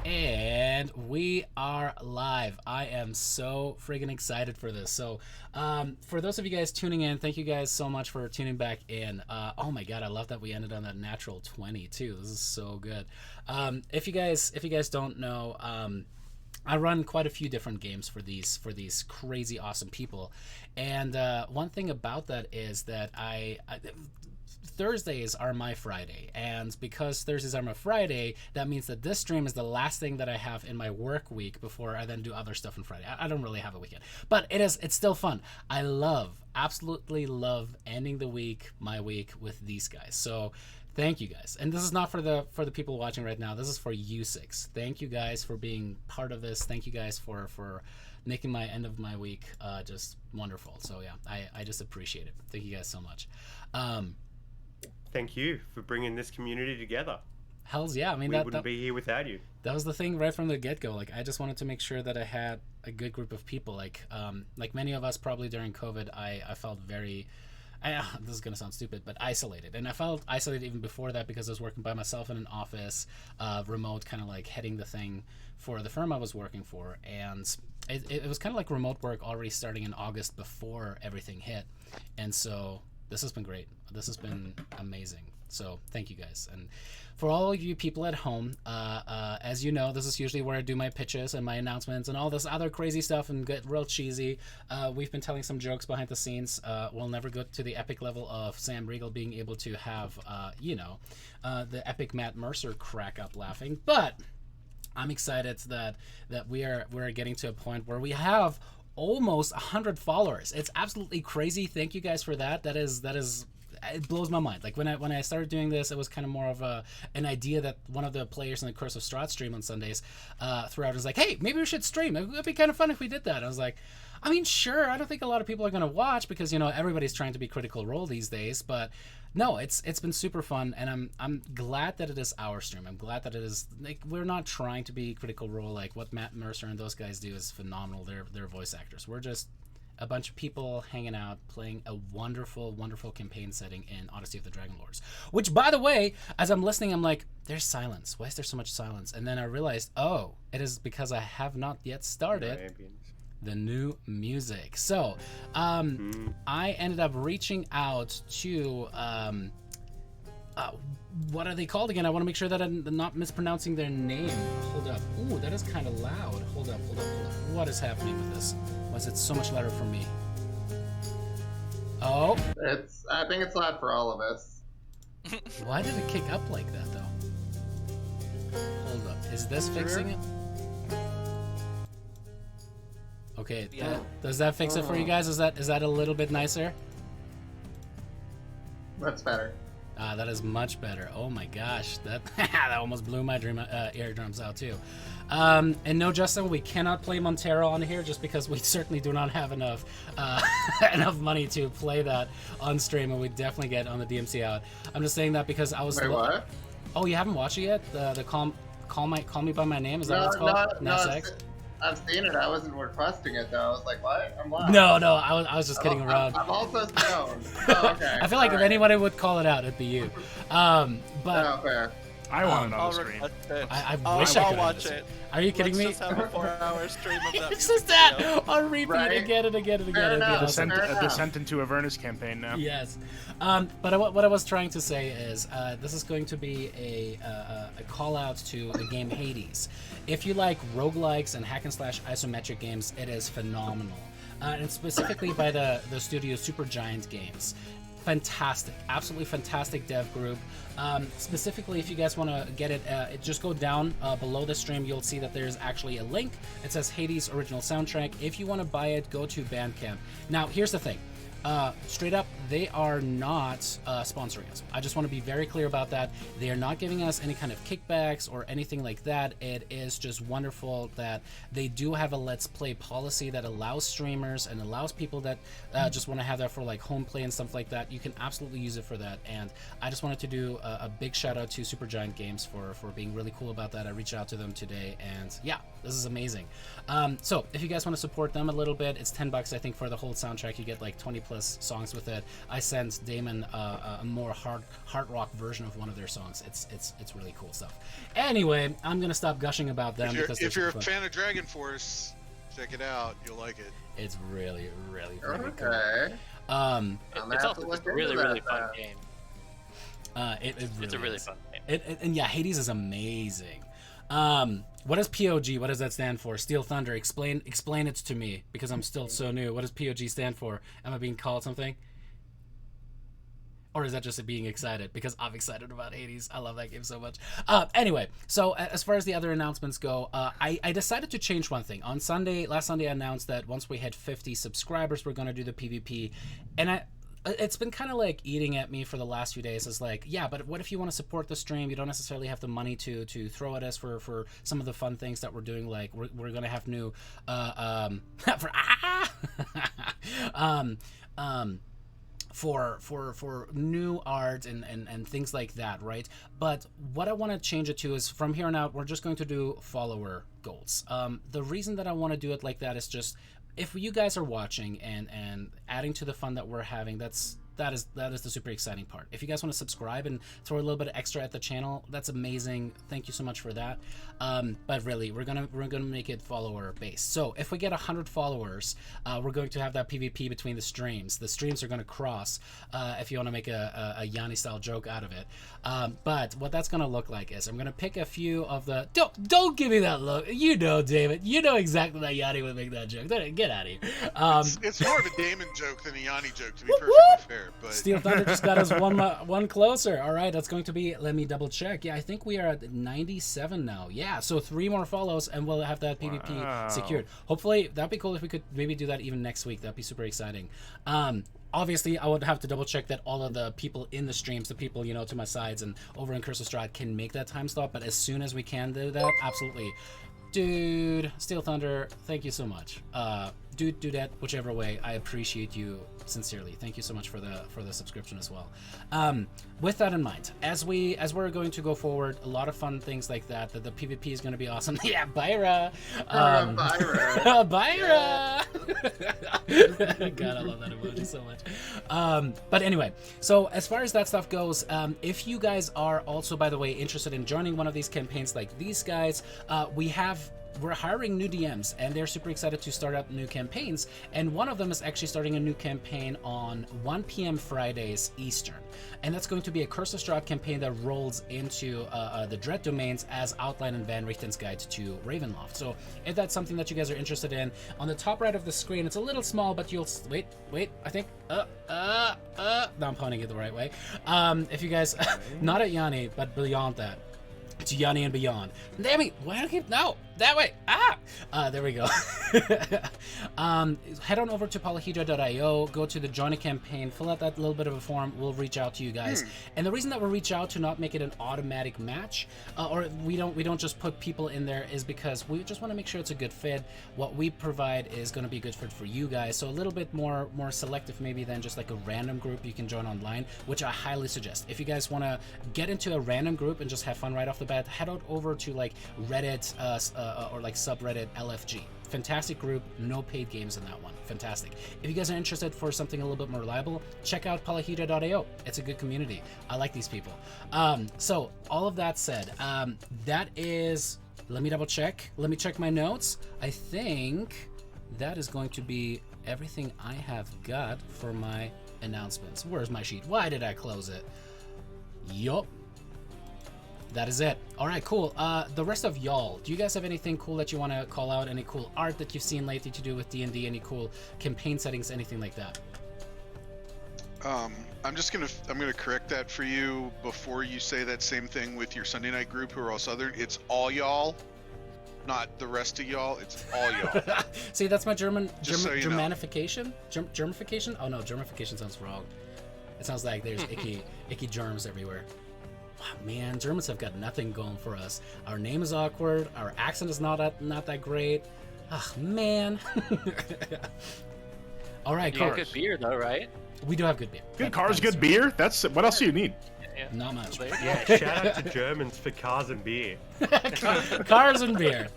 And we are live. I am so friggin' excited for this. So, for those of you guys tuning in, thank you guys so much for tuning back in. Oh my god, I love that we ended on that natural 20 too. This is so good. If you guys don't know, I run quite a few different games for these crazy awesome people, and one thing about that is that Thursdays are my Friday, and because Thursdays are my Friday, that means that this stream is the last thing that I have in my work week before I then do other stuff on Friday. I don't really have a weekend, but it's still fun. I absolutely love ending my week with these guys. So thank you guys. And this is not for the people watching right now. This is for you six. Thank you guys for being part of this. Thank you guys for making my end of my week just wonderful. So yeah, I just appreciate it. Thank you guys so much. Thank you for bringing this community together. Hells yeah. I mean, we wouldn't be here without you. That was the thing right from the get-go. Like, I just wanted to make sure that I had a good group of people. Like many of us probably during COVID, I felt very, this is going to sound stupid, but isolated. And I felt isolated even before that because I was working by myself in an office, remote, kind of like heading the thing for the firm I was working for. And it was kind of like remote work already starting in August before everything hit. And so this has been great. This has been amazing. So thank you guys. And for all of you people at home, as you know, this is usually where I do my pitches and my announcements and all this other crazy stuff and get real cheesy. We've been telling some jokes behind the scenes. We'll never go to the epic level of Sam Riegel being able to have, the epic Matt Mercer crack up laughing. But I'm excited that we're getting to a point where we have almost 100 followers. It's absolutely crazy. Thank you guys for that. That is it blows my mind. Like when I started doing this, it was kind of more of an idea that one of the players in the Curse of Strahd stream on Sundays threw out. Was like, hey, maybe we should stream. It would be kind of fun if we did that. I was like, I mean, sure. I don't think a lot of people are going to watch because everybody's trying to be Critical Role these days. But no, it's been super fun, and I'm glad that it is our stream. I'm glad that it is, like, we're not trying to be Critical Role. Like what Matt Mercer and those guys do is phenomenal. They're voice actors. We're just a bunch of people hanging out, playing a wonderful, wonderful campaign setting in Odyssey of the Dragonlords. Which, by the way, as I'm listening, I'm like, there's silence. Why is there so much silence? And then I realized, oh, it is because I have not yet started the new music. So, I ended up reaching out to, what are they called again? I want to make sure that I'm not mispronouncing their name. Hold up. Ooh, that is kind of loud. Hold up. What is happening with this? Why is it so much louder for me? Oh. I think it's loud for all of us. Why did it kick up like that, though? Hold up. Is this fixing it? Okay. Yeah. Does that fix it for you guys? Is that a little bit nicer? That's better. That is much better. Oh my gosh, that that almost blew my eardrums out too. And no, Justin, we cannot play Montero on here just because we certainly do not have enough enough money to play that on stream, and we definitely get on the DMC out. I'm just saying that because I was. Wait, what? Oh, you haven't watched it yet? The call me by my name, is that what it's called? No, I've seen it. I wasn't requesting it though. I was like, what? I'm live. No, I was just kidding around. I'm also stoned. Oh, okay. I feel like if anybody would call it out, it'd be you. But no, fair. I want another stream. I wish I could watch it. Are you kidding me? Let's just have a 4-hour stream of that. It's just that on repeat again and again and again. Fair A descent into Avernus campaign now. Yes, but what I was trying to say is this is going to be a call out to the game Hades. If you like roguelikes and hack and slash isometric games, it is phenomenal, and specifically by the studio Supergiant Games. Fantastic, absolutely fantastic dev group. Specifically, if you guys want to get it, just go down below the stream. You'll see that there's actually a link. It says Hades original soundtrack. If you want to buy it, go to Bandcamp. Now, here's the thing. Straight up, they are not sponsoring us. I just want to be very clear about that. They are not giving us any kind of kickbacks or anything like that. It is just wonderful that they do have a Let's Play policy that allows streamers and allows people that just want to have that for like home play and stuff like that. You can absolutely use it for that. And I just wanted to do a big shout out to Supergiant Games for being really cool about that. I reached out to them today, and yeah, this is amazing. So if you guys want to support them a little bit, it's $10 I think for the whole soundtrack. You get like 20+ plus songs with it. I sent Damon a more hard rock version of one of their songs. It's really cool stuff. Anyway, I'm gonna stop gushing about them because if you're a fan of Dragon Force, check it out. You'll like it. It's really cool. Okay. It's also just a really fun game. It's a really fun game. And yeah, Hades is amazing. What is POG? What does that stand for? Steel Thunder. Explain it to me because I'm still so new. What does POG stand for? Am I being called something? Or is that just being excited? Because I'm excited about Hades. I love that game so much. Anyway, so as far as the other announcements go, I decided to change one thing. Last Sunday, I announced that once we hit 50 subscribers, we're going to do the PvP. And it's been kind of like eating at me for the last few days. It's like, yeah, but what if you want to support the stream? You don't necessarily have the money to throw at us for some of the fun things that we're doing. Like we're going to have new... for new art and things like that, right? But what I want to change it to is from here on out, we're just going to do follower goals. The reason that I want to do it like that is just if you guys are watching and adding to the fun that we're having, that is the super exciting part. If you guys want to subscribe and throw a little bit of extra at the channel, that's amazing. Thank you so much for that. But really, we're gonna make it follower based. So if we get 100 followers, we're going to have that PvP between the streams. The streams are gonna cross. If you want to make a Yanni style joke out of it. But what that's gonna look like is I'm gonna pick a few of the. Don't give me that look. You know, David. You know exactly that Yanni would make that joke. Get out of here. It's more of a Damon joke than a Yanni joke, to be perfectly fair. But Steel Thunder just got us one closer. All right, that's going to be. Let me double check. Yeah, I think we are at 97 now. Yeah, so 3 more follows and we'll have that PvP secured. Hopefully, that'd be cool if we could maybe do that even next week. That'd be super exciting. Obviously, I would have to double check that all of the people in the streams, the people to my sides and over in Curse of Strahd, can make that time slot. But as soon as we can do that, absolutely. Dude, Steel Thunder, thank you so much. Do that whichever way. I appreciate you sincerely. Thank you so much for the subscription as well. With that in mind, as we're going to go forward, a lot of fun things like that the PvP is going to be awesome. Yeah, Byra. Byra. God, I love that emoji so much. But anyway, so as far as that stuff goes, if you guys are also, by the way, interested in joining one of these campaigns like these guys, we're hiring new DMs and they're super excited to start up new campaigns, and one of them is actually starting a new campaign on 1 p.m. Fridays Eastern, and that's going to be a Curse of Strahd campaign that rolls into the Dread Domains as outlined in Van Richten's Guide to Ravenloft. So if that's something that you guys are interested in, on the top right of the screen, it's a little small, but you'll wait, I think no, I'm pointing it the right way. If you guys not at Yanni, but beyond that, to Yanni and beyond. Damn it! Why do I keep that way? There we go. Head on over to Polyhedra.io, go to the join a campaign, fill out that little bit of a form. We'll reach out to you guys. And the reason that we reach out to not make it an automatic match, or we don't just put people in there, is because we just want to make sure it's a good fit. What we provide is going to be a good fit for you guys. So a little bit more selective maybe than just like a random group you can join online, which I highly suggest. If you guys want to get into a random group and just have fun right off the bat, head on over to like Reddit or like subreddit LFG. Fantastic group, no paid games in that one. Fantastic. If you guys are interested for something a little bit more reliable, check out Polyhedra.io. It's a good community. I like these people. So all of that said, that is, let me double check. Let me check my notes. I think that is going to be everything I have got for my announcements. Where's my sheet? Why did I close it? Yup. That is it. All right, cool. The rest of y'all, do you guys have anything cool that you want to call out? Any cool art that you've seen lately to do with D&D? Any cool campaign settings? Anything like that? I'm gonna correct that for you before you say that same thing with your Sunday night group who are all Southern. It's all y'all, not the rest of y'all. It's all y'all. See, that's my Germanification. So Germification? Oh no, Germification sounds wrong. It sounds like there's icky germs everywhere. Wow, man, Germans have got nothing going for us. Our name is awkward. Our accent is not that great. Ah, man. All right, you have good beer though, right? We do have good beer. Good cars, good beer. That's what else do you need? Yeah. Not much. Yeah, shout out to Germans for cars and beer. Cars and beer.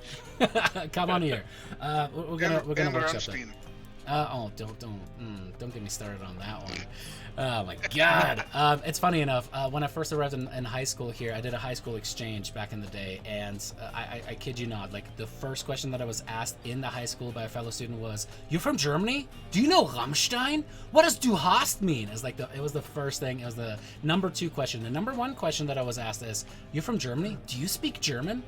Come on here. We're gonna workshop that. Don't get me started on that one. Oh my god. It's funny enough. When I first arrived in high school here, I did a high school exchange back in the day, and I kid you not, like the first question that I was asked in the high school by a fellow student was, "You're from Germany? Do you know Rammstein? What does Du hast mean?" It was the first thing. It was the number 2 question. The number 1 question that I was asked is, "You're from Germany? Do you speak German?"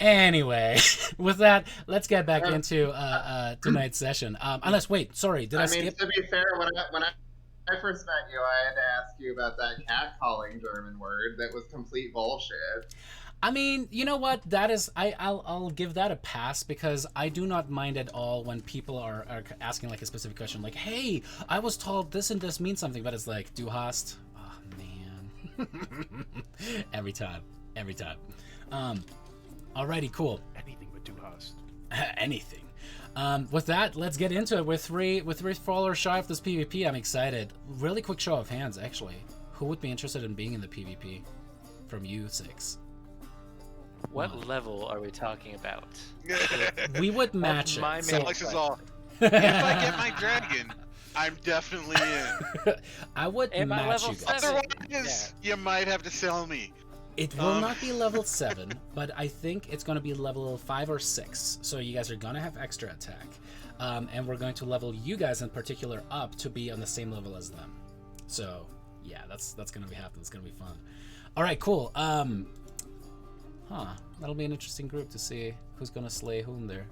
Anyway, with that, let's get back into tonight's session. Unless, wait, sorry, did I skip? I mean, to be fair, when I first met you, I had to ask you about that catcalling German word that was complete bullshit. I mean, you know what? That is, I'll give that a pass, because I do not mind at all when people are asking like a specific question, like, "Hey, I was told this and this means something," but it's like, "Du hast." Oh man, every time. Alrighty, cool. Anything but Du hast. Anything. With that, let's get into it. With three followers shy of this PvP, I'm excited. Really quick show of hands, actually. Who would be interested in being in the PvP? From you 6. What level are we talking about? We would match my it. main Alex is all. If I get my dragon, I'm definitely in. I would Am I match level you guys. 7? Otherwise, you might have to sell me. It will not be level 7, but I think it's going to be level 5 or 6. So you guys are going to have extra attack. And we're going to level you guys in particular up to be on the same level as them. So, yeah, that's going to be happening. It's going to be fun. All right, cool. That'll be an interesting group to see who's going to slay whom there.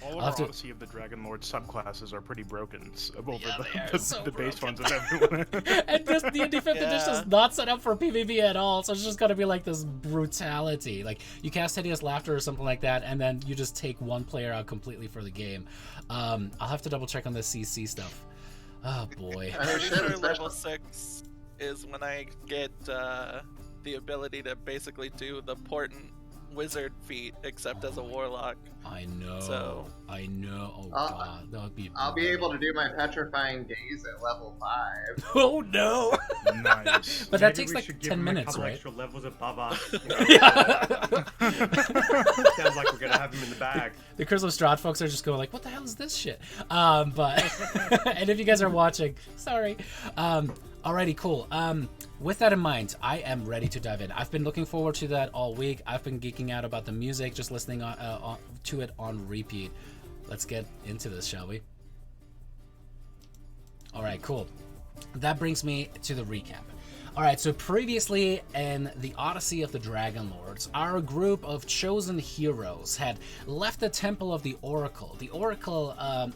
All of our Odyssey of the Dragonlord subclasses are pretty broken over the base ones of everyone. And this D&D 5th edition is not set up for PvP at all, so it's just gonna be like this brutality. Like, you cast Hideous Laughter or something like that, and then you just take one player out completely for the game. I'll have to double check on the CC stuff. Oh boy. I'm sure level 6 is when I get the ability to basically do the portent wizard feat, except as a warlock. I know. Oh god, that would be. I'll be able to do my petrifying gaze at level 5. Oh no! Nice. But that takes like 10 minutes, a couple right? extra levels above us. You know? Yeah. Sounds like we're gonna have him in the bag. The Curse of Strahd folks are just going like, "What the hell is this shit?" But and if you guys are watching, sorry. Alrighty, cool. With that in mind, I am ready to dive in. I've been looking forward to that all week. I've been geeking out about the music, just listening to it on repeat. Let's get into this, shall we? Alright, cool. That brings me to the recap. Alright, so previously in the Odyssey of the Dragonlords, our group of chosen heroes had left the Temple of the Oracle. The Oracle,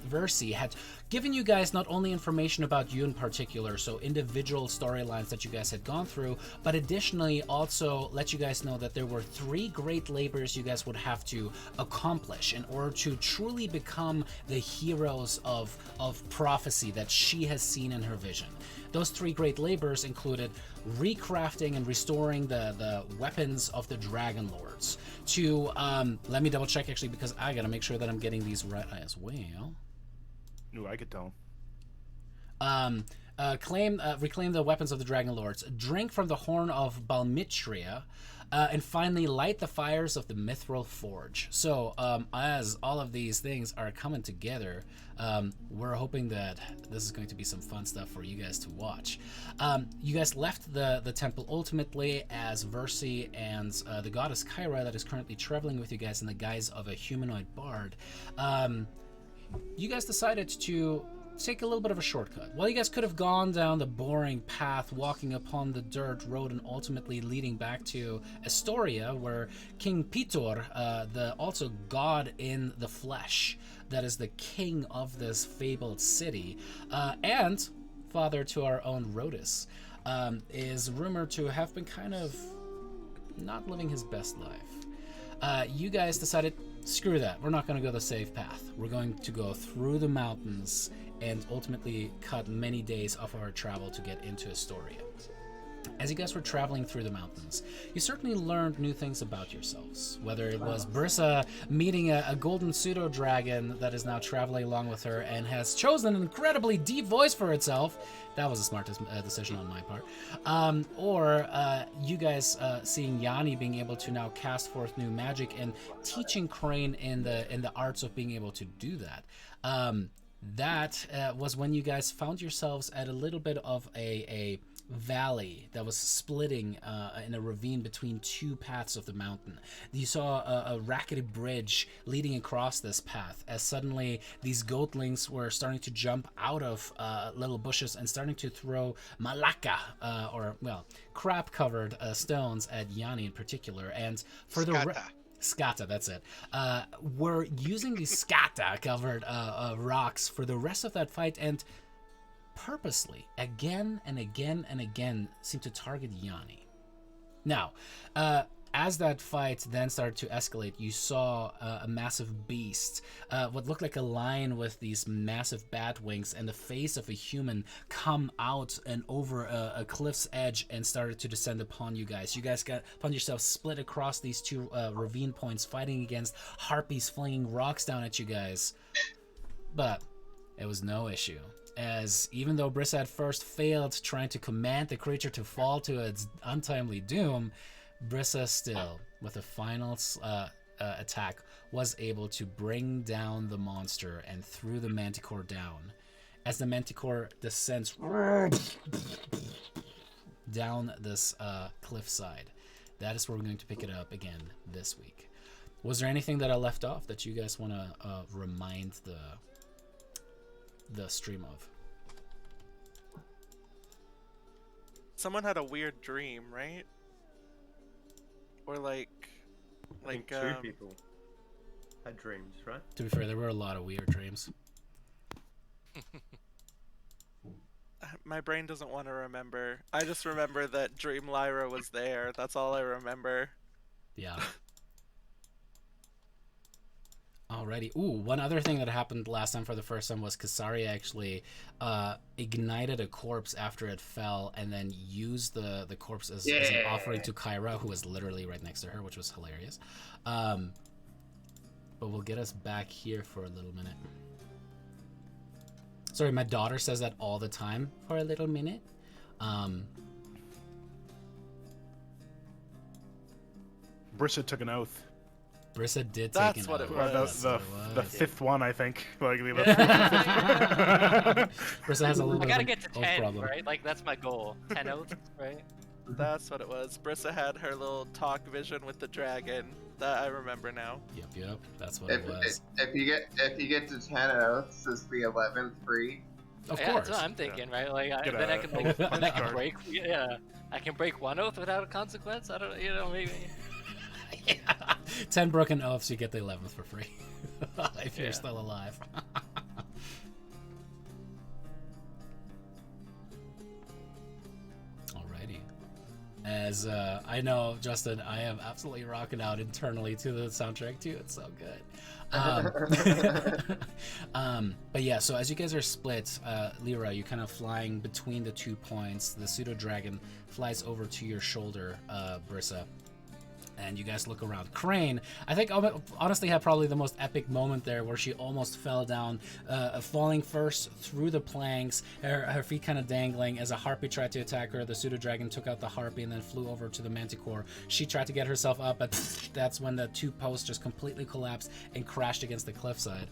Versi, had given you guys not only information about you in particular, so individual storylines that you guys had gone through, but additionally also let you guys know that there were 3 great labors you guys would have to accomplish in order to truly become the heroes of prophecy that she has seen in her vision. Those 3 great labors included recrafting and restoring the weapons of the Dragonlords. To, let me double check actually, because I gotta make sure that I'm getting these right as well. Ooh, I could tell. Reclaim the weapons of the Dragonlords, drink from the horn of Balmitria, and finally light the fires of the Mithril Forge. So, as all of these things are coming together, we're hoping that this is going to be some fun stuff for you guys to watch. You guys left the temple ultimately as Versi and the goddess Kyra, that is currently traveling with you guys in the guise of a humanoid bard. You guys decided to take a little bit of a shortcut. While you guys could have gone down the boring path, walking upon the dirt road and ultimately leading back to Astoria, where King Pitor, the also god in the flesh, that is the king of this fabled city, and father to our own Rhodus, is rumored to have been kind of not living his best life. You guys decided, screw that, we're not going to go the safe path. We're going to go through the mountains and ultimately cut many days of our travel to get into Astoria. As you guys were traveling through the mountains, you certainly learned new things about yourselves. Whether it was Brissa meeting a golden pseudo-dragon that is now traveling along with her and has chosen an incredibly deep voice for itself. That was a smart decision on my part. Or you guys seeing Yanni being able to now cast forth new magic and teaching Crane in the arts of being able to do that. That was when you guys found yourselves at a little bit of a valley that was splitting in a ravine between two paths of the mountain. You saw a rackety bridge leading across this path as suddenly these goatlings were starting to jump out of little bushes and starting to throw malaka, crab-covered stones at Yanni in particular. And for the Skata, that's it. We're using these skata-covered rocks for the rest of that fight, and purposely, again and again and again, seem to target Yanni. Now, as that fight then started to escalate, you saw a massive beast, what looked like a lion with these massive bat wings and the face of a human, come out and over a cliff's edge and started to descend upon you guys. You guys found yourselves split across these two ravine points, fighting against harpies flinging rocks down at you guys. But it was no issue, as even though Brissa had first failed trying to command the creature to fall to its untimely doom, Brissa still, with a final attack, was able to bring down the monster and threw the manticore down. As the manticore descends down this cliffside, that is where we're going to pick it up again this week. Was there anything that I left off that you guys want to remind the stream of? Someone had a weird dream, right? Or I think two people had dreams, right? To be fair, there were a lot of weird dreams. My brain doesn't want to remember. I just remember that Dream Lyra was there. That's all I remember. Yeah. Alrighty. Ooh, one other thing that happened last time for the first time was Kasari actually ignited a corpse after it fell and then used the corpse as an offering to Kyra, who was literally right next to her, which was hilarious. But we'll get us back here for a little minute. Sorry, my daughter says that all the time, for a little minute. Brissa took an oath. Brissa did That's take an what oath. it was. The fifth one, I think. Brissa has a little I bit gotta of get to an oath 10, problem. right? Like, that's my goal. 10 oaths, right? That's what it was. Brissa had her little talk vision with the dragon. That I remember now. Yep. That's what it was. If you get to 10 oaths, is the 11th free? Of Yeah, course. that's what I'm thinking, right? Like, Get then I a can like, oath then I punch can card. break. Yeah, I can break one oath without a consequence. I don't, maybe. Yeah. 10 broken oaths, you get the 11th for free. If you're still alive. Alrighty. As I know, Justin, I am absolutely rocking out internally to the soundtrack too. It's so good. But yeah, so as you guys are split, Lyra, you're kind of flying between the 2 points. The pseudo dragon flies over to your shoulder, Brissa. And you guys look around. Crane, I think, honestly, had probably the most epic moment there, where she almost fell down, falling first through the planks, her feet kind of dangling. As a harpy tried to attack her, the pseudo dragon took out the harpy and then flew over to the manticore. She tried to get herself up, but that's when the 2 posts just completely collapsed and crashed against the cliffside.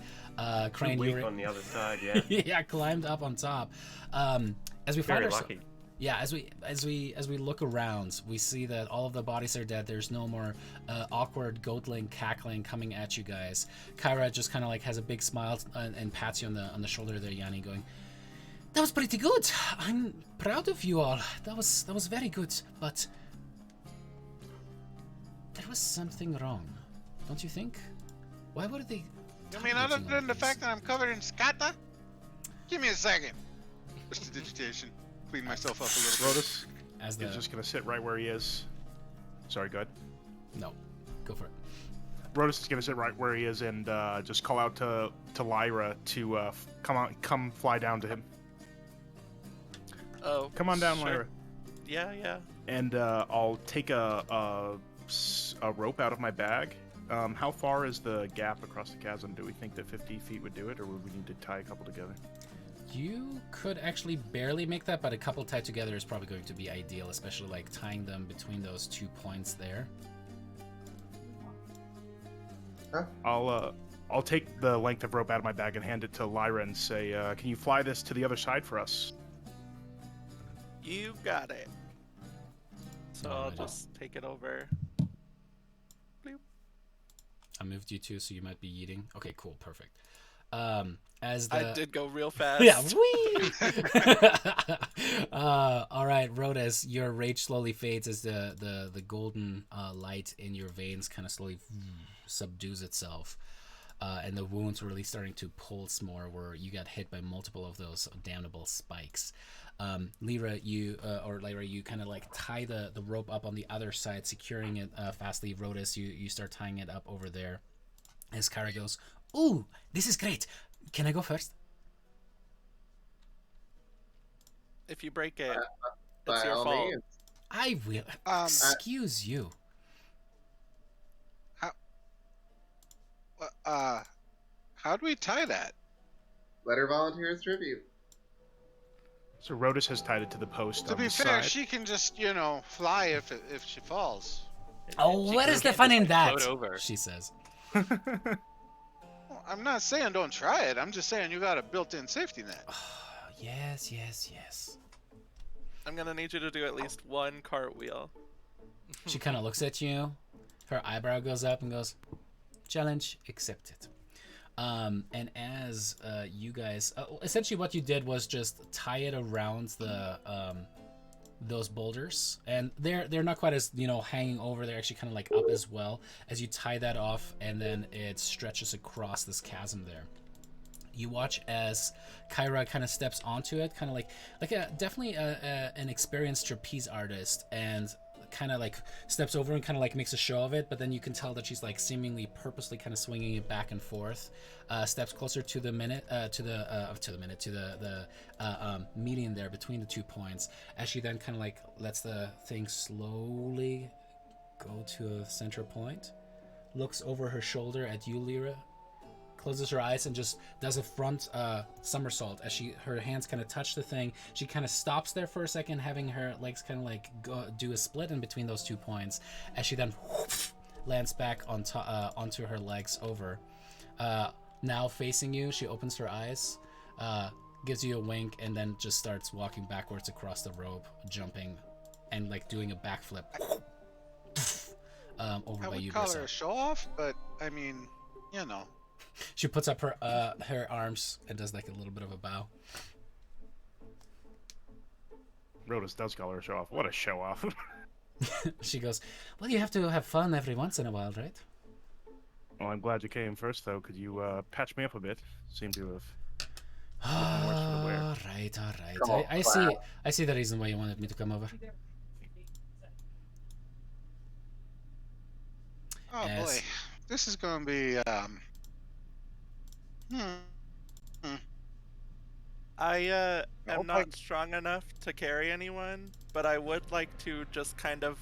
Crane, you were on the other side, yeah. yeah, climbed up on top. As we find Very ourselves. lucky. Yeah, as we look around, we see that all of the bodies are dead. There's no more awkward goatling cackling coming at you guys. Kyra just kind of like has a big smile and pats you on the shoulder there, Yanni, going, "That was pretty good. I'm proud of you all. That was very good. But there was something wrong, don't you think? Why were they? I mean, other than the fact that I'm covered in skata? Give me a second. Just the digitation. Clean myself up a little bit. Rotus As is just gonna sit right where he is. Sorry, go ahead. No, go for it. Rotus is gonna sit right where he is and just call out to Lyra to come fly down to him. Oh. Come on down, sure. Lyra. Yeah. And I'll take a rope out of my bag. How far is the gap across the chasm? Do we think that 50 feet would do it, or would we need to tie a couple together? You could actually barely make that, but a couple tied together is probably going to be ideal, especially like tying them between those 2 points there. Huh? I'll take the length of rope out of my bag and hand it to Lyra and say, "Can you fly this to the other side for us?" You got it. So I'll Alrighty. just take it over. Bloop. I moved you too, so you might be yeeting. Okay, cool, perfect. As I did go real fast. Yeah, whee! All right, Rhodas, your rage slowly fades as the golden light in your veins kind of slowly subdues itself, and the wounds really starting to pulse more, where you got hit by multiple of those damnable spikes. Lyra, you kind of like tie the rope up on the other side, securing it fastly. Rhodas, you start tying it up over there. As Kara goes, "Ooh, this is great. Can I go first?" If you break it, By it's your all fault. means. I will. Excuse you. How do we tie that? Let her volunteer as tribute. So Rhodas has tied it to the post To on be the fair, side. she can just, fly if she falls. Oh, She what can is the just, fun in like, that? float over. She says. Well, I'm not saying don't try it. I'm just saying you got a built-in safety net. Yes. I'm gonna need you to do at least one cartwheel. She kind of looks at you. Her eyebrow goes up and goes, "Challenge accepted." And as you guys, essentially what you did was just tie it around the those boulders, and they're not quite as hanging over. They're actually kind of like up as well. As you tie that off, and then it stretches across this chasm there. You watch as Kyra kind of steps onto it, kind of like definitely an experienced trapeze artist, and kind of like steps over and kind of like makes a show of it, but then you can tell that she's like seemingly purposely kind of swinging it back and forth. Steps closer to the median there between the 2 points, as she then kind of like lets the thing slowly go to a center point, looks over her shoulder at you, Lyra, closes her eyes and just does a front somersault as her hands kind of touch the thing. She kind of stops there for a second, having her legs kind of like do a split in between those 2 points, as she then lands back onto her legs over. Now facing you, she opens her eyes, gives you a wink, and then just starts walking backwards across the rope, jumping and like doing a backflip over I by you. would call her a show-off, but I mean, She puts up her arms and does like a little bit of a bow. Rhodas does call her a show-off. What a show-off. She goes, "Well, you have to have fun every once in a while, right?" Well, I'm glad you came first, though. Could you patch me up a bit? Seem to have nothing worse for the wear. All right. I see the reason why you wanted me to come over. Oh boy, this is going to be I am not strong enough to carry anyone, but I would like to just kind of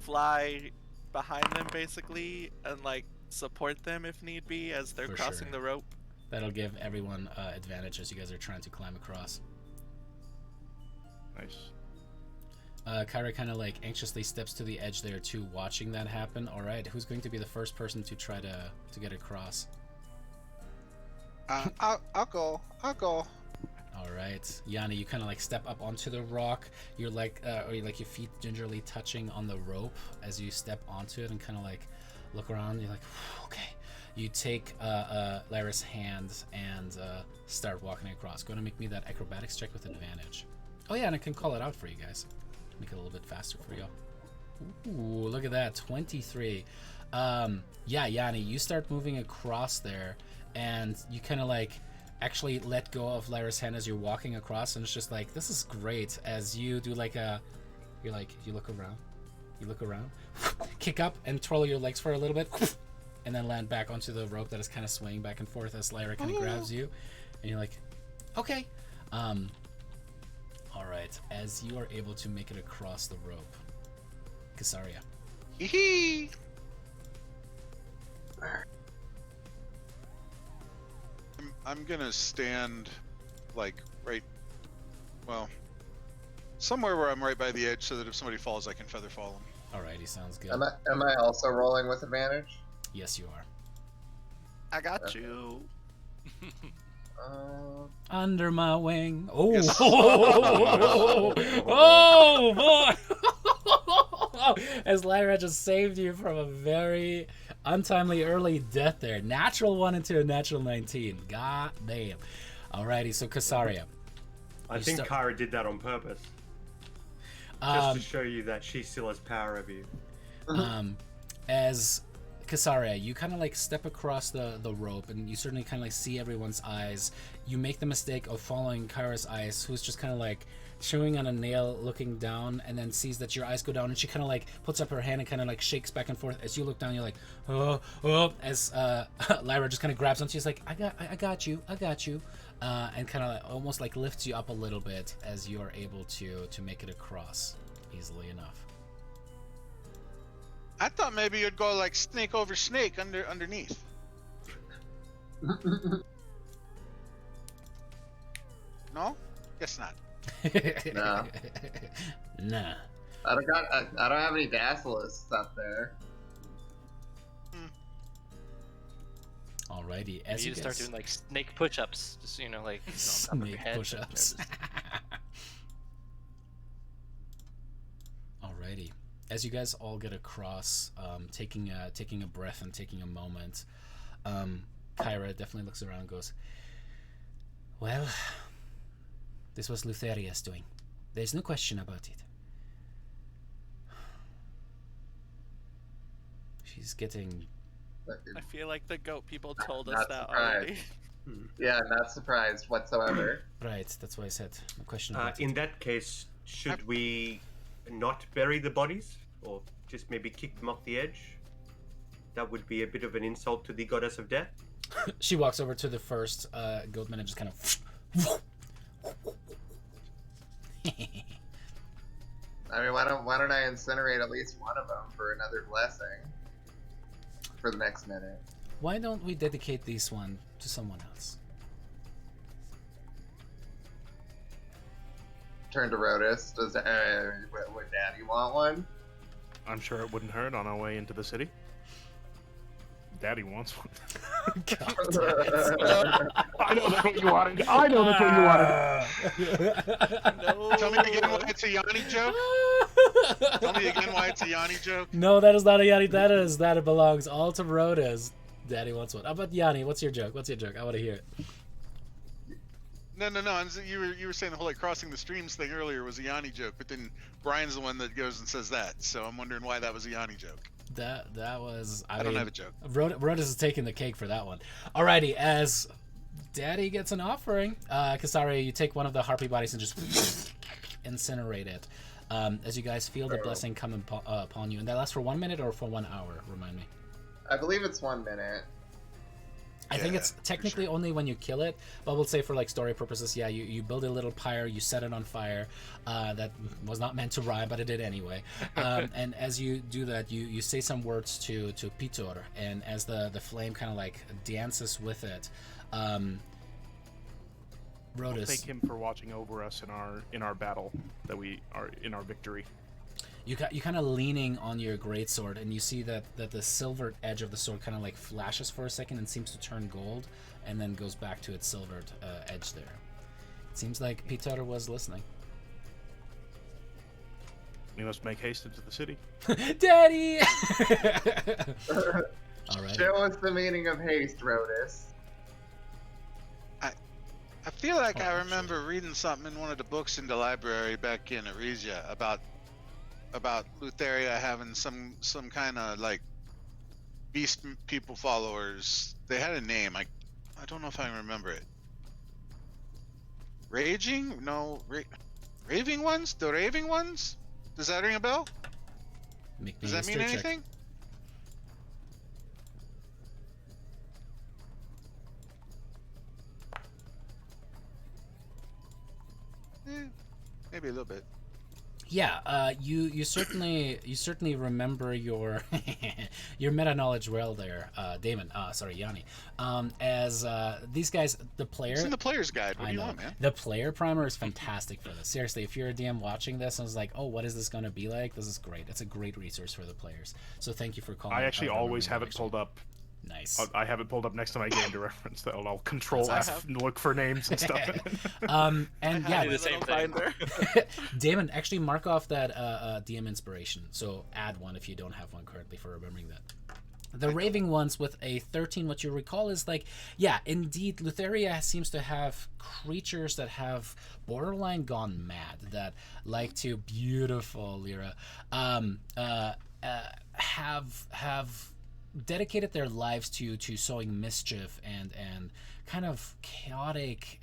fly behind them basically and like support them if need be as they're For crossing sure. the rope. That'll give everyone advantage as you guys are trying to climb across. Nice. Kyra kind of like anxiously steps to the edge there too, watching that happen. All right, who's going to be the first person to try to get across? I'll go. All right, Yanni, you kind of like step up onto the rock. You're like, your feet gingerly touching on the rope as you step onto it, and kind of like look around. You're like, okay. You take Lyra's hand and start walking across. Go to make me that acrobatics check with advantage. Oh yeah, and I can call it out for you guys. Make it a little bit faster for you. Ooh, look at that, 23. Yeah, Yanni, you start moving across there, and you kind of like actually let go of Lyra's hand as you're walking across, and it's just like, this is great. As you do like you look around, kick up and twirl your legs for a little bit, and then land back onto the rope that is kind of swaying back and forth as Lyra kind of grabs you, and you're like, okay. All right, as you are able to make it across the rope, Casaria. Hee. I'm gonna stand, like, somewhere where I'm right by the edge, so that if somebody falls, I can feather fall them. Alrighty, sounds good. Am I also rolling with advantage? Yes, you are. I got you. Under my wing. Oh, Yes. oh boy! As Lyra just saved you from a very untimely early death there. Natural 1 into a natural 19. God damn. Alrighty, so Casaria. I think Kyra did that on purpose. Just to show you that she still has power over you. As Casaria, you kind of like step across the rope, and you certainly kind of like see everyone's eyes. You make the mistake of following Kyra's eyes, who's just kind of like chewing on a nail, looking down, and then sees that your eyes go down, and she kind of like puts up her hand and kind of like shakes back and forth. As you look down, you're like, oh. As Lyra just kind of grabs onto you, she's like, I got you, and kind of like, almost like lifts you up a little bit as you are able to make it across easily enough. I thought maybe you'd go like snake over snake underneath. No? Guess not. No. Nah. I don't have any basilisks up there. Alrighty, as You you just guys start doing like snake push-ups, just like on top of snake your head. push-ups. Alrighty, as you guys all get across, taking a breath and taking a moment, Kyra definitely looks around and goes, well, this was Lutheria's doing. There's no question about it. She's getting... I feel like the goat people told us Not that surprised. already. Yeah, not surprised whatsoever. Right, that's why I said no question about In it. that case, should we not bury the bodies? Or just maybe kick them off the edge? That would be a bit of an insult to the goddess of death. She walks over to the first goatman and just kind of... I mean, why don't I incinerate at least one of them for another blessing for the next minute? Why don't we dedicate this one to someone else? Turn to Rodus. Would Daddy want one? I'm sure it wouldn't hurt on our way into the city. Daddy wants one. God I know that's what you wanted. I know that's what you wanted. No. Tell me again why it's a Yanni joke. Tell me again why it's a Yanni joke. No, that is not a Yanni. That it belongs all to Rhodas. Daddy wants one. How about Yanni? What's your joke? I want to hear it. No. You were saying the whole like crossing the streams thing earlier was a Yanni joke, but then Brian's the one that goes and says that. So I'm wondering why that was a Yanni joke. That was... I don't have a joke. Rhodas is taking the cake for that one. Alrighty, as Daddy gets an offering, Casaria, you take one of the harpy bodies and just incinerate it. As you guys feel the blessing come upon you. And that lasts for 1 minute or for 1 hour? Remind me. I believe it's 1 minute. I think it's technically only when you kill it, but we'll say for like story purposes, yeah, you build a little pyre, you set it on fire. That was not meant to rhyme, but it did anyway. And as you do that, you say some words to Pitor, and as the flame kind of like dances with it, Rhodas. Thank him for watching over us in our battle that we are in our victory. You kind of leaning on your greatsword, and you see that the silvered edge of the sword kind of like flashes for a second and seems to turn gold, and then goes back to its silvered edge there. It seems like Peter was listening. We must make haste into the city. Daddy! All right. Show us the meaning of haste, Rodus. I feel like I remember reading something in one of the books in the library back in Arisia about Lutheria having some kind of like beast people followers. They had a name. I don't know if I remember it. Raging? No, raving ones? The raving ones? Does that ring a bell? Does that mean anything? little bit. Yeah, you certainly remember your your meta knowledge well there, Damon. Sorry, Yanni. As these guys, the player. It's in the player's guide. What do you want, man? The player primer is fantastic for this. Seriously, if you're a DM watching this and was like, "Oh, what is this going to be like?" This is great. It's a great resource for the players. So thank you for calling. I actually always have it pulled up. Nice. I have it pulled up next to my game to reference that. I'll control F, look for names and stuff. And yeah, the same thing. Damon, actually mark off that DM inspiration. So add one if you don't have one currently for remembering that. The raving ones with a 13, what you recall is like, yeah, indeed, Lutheria seems to have creatures that have borderline gone mad, that like to, beautiful, Lyra, have dedicated their lives to sowing mischief and kind of chaotic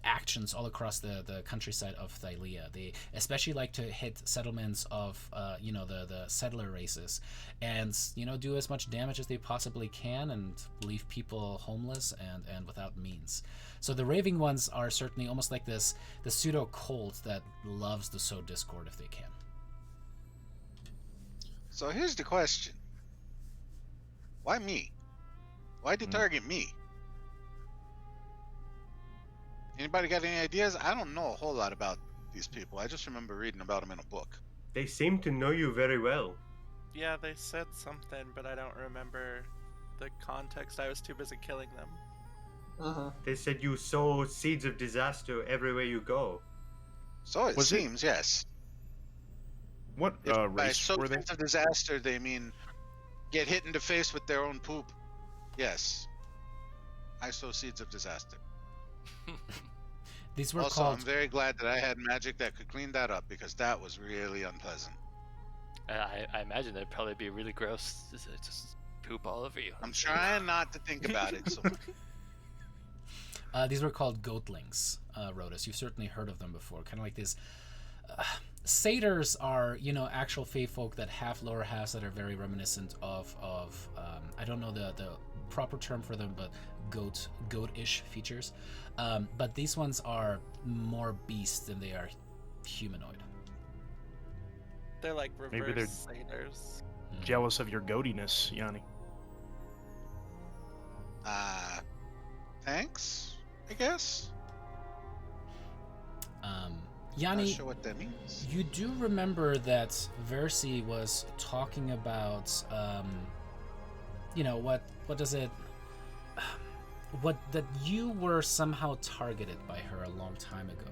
actions all across the countryside of Thylea. They especially like to hit settlements of the settler races, and do as much damage as they possibly can and leave people homeless and without means. So the raving ones are certainly almost like the pseudo cult that loves to sow discord if they can. So here's the question. Why me? Why did target me? Anybody got any ideas? I don't know a whole lot about these people. I just remember reading about them in a book. They seem to know you very well. Yeah, they said something, but I don't remember the context. I was too busy killing them. They said you sow seeds of disaster everywhere you go. So it seems, yes. What By race were they? seeds of disaster, they mean get hit in the face with their own poop. Yes. I sow seeds of disaster. These were also, called... I'm very glad that I had magic that could clean that up, because that was really unpleasant. I imagine that'd probably be really gross. Just poop all over you. I'm trying not to think about it so much. These were called goatlings, Rhodus. You've certainly heard of them before. Kind of like these... satyrs are, actual fae folk that have lower halves that are very reminiscent of I don't know the proper term for them, but goat-ish features. But these ones are more beast than they are humanoid. They're like reverse Maybe they're satyrs. jealous of your goatiness, Yanni. Thanks, I guess. Yanni, Not sure what that means. you do remember that Versi was talking about, that you were somehow targeted by her a long time ago.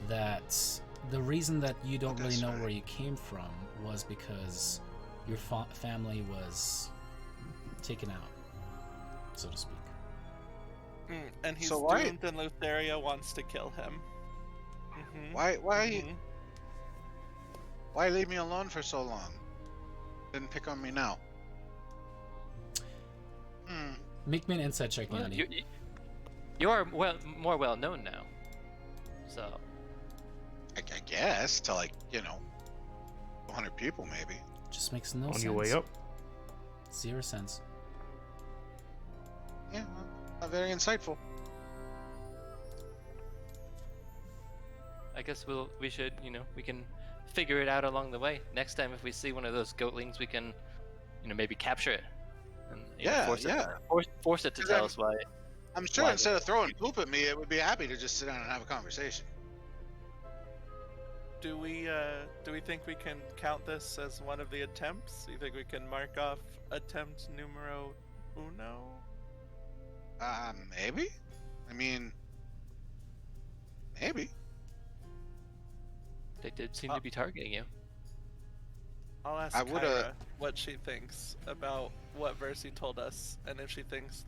That the reason that you don't really know where you came from was because your family was taken out, so to speak. And he's So why- doomed, and Lutheria wants to kill him. Why leave me alone for so long? Didn't pick on me now. Make me an insight check, Well, Yanni. you are more well known now. So I guess to 100 people maybe. Just makes no sense. On your way up. 0 sense. Yeah, not very insightful. I guess we should, we can figure it out along the way. Next time, if we see one of those goatlings, we can, maybe capture it. And, force it to tell us why. I'm sure Why instead of throwing poop at me, it would be happy to just sit down and have a conversation. Do we think we can count this as one of the attempts? You think we can mark off attempt numero uno? Maybe. I mean, maybe. They did seem to be targeting you. I'll ask Kyra what she thinks about what Versi told us, and if she thinks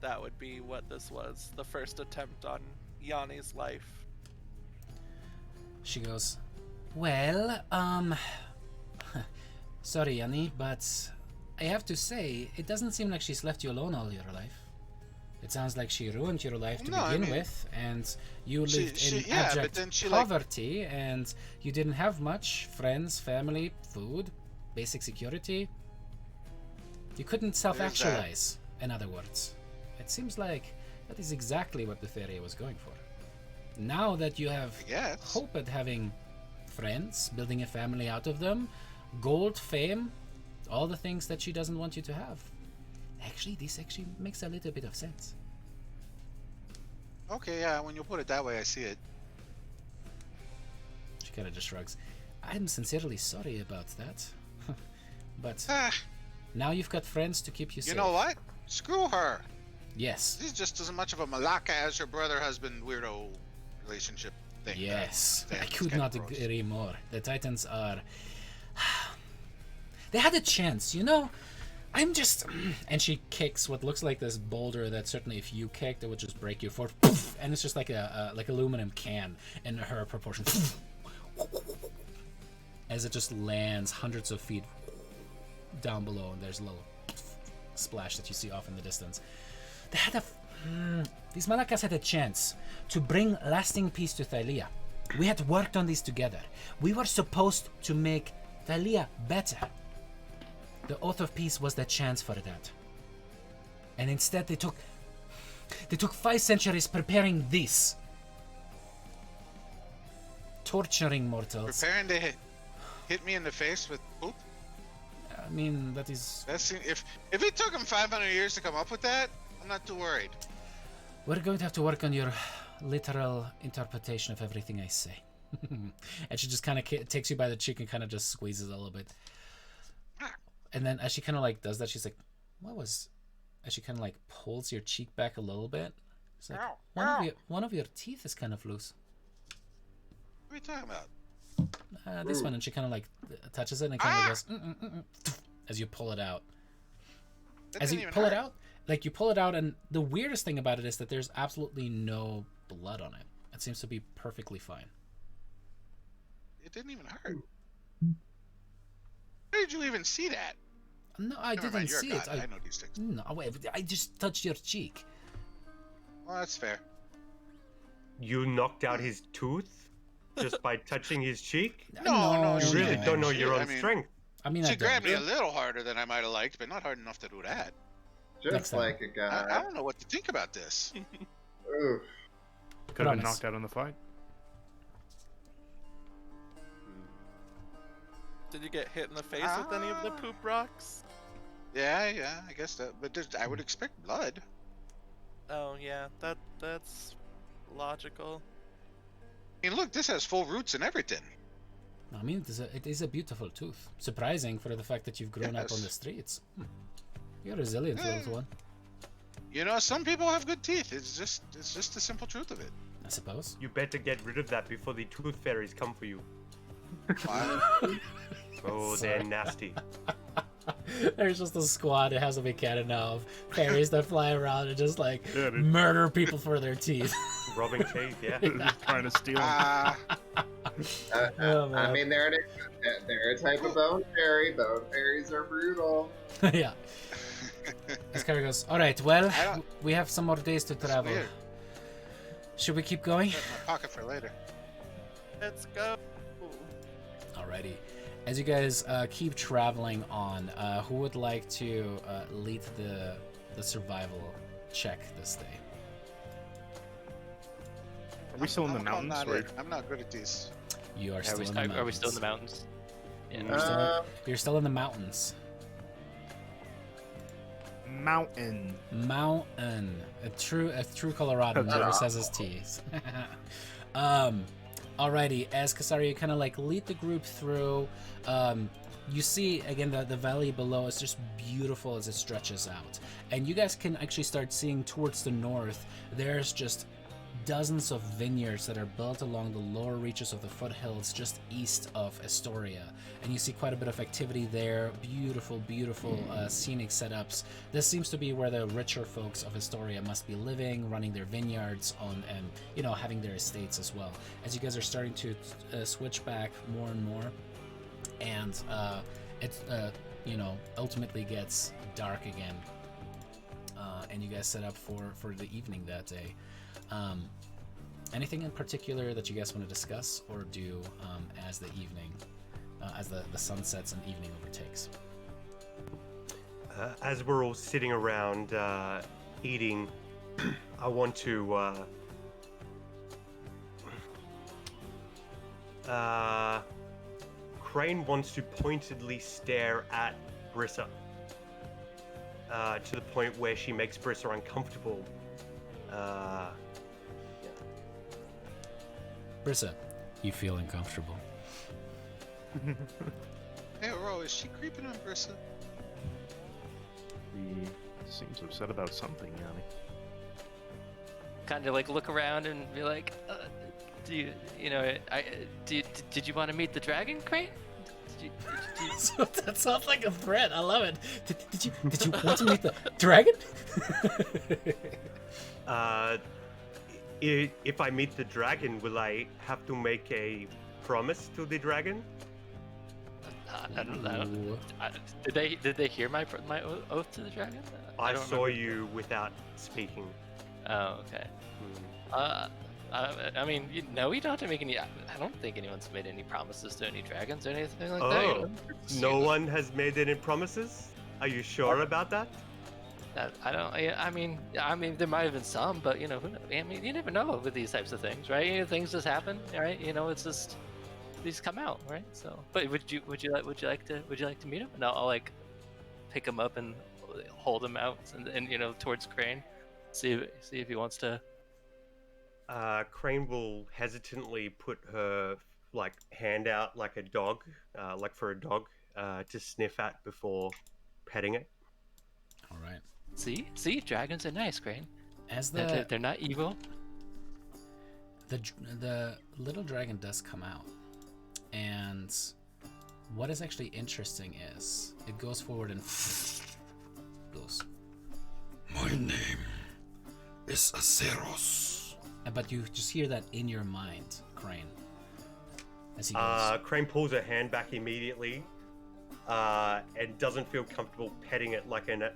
that would be what this was, the first attempt on Yanni's life. She goes, well, sorry, Yanni, but I have to say, it doesn't seem like she's left you alone all your life. It sounds like she ruined your life to begin with, and you lived in abject poverty, and you didn't have much. Friends, family, food, basic security. You couldn't self-actualize, in other words. It seems like that is exactly what Lutheria was going for. Now that you have Yes. hope at having friends, building a family out of them, gold, fame, all the things that she doesn't want you to have. Actually, this actually makes a little bit of sense. Okay, yeah, when you put it that way, I see it. She kind of just shrugs. I'm sincerely sorry about that. But Ah, now you've got friends to keep you safe. you know what? Screw her. Yes. She's just as much of a malaka as her brother-husband weirdo relationship thing. Yes. That I is could kinda not gross. agree more. The Titans are... They had a chance, you know? I'm just... And she kicks what looks like this boulder that certainly if you kicked, it would just break you for... And it's just like a like aluminum can in her proportion. As it just lands hundreds of feet down below, and there's a little splash that you see off in the distance. They had these Malakas had a chance to bring lasting peace to Thalia. We had worked on this together. We were supposed to make Thalia better. The Oath of Peace was the chance for that. And instead they took 5 centuries preparing this. Torturing mortals. Preparing to hit me in the face with poop? I mean, that is... That's if it took him 500 years to come up with that, I'm not too worried. We're going to have to work on your literal interpretation of everything I say. And she just kind of takes you by the cheek and kind of just squeezes a little bit. And then as she kind of like does that, she's like, as she kind of like pulls your cheek back a little bit. It's like, one of your teeth is kind of loose. What are you talking about? This one, and she kind of like touches it and kind of goes, as you pull it out. That As didn't you even pull hurt. it out, like you pull it out, and the weirdest thing about it is that there's absolutely no blood on it. It seems to be perfectly fine. It didn't even hurt. How did you even see that? No, I Never didn't mind, you're a see god. it. I know these things. No, wait, I just touched your cheek. Well, that's fair. You knocked out his tooth just by touching his cheek? No, You she really didn't. don't know She- your I own mean, strength. I mean, She I don't. grabbed me a little harder than I might have liked, but not hard enough to do that. Just Next time. like a I guy. don't know what to think about this. Oof. Could have been Promise. knocked out in the fight. Did you get hit in the face with any of the poop rocks? Yeah, I guess that. But I would expect blood. Oh yeah, that's logical. I mean, look, this has full roots and everything. I mean, it is a beautiful tooth. Surprising for the fact that you've grown up on Yes. the streets. You're resilient, Yeah. little one. You know, some people have good teeth. It's just the simple truth of it. I suppose. You better get rid of that before the tooth fairies come for you. Why? Oh, they're nasty. There's just a squad that has a big cannon now of fairies that fly around and just like Yeah, dude. murder people for their teeth. Robbing teeth, yeah. Just trying to steal. Oh, man. I mean, they're a type of bone fairy. Bone fairies are brutal. Yeah. Ascari goes, alright, well, I don't- we have some more days to travel. weird. Should we keep going? Put it in my pocket for later. Let's go. Alrighty. As you guys keep traveling on, who would like to lead the survival check this day? Are we still in the mountains? I'm not good at these. You are Are still we, in the mountains. are we still in the mountains? Yeah. You're still in the mountains. Mountain. Mountain. A true Coloradan never says his T's. Alrighty, as Kasari, you kind of like lead the group through. You see again the valley below is just beautiful as it stretches out, and you guys can actually start seeing towards the north. There's just dozens of vineyards that are built along the lower reaches of the foothills just east of Astoria, and you see quite a bit of activity there. Beautiful scenic setups. This seems to be where the richer folks of Astoria must be living, running their vineyards on, and having their estates as well. As you guys are starting to switch back more and more, and it ultimately gets dark again, and you guys set up for the evening that day. Anything in particular that you guys want to discuss or do as the evening, as the sun sets and evening overtakes? As we're all sitting around eating, I want to Crane wants to pointedly stare at Brissa. To the point where she makes Brissa uncomfortable. Brissa, you feel uncomfortable. Hey, Ro, is she creeping on Brissa? He seems upset about something, Yanni. Kind of like look around and be like, do you, did you want to meet the dragon, Crane? Did you... So that sounds like a threat. I love it. Did you want to meet the dragon? If I meet the dragon, will I have to make a promise to the dragon? I don't know. Did they hear my oath to the dragon? I don't saw remember. you without speaking. Oh, okay. I mean, you don't have to make any. I don't think anyone's made any promises to any dragons or anything like that. Oh, no one has made any promises? Are you sure about that? I don't. I mean, there might have been some, but who knows? I mean, you never know with these types of things, right? Things just happen, right? It's just these come out, right? So, but would you like to meet him? And I'll like pick him up and hold him out and towards Crane, see if he wants to. Crane will hesitantly put her hand out like a dog, like for a dog, to sniff at before petting it. All right. See, dragons are nice, Crane. As They're not evil. The little dragon does come out, and what is actually interesting is it goes forward and goes. My name is Aceros. But you just hear that in your mind, Crane. As he goes. Crane pulls her hand back immediately, and doesn't feel comfortable petting it like a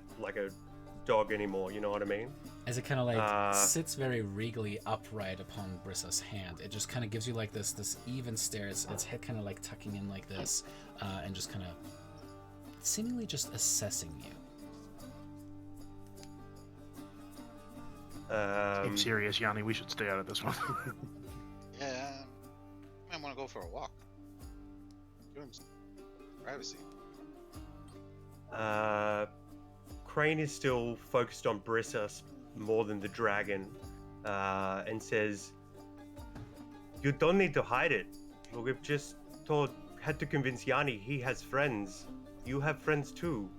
dog anymore. You know what I mean? As it kind of sits very regally upright upon Brissa's hand, it just kind of gives you like this even stare. Its head kind of like tucking in like this, and just kind of seemingly just assessing you. I'm serious, Yanni. We should stay out of this one. Yeah, I might want to go for a walk. Give him some privacy. Crane is still focused on Brissa more than the dragon, and says, "You don't need to hide it. We've just had to convince Yanni he has friends. You have friends too."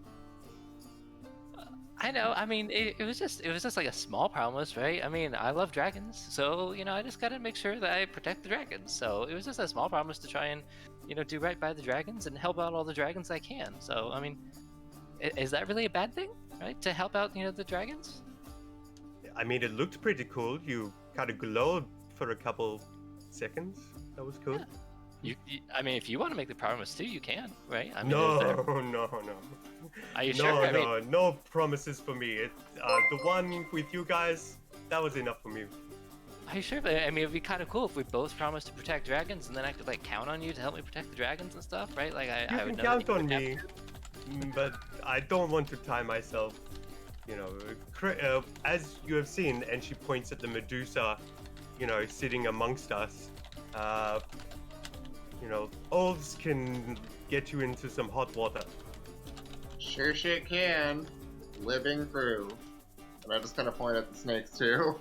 I know. I mean, it was just like a small promise, right? I mean, I love dragons, so I just gotta make sure that I protect the dragons. So it was just a small promise to try and do right by the dragons and help out all the dragons I can. So I mean, is that really a bad thing, right? To help out the dragons? I mean, it looked pretty cool. You kind of glowed for a couple seconds. That was cool. Yeah. I mean, if you want to make the promise too, you can, right? I mean, No. Are you sure? No promises for me. The one with you guys, that was enough for me. Are you sure? I mean, it'd be kind of cool if we both promised to protect dragons, and then I could count on you to help me protect the dragons and stuff, right? Like I You would can know count on me, but I don't want to tie myself. As you have seen, and she points at the Medusa, sitting amongst us. Oaths can get you into some hot water. Sure shit can. Living through. And I just kind of point at the snakes too.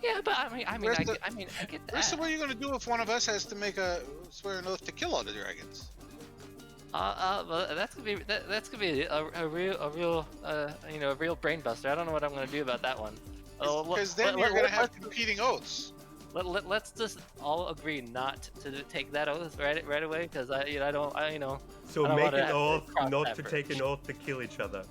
Yeah, but I mean, I get that. Rissa, what are you gonna do if one of us has to swear an oath to kill all the dragons? Well, that's gonna be a real brain buster. I don't know what I'm gonna do about that one. Because then you're gonna have competing oaths. Let's just all agree not to take that oath right away, because I don't. So I don't make wanna an have to oath cross not that to bridge. take an oath to kill each other.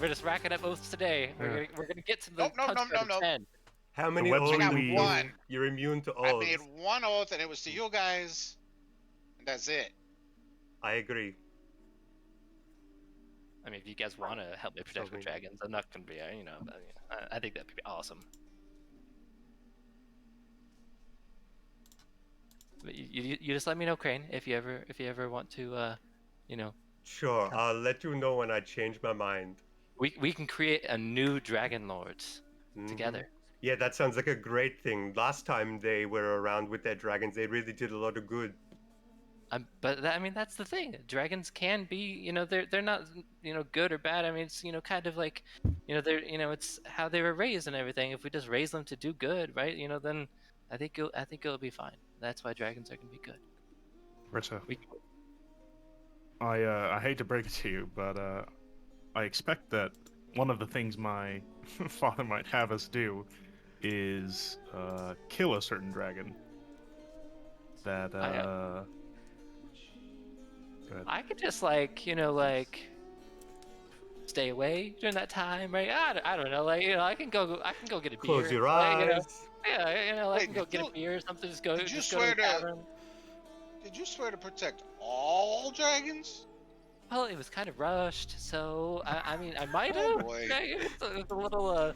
We're just racking up oaths today. We're gonna get to the No. 10. How many webs oaths I got do you? one. You're immune to I oaths. made one oath, and it was to you guys, and that's it. I agree. I mean, if you guys want to help me protect the dragons, I'm not gonna be. I think that'd be awesome. But you just let me know, Crane, if you ever want to, Sure, I'll let you know when I change my mind. We can create a new Dragonlords. together. Yeah, that sounds like a great thing. Last time they were around with their dragons, they really did a lot of good. But I mean, that's the thing. Dragons can be, they're not, good or bad. I mean, it's, kind of like, they're, it's how they were raised and everything. If we just raise them to do good, right? Then I think it'll be fine. That's why dragons are gonna be good. Rissa, I hate to break it to you, but I expect that one of the things my father might have us do is kill a certain dragon. That I could just stay away during that time, right? I don't know, I can go get a beer. Close your eyes. I Wait, can go get a beer or something. Just go. Did you Just go to swear the to- tavern. Did you swear to protect all dragons? Well, it was kind of rushed, so I mean, I might Oh, have. boy. It's a little,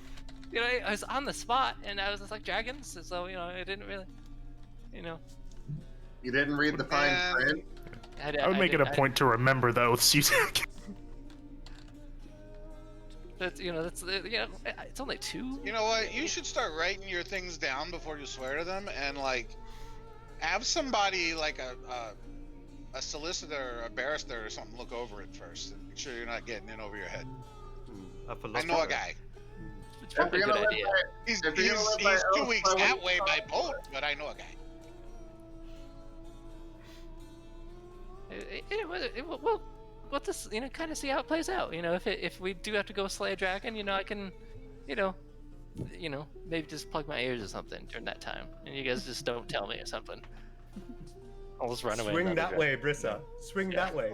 I was on the spot, and I was just like dragons, so I didn't really, You didn't read the fine Man. print? I would make it a point to remember the oaths you take. That's it's only 2. You know what? You should start writing your things down before you swear to them, and have somebody like a solicitor or a barrister or something look over it first and make sure you're not getting in over your head. I know a guy. It's probably a good idea. He's If you're gonna live by 2 oath, weeks why that wouldn't way you by follow boat, but I know a guy. We'll just kind of see how it plays out. If we do have to go slay a dragon, I can, maybe just plug my ears or something during that time, and you guys just don't tell me or something. I'll just run away. Swing that way, Brissa. Swing that way.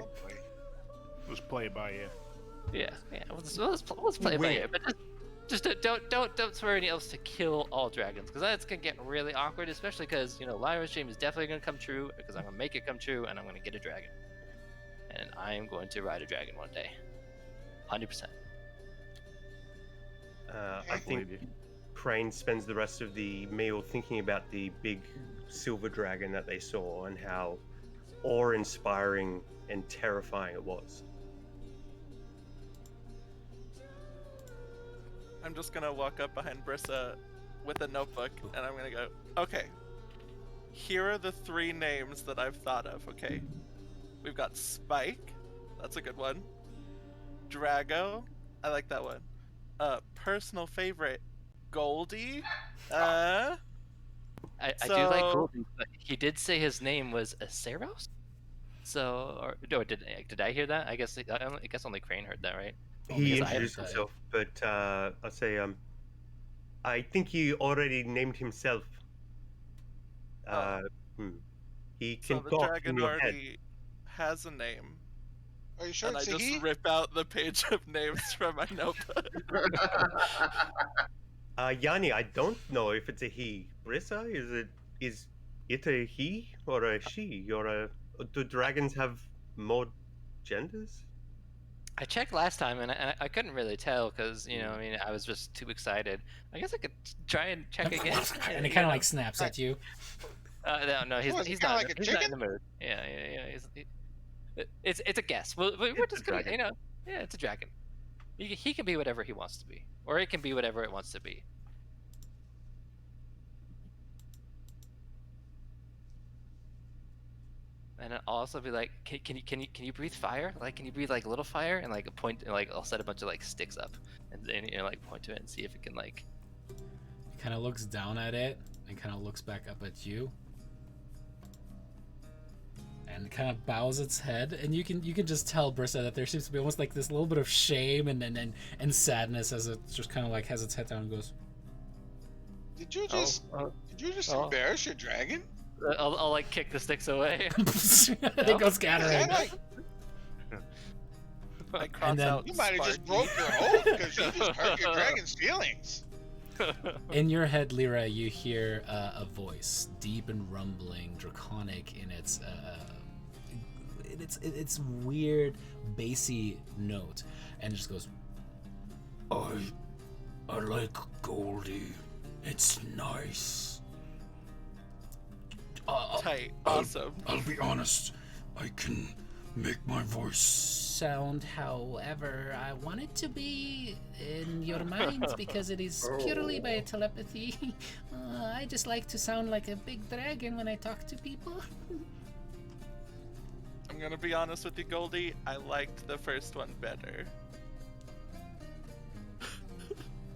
Just play it by ear. Yeah. Let's play it by ear, but just don't swear any oaths to kill all dragons, because that's gonna get really awkward, especially because Lyra's dream is definitely gonna come true, because I'm gonna make it come true, and I'm gonna get a dragon, and I am going to ride a dragon one day, 100%. I think Crane spends the rest of the meal thinking about the big silver dragon that they saw and how awe-inspiring and terrifying it was. I'm just gonna walk up behind Brissa with a notebook and I'm gonna go, okay, here are the 3 names that I've thought of, okay? We've got Spike, that's a good one. Drago, I like that one. Personal favorite, Goldie. I do like So- Golden, but he did say his name was Aceros. So, did I hear that? I guess only Crane heard that, right? He because I introduced haven't himself, but I'll say I think he already named himself. He So can the talk dragon in your head. already has a name. Are you sure And I it's a just he? rip out the page of names from my notebook. Yanni, I don't know if it's a he. Brissa, is it a he or a she or do dragons have more genders? I checked last time and I couldn't really tell because I was just too excited. I guess I could try and check again. And it kind of like snaps at you. No, he's What, is it he's kinda not. like a He's not in chicken? the mood. Yeah. It's a guess. We're just gonna, dragon. yeah, it's a dragon. He can be whatever he wants to be, or it can be whatever it wants to be. And I'll also be like, can you breathe fire? Like, can you breathe like a little fire and like a point? And, like, I'll set a bunch of like sticks up and then like point to it and see if it can like. He kind of looks down at it and kind of looks back up at you. And kind of bows its head, and you can just tell, Brissa, that there seems to be almost like this little bit of shame and sadness as it just kind of like has its head down and goes. Did you just Oh. embarrass your dragon? I'll like kick the sticks away. They go scattering. Is that I cross then- out you might have just Sparky. broke your oath because you just hurt your dragon's feelings. In your head, Lyra, you hear a voice, deep and rumbling, draconic in its weird, bassy note, and it just goes, I like Goldie. It's nice. Tight. Awesome. I'll be honest, I can make my voice sound. However, I want it to be in your minds because it is purely by telepathy. I just like to sound like a big dragon when I talk to people. I'm gonna be honest with you, Goldie. I liked the first one better.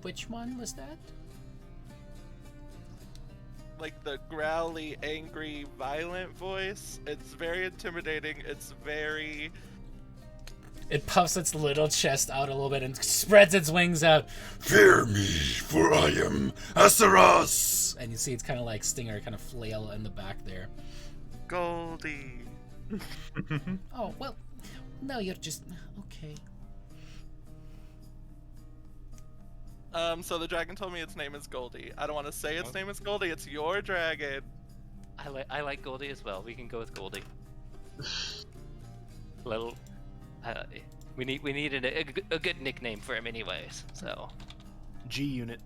Which one was that? Like the growly, angry, violent voice. It's very intimidating. It's very... It puffs its little chest out a little bit and spreads its wings out. Fear me, for I am Asaras! And you see it's kind of like Stinger kind of flail in the back there. Goldie. Oh, well, no, you're just... Okay. So the dragon told me its name is Goldie. I don't want to say its name is Goldie. It's your dragon. I like Goldie as well. We can go with Goldie. Little, we needed a good nickname for him anyways. So. G-Unit.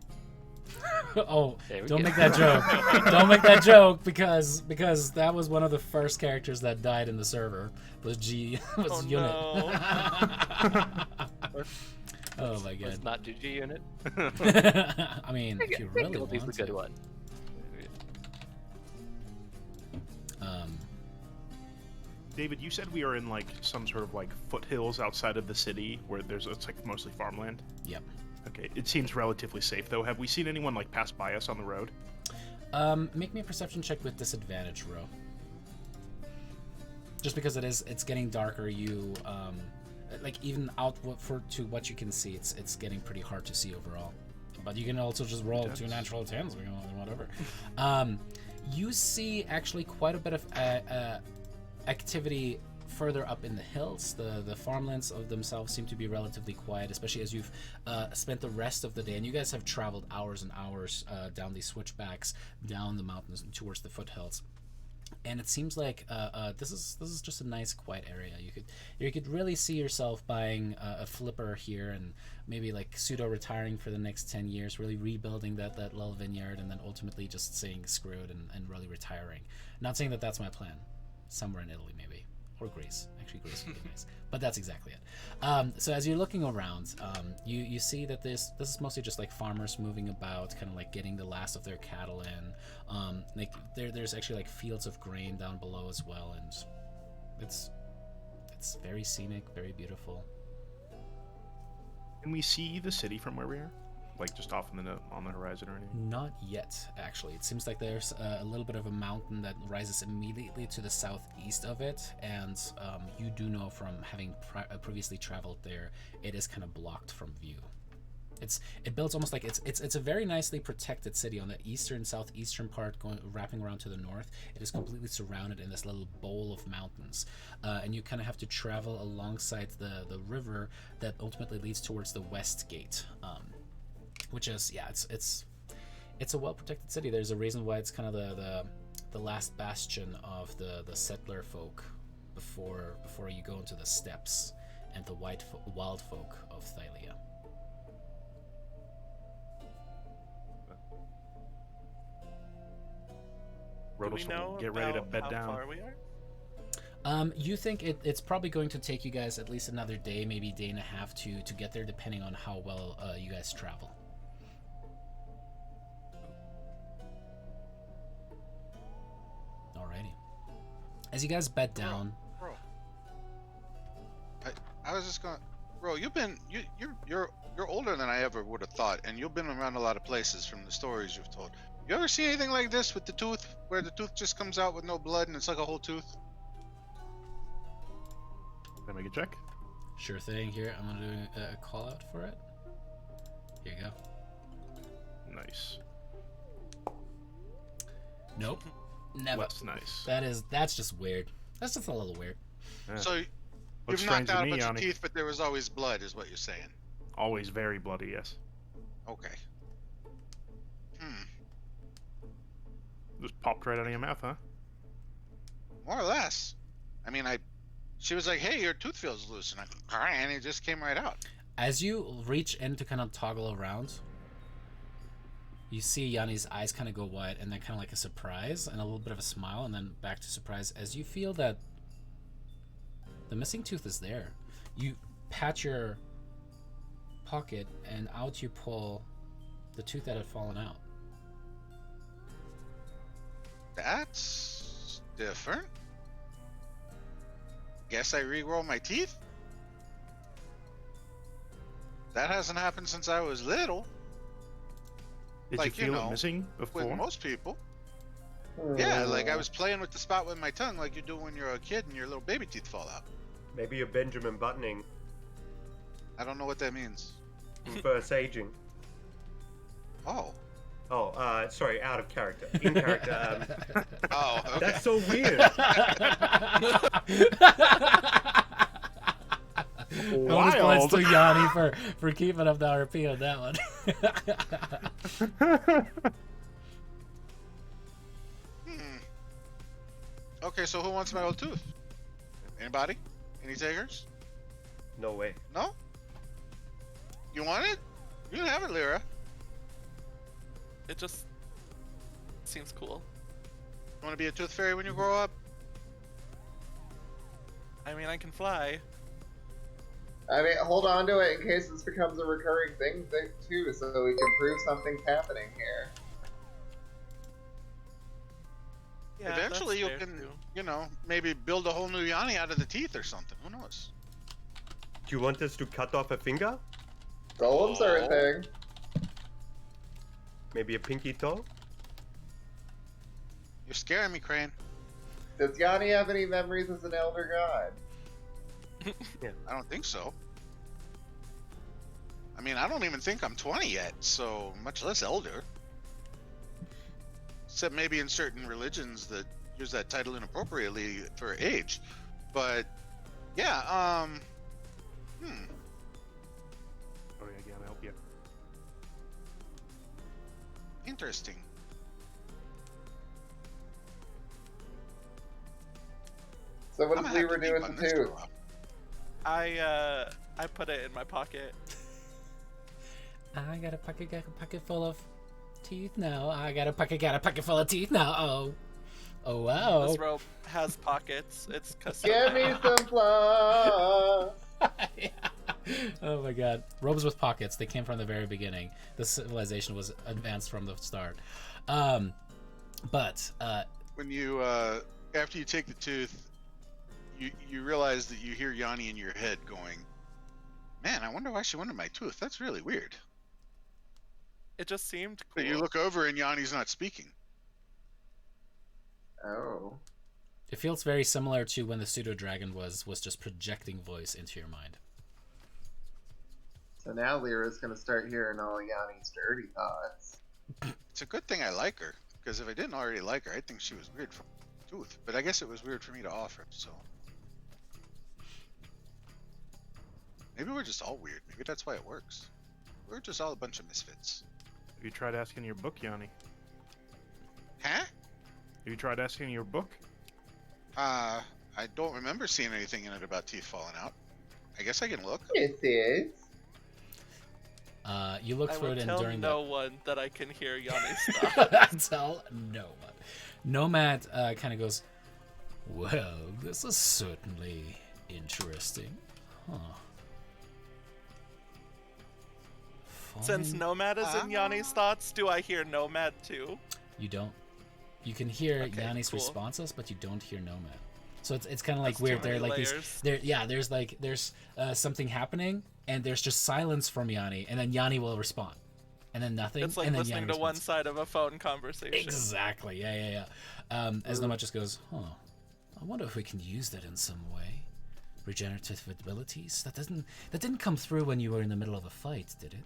Oh, don't go. make that joke. Don't make that joke because that was one of the first characters that died in the server. Was Unit. No. Oh my god. Let's not do G-Unit. I mean, if you really want Goldie's a good to. one. David, you said we are in like some sort of like foothills outside of the city where it's like mostly farmland. Yep. Okay, it seems relatively safe though. Have we seen anyone like pass by us on the road? Make me a perception check with disadvantage, Ro. Just because it's getting darker, you like even to what you can see, it's getting pretty hard to see overall. But you can also just roll 2 natural 10s, whatever. You see actually quite a bit of activity further up in the hills. The farmlands of themselves seem to be relatively quiet, especially as you've spent the rest of the day, and you guys have traveled hours and hours down these switchbacks, down the mountains towards the foothills. And it seems like this is just a nice, quiet area. You could really see yourself buying a flipper here and maybe like pseudo retiring for the next 10 years, really rebuilding that little vineyard, and then ultimately just saying screw it and really retiring. Not saying that that's my plan. Somewhere in Italy, maybe, or Greece. Actually, Greece would be nice. But that's exactly it. So as you're looking around, you see that this is mostly just like farmers moving about, kind of like getting the last of their cattle in. Like there's actually like fields of grain down below as well, and it's very scenic, very beautiful. Can we see the city from where we are? Like just off on the horizon or anything? Not yet, actually. It seems like there's a little bit of a mountain that rises immediately to the southeast of it, and you do know from having previously traveled there, it is kind of blocked from view. It builds almost like it's a very nicely protected city on the southeastern part, wrapping around to the north. It is completely surrounded in this little bowl of mountains, and you kind of have to travel alongside the river that ultimately leads towards the west gate. Which is, yeah, it's a well-protected city. There's a reason why it's kind of the last bastion of the settler folk before you go into the steppes and the wild folk of Thylia. Do we know get ready to about bed how down. far we are? You think it's probably going to take you guys at least another day, maybe day and a half to get there, depending on how well you guys travel. Alrighty. As you guys bed down, Bro. I was just gonna, bro. You're older than I ever would have thought, and you've been around a lot of places from the stories you've told. You ever see anything like this with the tooth, where the tooth just comes out with no blood and it's like a whole tooth? Can I make a check? sure thing. Here, I'm gonna do a call out for it. Here you go. Nice. Nope. Never. That's nice. That's just weird. That's just a little weird. Yeah. So Looks you've knocked strange to out a me, bunch of Yanni. teeth, but there was always blood, is what you're saying. Always very bloody, yes. Okay. Just popped right out of your mouth, huh? More or less. I mean, she was like, "Hey, your tooth feels loose," and all right, and it just came right out. As you reach in to kind of toggle around, you see Yanni's eyes kind of go wide, and then kind of like a surprise and a little bit of a smile, and then back to surprise as you feel that the missing tooth is there. You pat your pocket, and out you pull the tooth that had fallen out. That's different. Guess I re-roll my teeth? That hasn't happened since I was little. Did Like, you you feel know, it missing With before? most people. Yeah, like I was playing with the spot with my tongue like you do when you're a kid and your little baby teeth fall out. Maybe you're Benjamin Buttoning. I don't know what that means. Reverse aging. Oh. Oh, sorry, out of character. In character. Oh, okay. That's so weird. Bonus points Wild. to Yanni for keeping up the RP on that one. Okay, so who wants my old tooth? Anybody? Any takers? No way. No? You want it? You can have it, Lyra. It just seems cool. You want to be a tooth fairy when you grow up? I mean, I can fly. I mean, hold on to it in case this becomes a recurring thing too, so we can prove something's happening here. Yeah, Eventually you that's fair, can, too. you know, maybe build a whole new Yanni out of the teeth or something. Who knows? Do you want us to cut off a finger? Golems are a Oh. thing. Maybe a pinky toe? You're scaring me, Crane. Does Yanni have any memories as an elder god? I don't think so. I mean, I don't even think I'm 20 yet, so much less elder. Except maybe in certain religions that use that title inappropriately for age. But, yeah, Oh yeah, again, I'll help you. interesting. So what I'm does gonna have Lever to do keep with on the this for a tooth? while. I put it in my pocket. I got a pocket full of teeth now. I got a pocket full of teeth now. Oh. Oh wow. This robe has pockets. It's Give me custom. some floss. Yeah. Oh my god. Robes with pockets. They came from the very beginning. The civilization was advanced from the start. But When you, after you take the tooth, you realize that you hear Yanni in your head going, "Man, I wonder why she wanted my tooth. That's really weird." It just seemed cool. But you look over and Yanni's not speaking. Oh. it feels very similar to when the pseudo dragon was just projecting voice into your mind. So now Lyra's gonna start hearing all Yanni's dirty thoughts. It's a good thing I like her, because if I didn't already like her, I'd think she was weird from tooth. But I guess it was weird for me to offer, so. Maybe we're just all weird. Maybe that's why it works. We're just all a bunch of misfits. Have you tried asking your book, Yanni? Huh? Have you tried asking your book? I don't remember seeing anything in it about teeth falling out. I guess I can look. Yes, yes. You look I through will it and tell during no one that I can hear Yanni's stuff. that tell no one. Nomad kind of goes, well, this is certainly interesting. Huh. Since Fine. Nomad is in Yanni's thoughts, do I hear Nomad too? You don't. You can hear Okay, Yanni's cool. responses, but you don't hear Nomad. So it's kind of like That's weird. too There many like layers. there's something happening, and there's just silence from Yanni, and then Yanni will respond, and then nothing. It's like and then listening Yanni to one responds. side of a phone conversation. Exactly. Yeah. As Nomad just goes, huh. I wonder if we can use that in some way. Regenerative abilities. That didn't come through when you were in the middle of a fight, did it?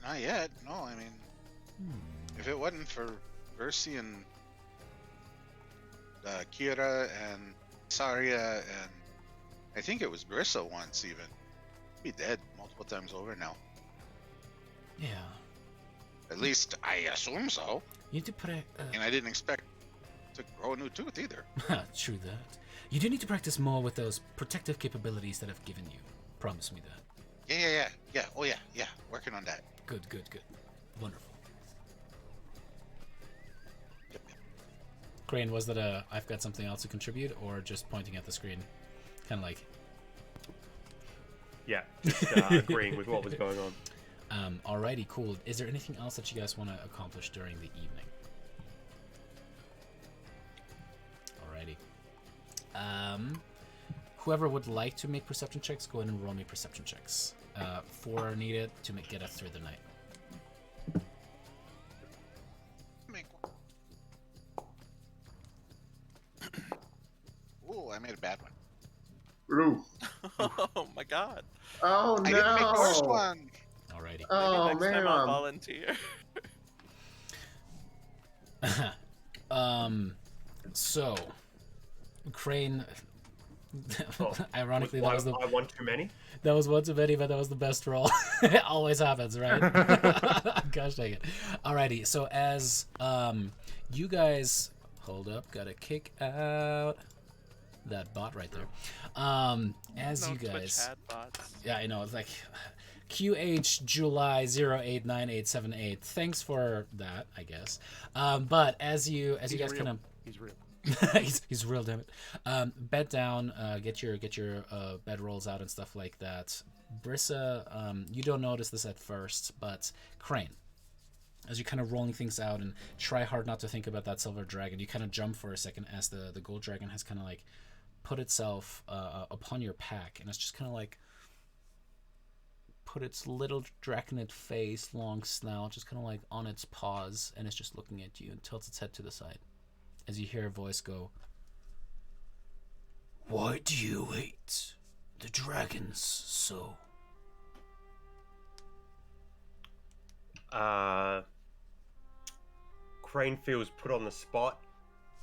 Not yet. No, I mean, if it wasn't for Versi and Kira and Saria and I think it was Brissa once even, he'd be dead multiple times over now. Yeah. At least I assume so. You need to put a. And I didn't expect to grow a new tooth either. True that. You do need to practice more with those protective capabilities that I've given you. Promise me that. Yeah. Oh yeah. Working on that. Good. Wonderful. Yep. Crane, was that a I've got something else to contribute, or just pointing at the screen? Kind of like. Yeah, just agreeing with what was going on. Alrighty, cool. Is there anything else that you guys want to accomplish during the evening? Alrighty. Whoever would like to make perception checks, go ahead and roll me perception checks. 4 are needed to get us through the night. Make one. Ooh, I made a bad one. Oof. Oh my god. Oh I didn't make the worst no. one. Alrighty. Oh Maybe next time I'll man. volunteer. So, Crane. Oh, Ironically, I that want too many. was one too many, but that was the best roll. It always happens, right? Gosh dang it. Alrighty, so as you guys hold up, gotta kick out that bot right there. As No you Twitch guys, ad bots. yeah, I know, it's like QH July 089878. Thanks for that, I guess. But as you guys kind of, He's real. he's real, damn it. Bed down, get your bed rolls out and stuff like that. Brissa, you don't notice this at first, but Crane, as you're kind of rolling things out and try hard not to think about that silver dragon, you kind of jump for a second as the gold dragon has kind of like put itself upon your pack, and it's just kind of like put its little draconid face, long snout, just kind of like on its paws, and it's just looking at you and tilts its head to the side. As you hear a voice go, "Why do you hate the dragons so?" Crane feels put on the spot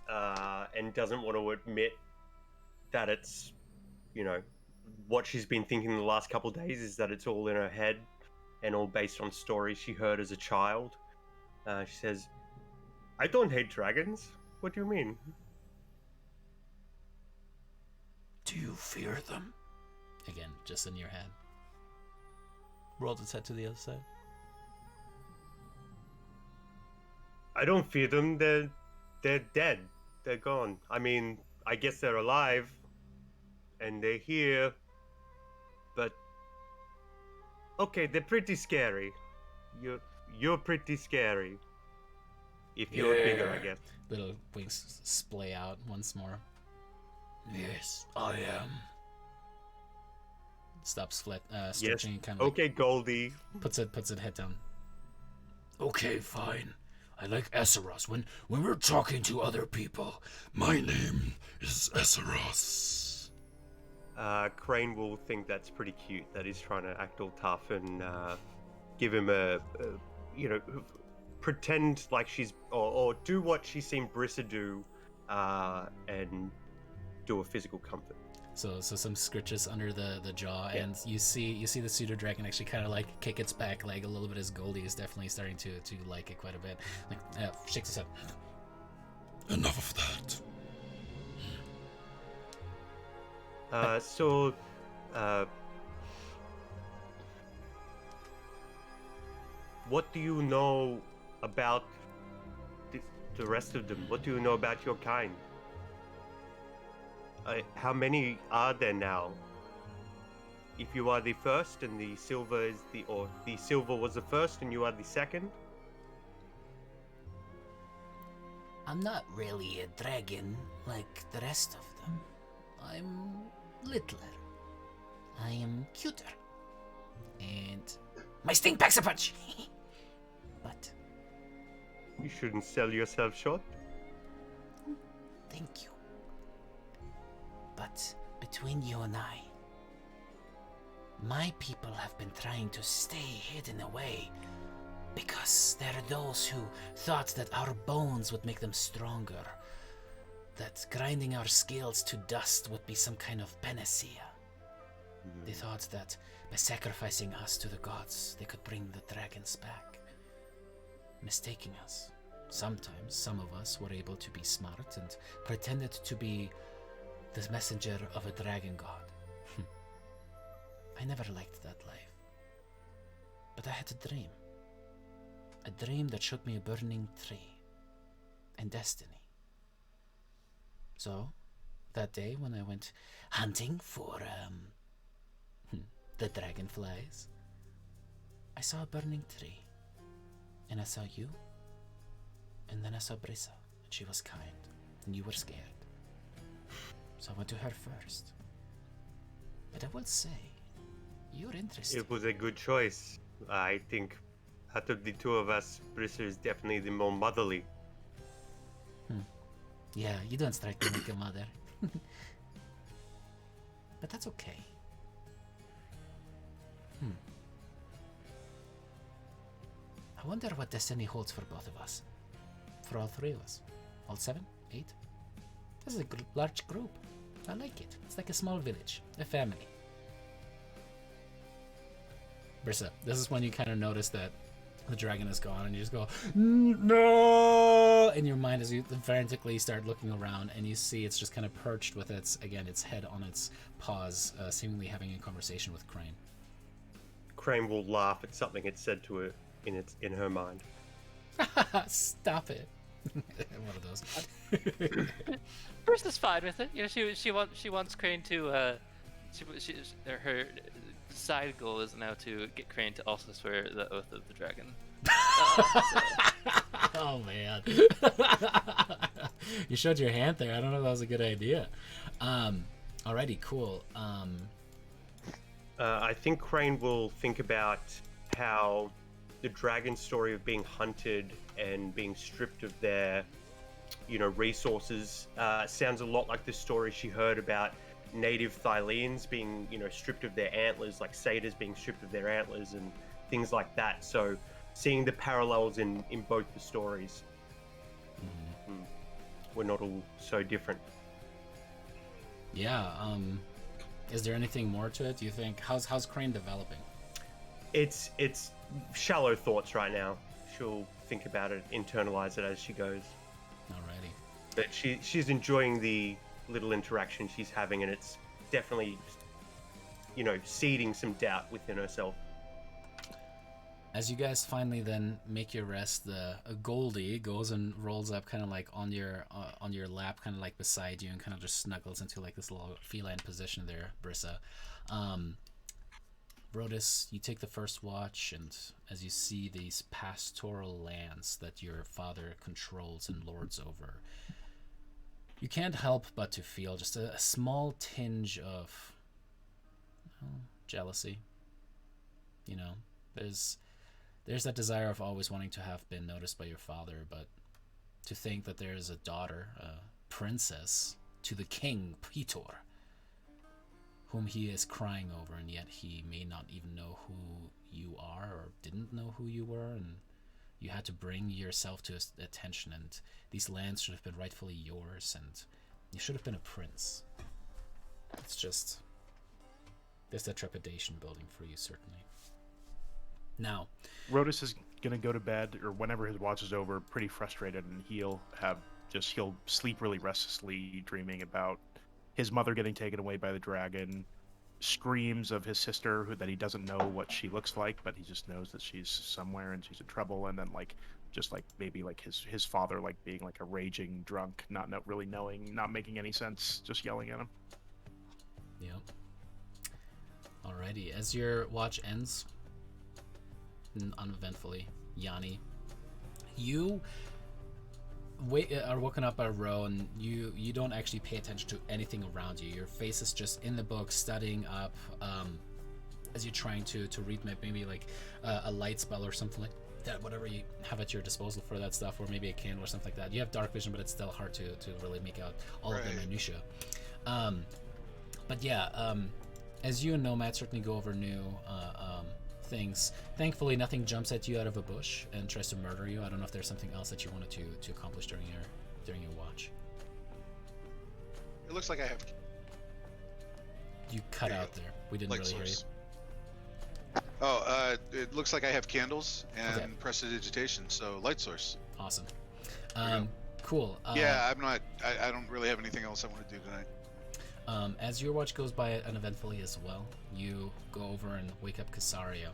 and doesn't want to admit that it's, what she's been thinking the last couple of days is that it's all in her head and all based on stories she heard as a child. She says, "I don't hate dragons. What do you mean?" "Do you fear them?" Again, just in your head. Rolled its head to the other side. "I don't fear them. They're dead. They're gone. I mean, I guess they're alive and they're here, but okay, they're pretty scary. You're pretty scary. If you're bigger, I guess." Little wings splay out once more. "Yes, I am." Stops stretching and kind of Okay, Goldie. puts it head down. "Okay, fine. I like Esseros. When we're talking to other people, my name is Esseros." Crane will think that's pretty cute, that he's trying to act all tough and give him pretend like she's, or do what she's seen Brissa do, and do a physical comfort. So some scritches under the jaw, and you see the pseudo dragon actually kind of like kick its back leg a little bit, as Goldie is definitely starting to like it quite a bit. Like shakes his head. "Enough of that." What do you know about the rest of them? What do you know about your kind? How many are there now? If you are the first and the silver the silver was the first and you are the second? "I'm not really a dragon like the rest of them. I'm littler. I am cuter. And my sting packs a punch." But You shouldn't sell yourself short. thank you. But between you and I, my people have been trying to stay hidden away because there are those who thought that our bones would make them stronger, that grinding our scales to dust would be some kind of panacea. They thought that by sacrificing us to the gods, they could bring the dragons back, mistaking us. Sometimes some of us were able to be smart and pretended to be the messenger of a dragon god. I never liked that life. But I had a dream. A dream that showed me a burning tree and destiny. So, that day when I went hunting for the dragonflies. I saw a burning tree, and I saw you, and then I saw Brisa, and she was kind, and you were scared. So I went to her first. But I will say, you're interesting. It was a good choice. I think out of the two of us, Brisa is definitely the more motherly. Yeah, you don't strike me like a mother. But that's okay. I wonder what destiny holds for both of us. For all three of us. All 7? 8? This is a large group. I like it. It's like a small village. A family. Brisa, this is when you kind of notice that the dragon is gone and you just go, no! In your mind as you frantically start looking around and you see it's just kind of perched with its head on its paws, seemingly having a conversation with Crane. Crane will laugh at something it said to her in her mind. Stop it. One of those. Brisa's fine with it. You know, she wants Crane to her side goal is now to get Crane to also swear the oath of the dragon. Oh man. You showed your hand there. I don't know if that was a good idea. Alrighty, cool. I think Crane will think about how the dragon story of being hunted and being stripped of their, resources sounds a lot like the story she heard about native Thyleans being, stripped of their antlers, like satyrs being stripped of their antlers and things like that. So seeing the parallels in both the stories. We're not all so different. Yeah, is there anything more to it? Do you think how's Crane developing? It's shallow thoughts right now. She'll think about it, internalize it as she goes. Alrighty. But she's enjoying the little interaction she's having, and it's definitely, seeding some doubt within herself. As you guys finally then make your rest, a Goldie goes and rolls up kind of like on your lap, kind of like beside you, and kind of just snuggles into like this little feline position there, Brisa. Brodus, you take the first watch, and as you see these pastoral lands that your father controls and lords over, you can't help but to feel just a small tinge of jealousy. There's that desire of always wanting to have been noticed by your father, but to think that there is a daughter, a princess, to the king, Petor, whom he is crying over, and yet he may not even know who you are or didn't know who you were, and you had to bring yourself to his attention, and these lands should have been rightfully yours, and you should have been a prince. It's just, there's that trepidation building for you, certainly. Now, Rodus is gonna go to bed, or whenever his watch is over, pretty frustrated, and he'll sleep really restlessly, dreaming about his mother getting taken away by the dragon, screams of his sister that he doesn't know what she looks like, but he just knows that she's somewhere and she's in trouble, and then maybe his father being like a raging drunk, not really knowing, not making any sense, just yelling at him. Yep. Alrighty, as your watch ends, uneventfully, Yanni, you are woken up by Ro, and you don't actually pay attention to anything around you. Your face is just in the book, studying up, as you're trying to read maybe like a light spell or something like that, whatever you have at your disposal for that stuff, or maybe a candle or something like that. You have dark vision, but it's still hard to really make out all of the minutia. But yeah, as you and Nomad certainly go over new things, thankfully nothing jumps at you out of a bush and tries to murder you. I don't know if there's something else that you wanted to accomplish during your watch. It looks like I have. You cut out there. We didn't Light really source. hear you. Oh, it looks like I have candles and prestidigitation, so light source. Awesome. Cool. Yeah, I don't really have anything else I want to do tonight. As your watch goes by uneventfully as well, you go over and wake up Casaria.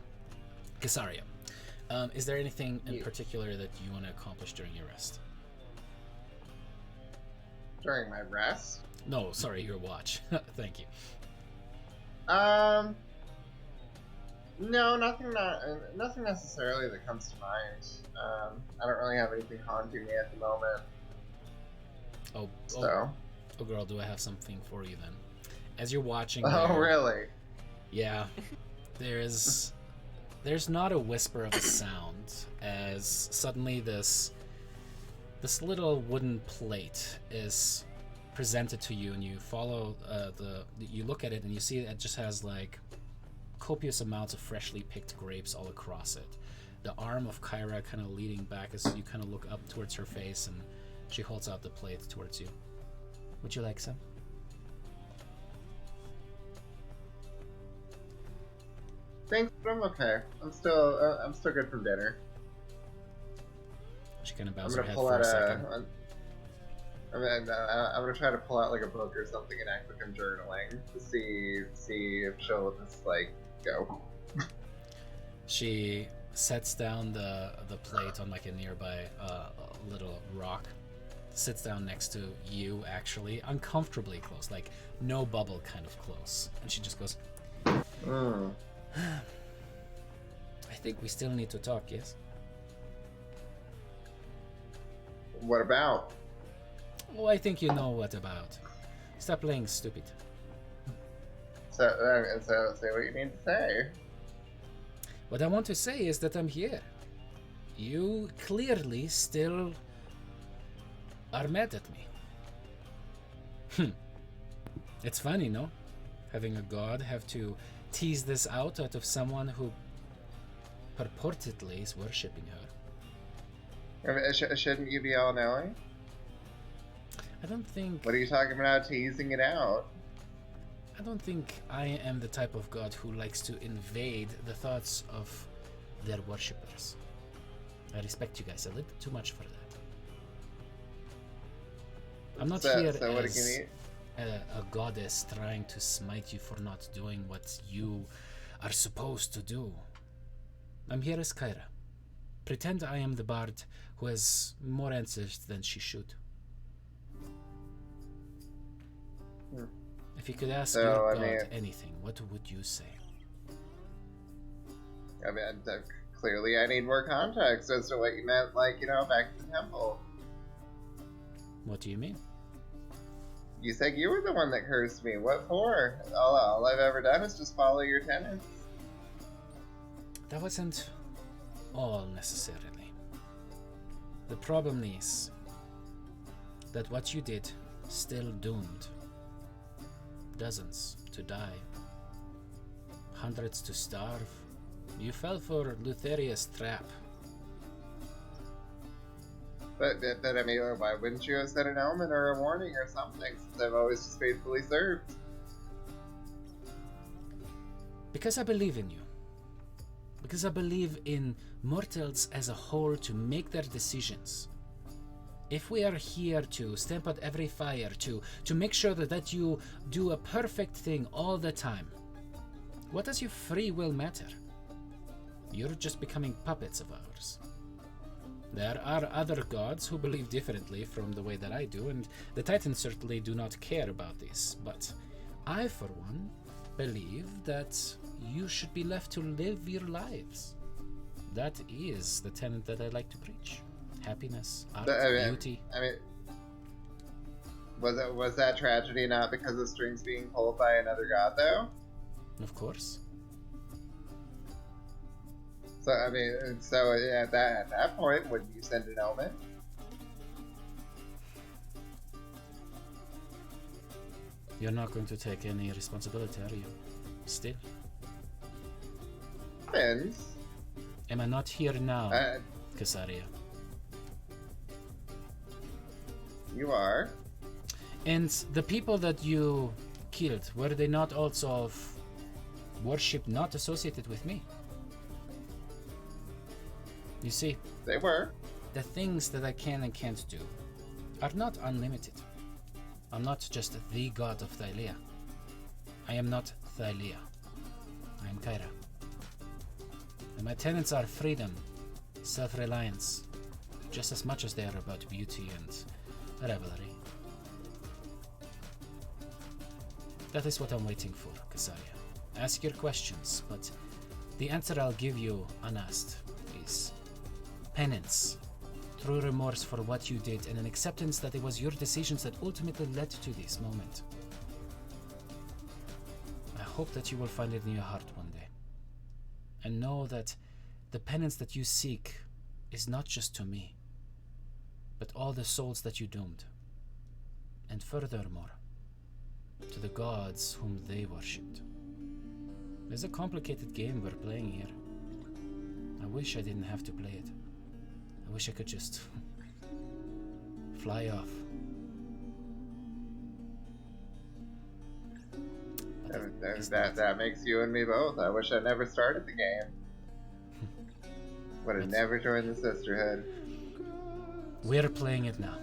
Is there anything in particular that you want to accomplish during your rest? During my rest? No, sorry, your watch. Thank you. No, nothing necessarily that comes to mind. I don't really have anything haunting me at the moment. Oh, girl, do I have something for you then? As you're watching. Oh, there, really? Yeah. There's not a whisper of a sound as suddenly this little wooden plate is presented to you, and you follow you look at it and you see it just has like copious amounts of freshly picked grapes all across it. The arm of Kyra kind of leading back as you kind of look up towards her face, and she holds out the plate towards you. Would you like some? Thanks, but I'm okay. I'm still good from dinner. She kind of I'm bows her gonna head pull for out a second. I'm gonna try to pull out like a book or something and act like I'm journaling to see if she'll just like go. She sets down the plate on like a nearby little rock, sits down next to you, actually uncomfortably close, like no bubble kind of close, and she just goes, I think we still need to talk, yes? What about? Oh, I think you know what about. Stop playing stupid. So say what you need to say. What I want to say is that I'm here. You clearly still are mad at me. It's funny, no? Having a god have to tease this out of someone who purportedly is worshipping her. I mean, shouldn't you be all knowing? I don't think... What are you talking about teasing it out? I don't think I am the type of god who likes to invade the thoughts of their worshippers. I respect you guys a little too much for that. I'm not here as a goddess trying to smite you for not doing what you are supposed to do. I'm here as Kyra. Pretend I am the bard who has more answers than she should. If you could ask your god anything, what would you say? I mean, clearly I need more context as to what you meant, like, back at the temple. What do you mean? You said you were the one that cursed me. What for? All I've ever done is just follow your tenets. That wasn't all necessarily. The problem is that what you did still doomed dozens to die, hundreds to starve. You fell for Lutheria's trap. But I mean, why wouldn't you have said an omen or a warning or something, since I've always just faithfully served? Because I believe in you. Because I believe in mortals as a whole to make their decisions. If we are here to stamp out every fire, to make sure that you do a perfect thing all the time, what does your free will matter? You're just becoming puppets of ours. There are other gods who believe differently from the way that I do, and the Titans certainly do not care about this, but I, for one, believe that you should be left to live your lives. That is the tenet that I like to preach. Happiness, art, beauty. I mean, was that tragedy not because of strings being pulled by another god, though? Of course. So I mean, at that point, wouldn't you send an omen? You're not going to take any responsibility, are you? Still? Happens. Am I not here now, Casaria? You are. And the people that you killed, were they not also of worship not associated with me? You see, they were. The things that I can and can't do are not unlimited. I'm not just the god of Thylea. I am not Thylea. I am Kyra. And my tenets are freedom, self-reliance, just as much as they are about beauty and revelry. That is what I'm waiting for, Casaria. Ask your questions, but The answer I'll give you, unasked, is penance, true remorse for what you did, and an acceptance that it was your decisions that ultimately led to this moment. I hope that you will find it in your heart one day. And know that the penance that you seek is not just to me, but all the souls that you doomed. And furthermore, to the gods whom they worshipped. It's a complicated game we're playing here. I wish I didn't have to play it. I wish I could just fly off. That makes you and me both. I wish I never started the game. Would have never joined the sisterhood. We're playing it now.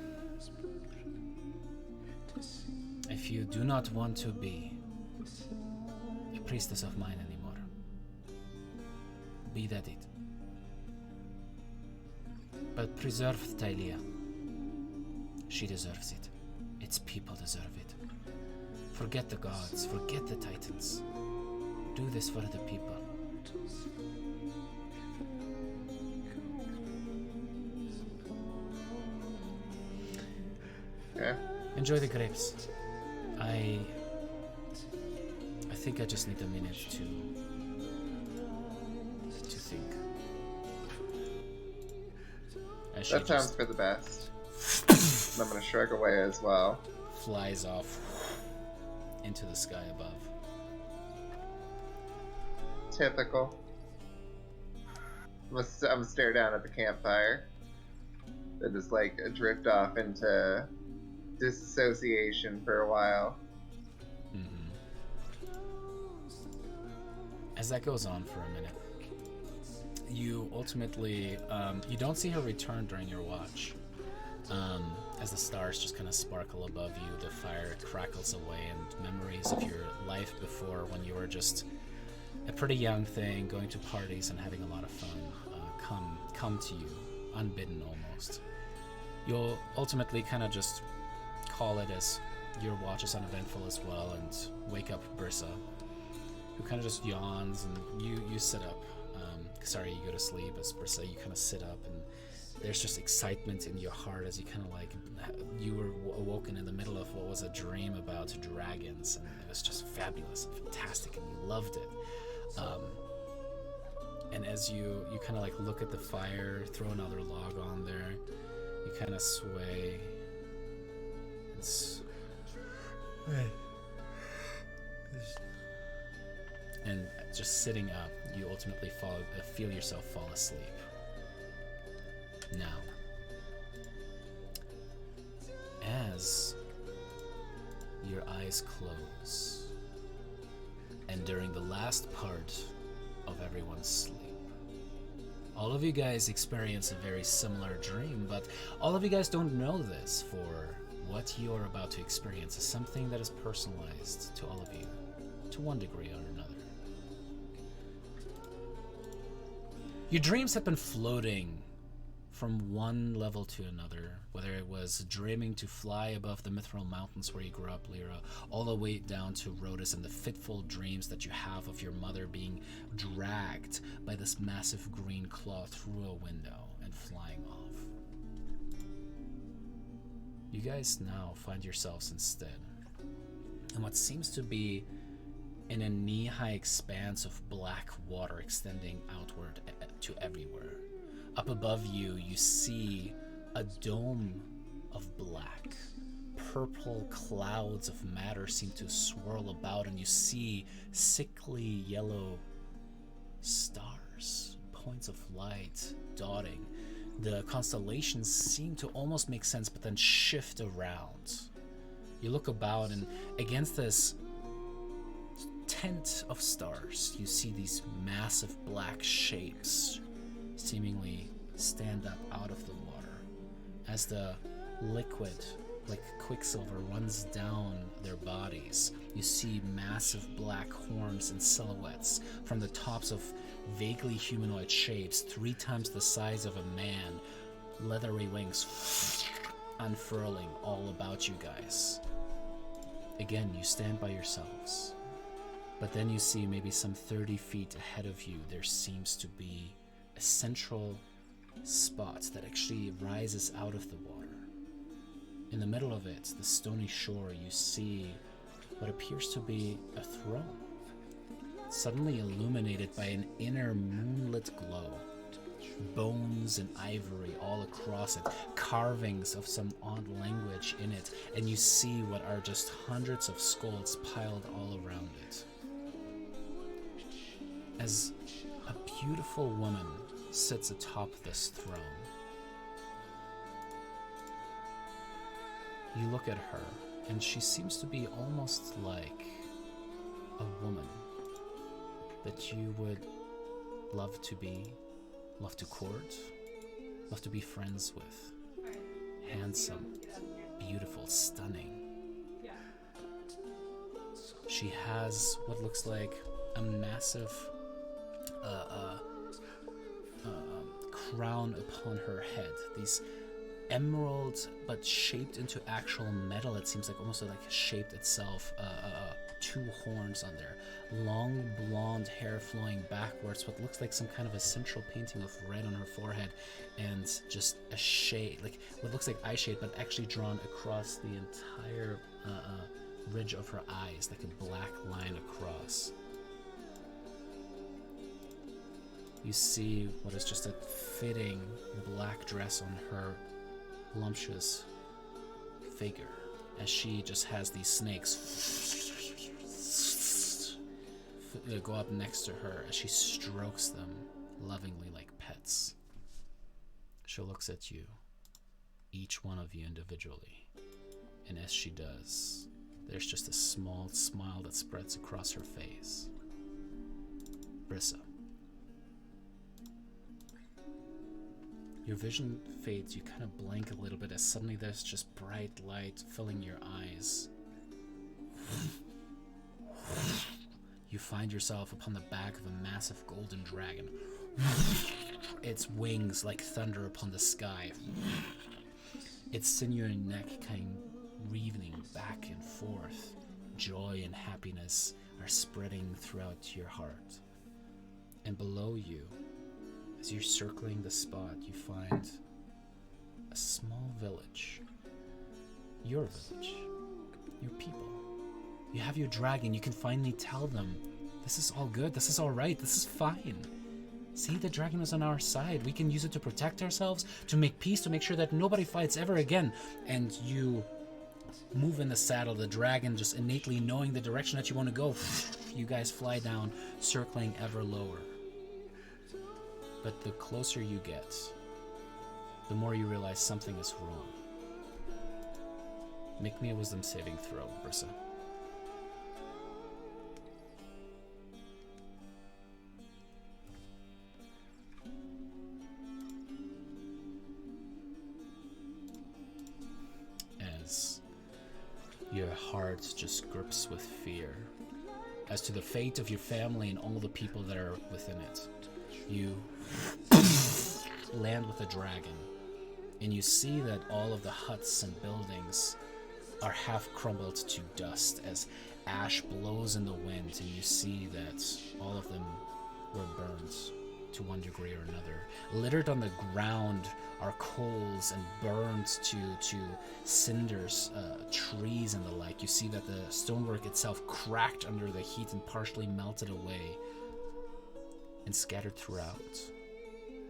If you do not want to be a priestess of mine anymore, be that it. But preserve Thalia. She deserves it. Its people deserve it. Forget the gods, forget the titans. Do this for the people. Yeah. Enjoy the grapes. I think I just need a minute to think. That sounds for the best. I'm gonna shrug away as well. Flies off into the sky above. Typical. I'm gonna stare down at the campfire. And just like drift off into disassociation for a while. As that goes on for a minute, you ultimately, you don't see her return during your watch. As the stars just kind of sparkle above you, the fire crackles away, and memories of your life before, when you were just a pretty young thing, going to parties and having a lot of fun, come to you, unbidden almost. You'll ultimately kind of just call it as your watch is uneventful as well, and wake up Brissa, who kind of just yawns, and you sit up. You go to sleep as Brissa, you kind of sit up, and there's just excitement in your heart as you kind of like, you were awoken in the middle of what was a dream about dragons, and it was just fabulous and fantastic, and you loved it. And as you kind of like look at the fire, throw another log on there, you kind of sway. And just sitting up, you ultimately feel yourself fall asleep. Now, as your eyes close, and during the last part of everyone's sleep, all of you guys experience a very similar dream, but all of you guys don't know this, for what you're about to experience is something that is personalized to all of you, to one degree or another. Your dreams have been floating from one level to another, whether it was dreaming to fly above the Mithril Mountains where you grew up, Lyra, all the way down to Rhodes, and the fitful dreams that you have of your mother being dragged by this massive green claw through a window and flying off. You guys now find yourselves instead in what seems to be in a knee-high expanse of black water extending outward to everywhere. Up above you, you see a dome of black. Purple clouds of matter seem to swirl about, and you see sickly yellow stars, points of light dotting. The constellations seem to almost make sense, but then shift around. You look about, and against this tent of stars, you see these massive black shapes seemingly stand up out of the water as the liquid, like quicksilver, runs down their bodies. You see massive black horns and silhouettes from the tops of vaguely humanoid shapes, 3 times the size of a man, leathery wings unfurling all about you guys. Again, you stand by yourselves. But then you see maybe some 30 feet ahead of you, there seems to be a central spot that actually rises out of the water. In the middle of it, the stony shore, you see what appears to be a throne, suddenly illuminated by an inner moonlit glow. Bones and ivory all across it, carvings of some odd language in it, and you see what are just hundreds of skulls piled all around it. As a beautiful woman sits atop this throne, you look at her, and she seems to be almost like a woman that you would love to court, love to be friends with. Handsome, beautiful, stunning. She has what looks like a massive crown upon her head. These emerald, but shaped into actual metal. It seems like almost like shaped itself. Two horns on there. Long blonde hair flowing backwards. What looks like some kind of a central painting of red on her forehead, and just a shade, like what looks like eye shade, but actually drawn across the entire ridge of her eyes, like a black line across. You see what is just a fitting black dress on her voluptuous figure, as she just has these snakes go up next to her as she strokes them lovingly like pets. She looks at you, each one of you individually, and as she does, there's just a small smile that spreads across her face. Brissa. Your vision fades, you kind of blank a little bit as suddenly there's just bright light filling your eyes. You find yourself upon the back of a massive golden dragon. Its wings like thunder upon the sky. Its sinewy neck kind of wreathing back and forth. Joy and happiness are spreading throughout your heart. And below you, as you're circling the spot, you find a small village. Your village. Your people. You have your dragon. You can finally tell them, this is all good. This is all right. This is fine. See, the dragon is on our side. We can use it to protect ourselves, to make peace, to make sure that nobody fights ever again. And you move in the saddle, the dragon just innately knowing the direction that you want to go. You guys fly down, circling ever lower. But the closer you get, the more you realize something is wrong. Make me a wisdom saving throw, Brissa. As your heart just grips with fear as to the fate of your family and all the people that are within it. You land with a dragon, and you see that all of the huts and buildings are half crumbled to dust as ash blows in the wind, and you see that all of them were burned to one degree or another. Littered on the ground are coals and burned to cinders, trees and the like. You see that the stonework itself cracked under the heat and partially melted away. And scattered throughout,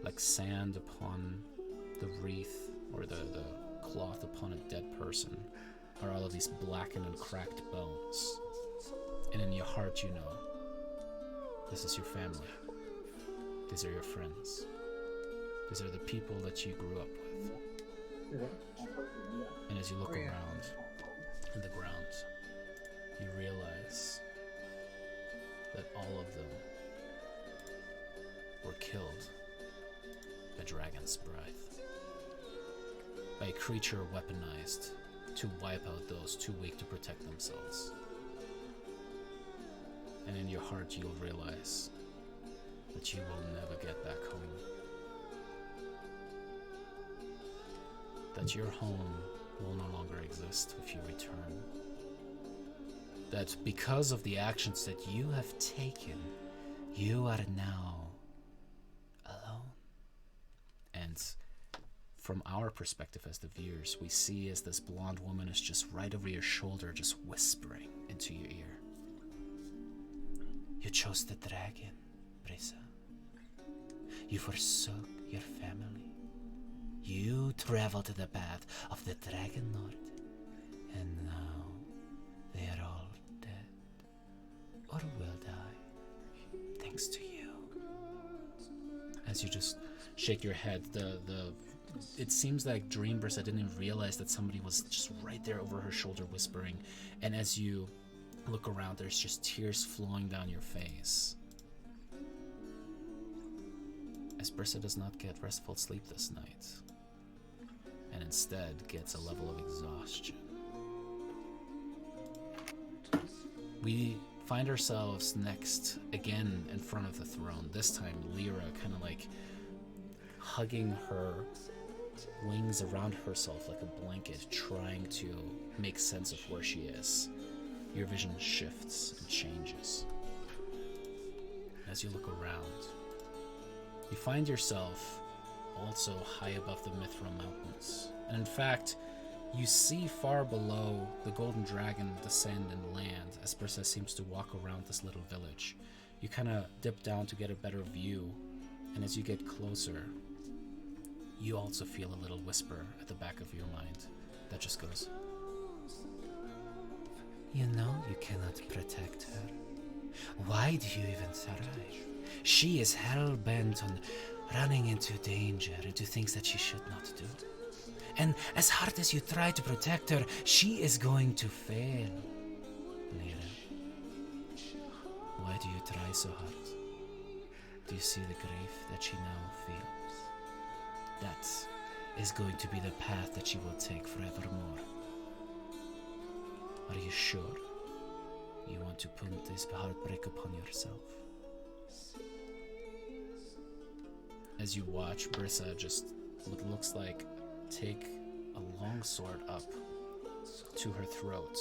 like sand upon the wreath or the cloth upon a dead person, are all of these blackened and cracked bones. And in your heart you know, this is your family. These are your friends. These are the people that you grew up with. And as you look around in the ground, you realize that all of them were killed by Dragon's Breath, by a creature weaponized to wipe out those too weak to protect themselves. And in your heart you'll realize that you will never get back home. That your home will no longer exist if you return. that because of the actions that you have taken, you are now alone. And from our perspective as the viewers, we see as this blonde woman is just right over your shoulder, just whispering into your ear. You chose the dragon, Brisa. You forsook your family. You traveled to the path of the Dragonlord, and now they are all dead, or will die, thanks to you. As you just shake your head, it seems like Dream Brisa didn't even realize that somebody was just right there over her shoulder whispering, and as you look around, there's just tears flowing down your face. As Brisa does not get restful sleep this night, and instead gets a level of exhaustion. We find ourselves next, again, in front of the throne. This time, Lyra kind of like hugging her wings around herself like a blanket, trying to make sense of where she is. Your vision shifts and changes. As you look around, you find yourself also high above the Mithril Mountains. And in fact, you see far below the Golden Dragon descend and land as Brisa seems to walk around this little village. You kind of dip down to get a better view, and as you get closer, you also feel a little whisper at the back of your mind that just goes, "You know you cannot protect her. Why do you even try? She is hell-bent on running into danger, into things that she should not do. And as hard as you try to protect her, she is going to fail. Lyra, why do you try so hard? Do you see the grief that she now feels? That is going to be the path that she will take forevermore. Are you sure you want to put this heartbreak upon yourself?" As you watch Brisa just what looks like take a long sword up to her throat,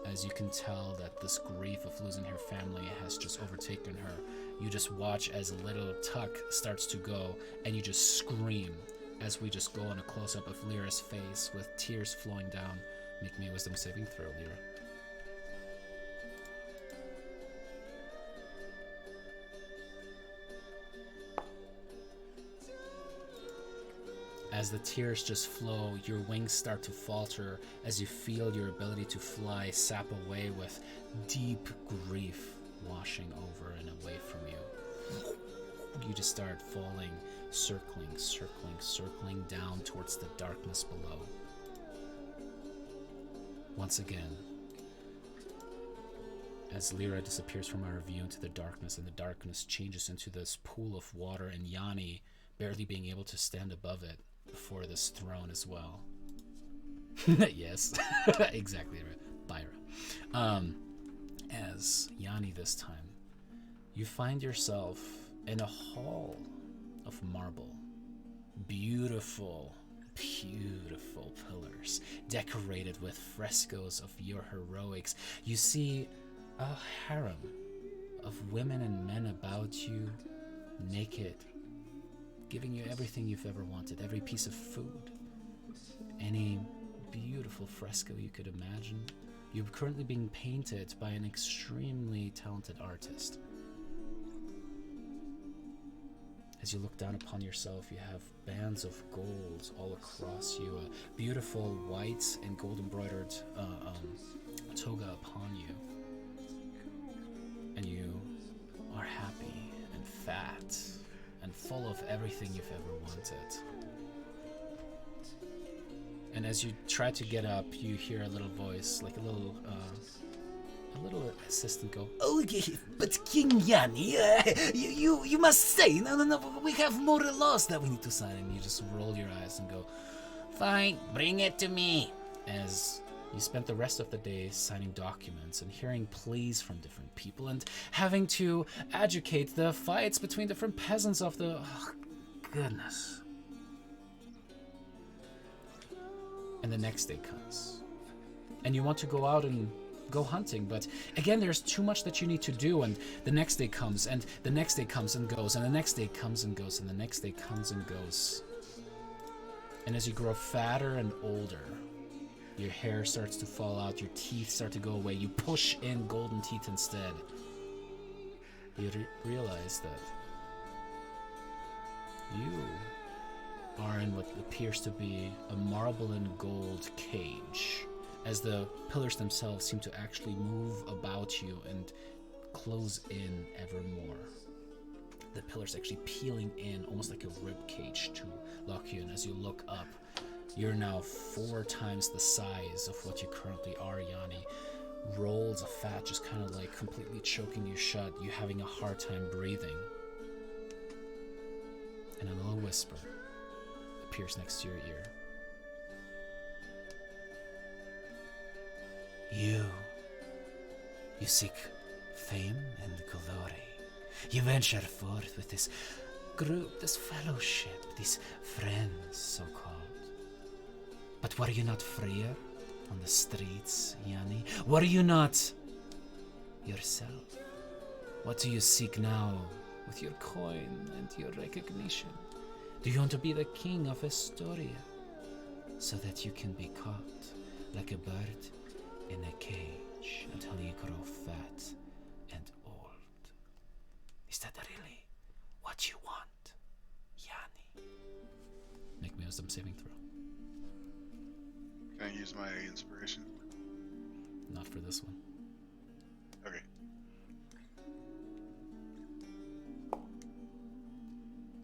as you can tell that this grief of losing her family has just overtaken her. You just watch as a little tuck starts to go, and you just scream as we just go on a close-up of Lyra's face with tears flowing down. Make me a wisdom saving throw, Lyra. As the tears just flow, your wings start to falter as you feel your ability to fly sap away with deep grief washing over and away from you. You just start falling, circling down towards the darkness below. Once again, as Lyra disappears from our view into the darkness, and the darkness changes into this pool of water, and Yanni barely being able to stand above it before this throne as well. Yes, exactly right, Byra. As Yanni this time, you find yourself in a hall of marble. Beautiful pillars decorated with frescoes of your heroics. You see a harem of women and men about you, naked, giving you everything you've ever wanted, every piece of food, any beautiful fresco you could imagine. You're currently being painted by an extremely talented artist. As you look down upon yourself, you have bands of gold all across you, a beautiful white and gold embroidered toga upon you. And you are happy and fat and full of everything you've ever wanted. And as you try to get up, you hear a little voice, like a little assistant go, "Oh, but King Yanni, you must stay. No, we have more laws that we need to sign." And you just roll your eyes and go, "Fine, bring it to me." As you spent the rest of the day signing documents and hearing pleas from different people and having to educate the fights between different peasants of the... Oh, goodness. And the next day comes. And you want to go out and go hunting. But again, there's too much that you need to do, and the next day comes, and the next day comes and goes, and the next day comes and goes, and the next day comes and goes. And as you grow fatter and older, your hair starts to fall out, your teeth start to go away, you push in golden teeth instead. You realize that you are in what appears to be a marble and gold cage, as the pillars themselves seem to actually move about you and close in ever more. The pillars actually peeling in almost like a rib cage to lock you in. As you look up, you're now 4 times the size of what you currently are, Yanni. Rolls of fat just kind of like completely choking you shut, you having a hard time breathing. And a little whisper appears next to your ear. You seek fame and glory. You venture forth with this group, this fellowship, these friends, so-called. But were you not freer on the streets, Yanni? Were you not yourself? What do you seek now with your coin and your recognition? Do you want to be the king of Astoria, so that you can be caught like a bird in a cage until you grow fat and old? Is that really what you want, Yanni? Make me a wisdom saving throw. Can I use my inspiration? Not for this one. Okay.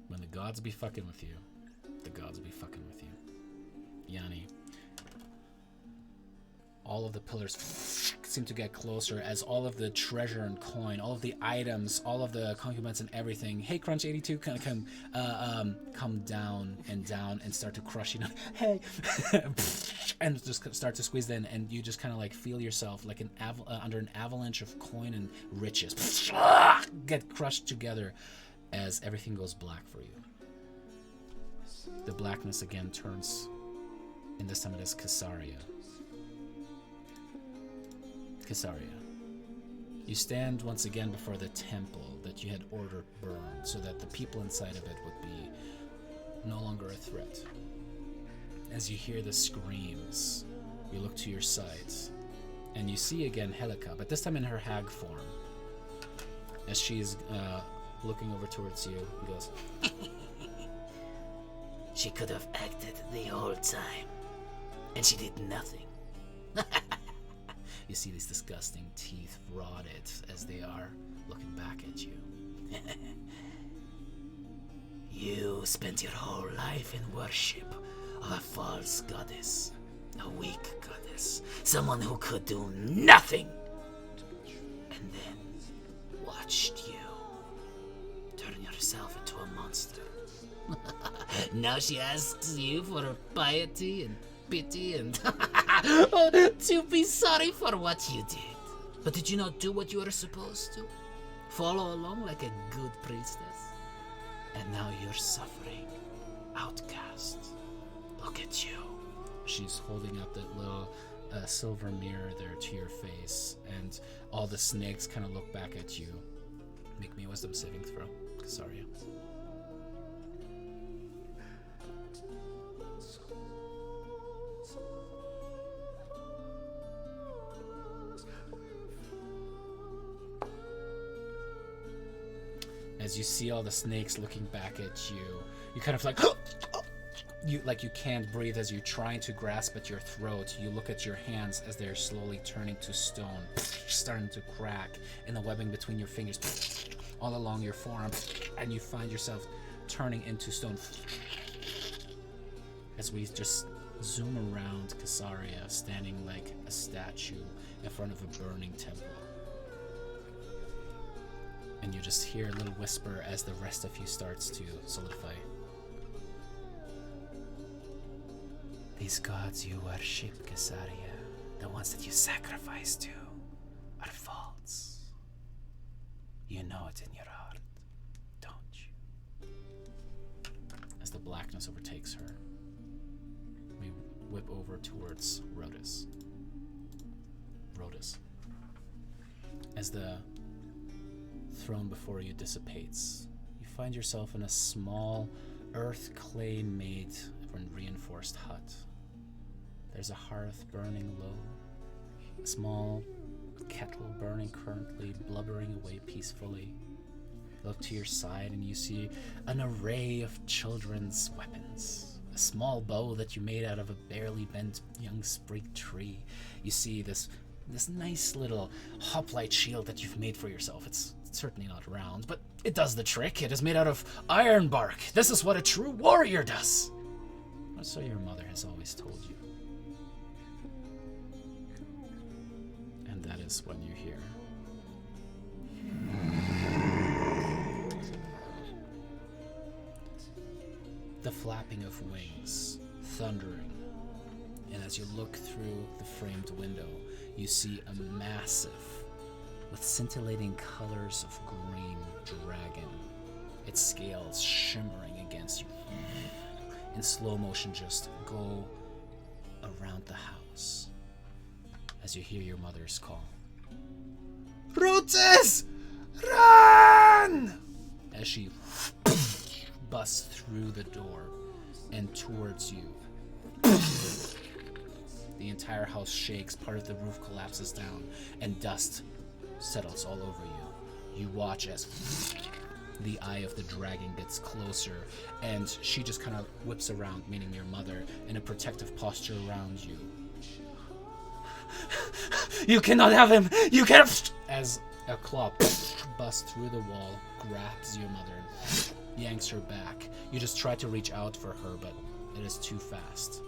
When the gods be fucking with you, the gods will be fucking with you. Yanni. All of the pillars seem to get closer as all of the treasure and coin, all of the items, all of the concubines and everything, hey Crunch 82, kind of come down and start to crush you. Hey, and just start to squeeze in, and you just kind of like feel yourself like an under an avalanche of coin and riches get crushed together as everything goes black for you. The blackness again turns, and this time it is Casaria. Casaria, you stand once again before the temple that you had ordered burned so that the people inside of it would be no longer a threat. As you hear the screams, you look to your sides, and you see again Helica, but this time in her hag form. As she's looking over towards you, and goes, She could have acted the whole time, and she did nothing. You see these disgusting teeth rotted as they are looking back at you. You spent your whole life in worship of a false goddess, a weak goddess, someone who could do nothing, and then watched you turn yourself into a monster. Now she asks you for piety and pity and to be sorry for what you did. But did you not do what you were supposed to? Follow along like a good priestess? And now you're suffering, outcast. Look at you. She's holding up that little silver mirror there to your face, and all the snakes kind of look back at you. Make me a wisdom saving throw, Casaria. As you see all the snakes looking back at you, you kind of like you can't breathe as you're trying to grasp at your throat. You look at your hands as they're slowly turning to stone, starting to crack, and the webbing between your fingers all along your forearm, and you find yourself turning into stone. As we just zoom around Casaria, standing like a statue in front of a burning temple. And you just hear a little whisper as the rest of you starts to solidify. These gods you worship, Casaria, the ones that you sacrifice to, are false. You know it in your heart, don't you? As the blackness overtakes her, we whip over towards Rhodus. Rhodus, As the throne before you dissipates, you find yourself in a small earth clay made and reinforced hut. There's a hearth burning low, a small kettle burning currently, blubbering away peacefully. Look to your side and you see an array of children's weapons. A small bow that you made out of a barely bent young sprig tree. You see this nice little hoplite shield that you've made for yourself. It's certainly not round, but it does the trick. It is made out of iron bark. This is what a true warrior does. Or so your mother has always told you. And that is when you hear the flapping of wings, thundering, and as you look through the framed window, you see a massive, with scintillating colors of green dragon, its scales shimmering against you. In slow motion, just go around the house as you hear your mother's call. Brutus! Run! As she busts through the door and towards you. The entire house shakes, part of the roof collapses down, and dust settles all over you. You watch as the eye of the dragon gets closer, and she just kind of whips around, meaning your mother, in a protective posture around you. You cannot have him! You can't! As a claw busts through the wall, grabs your mother, and yanks her back. You just try to reach out for her, but it is too fast.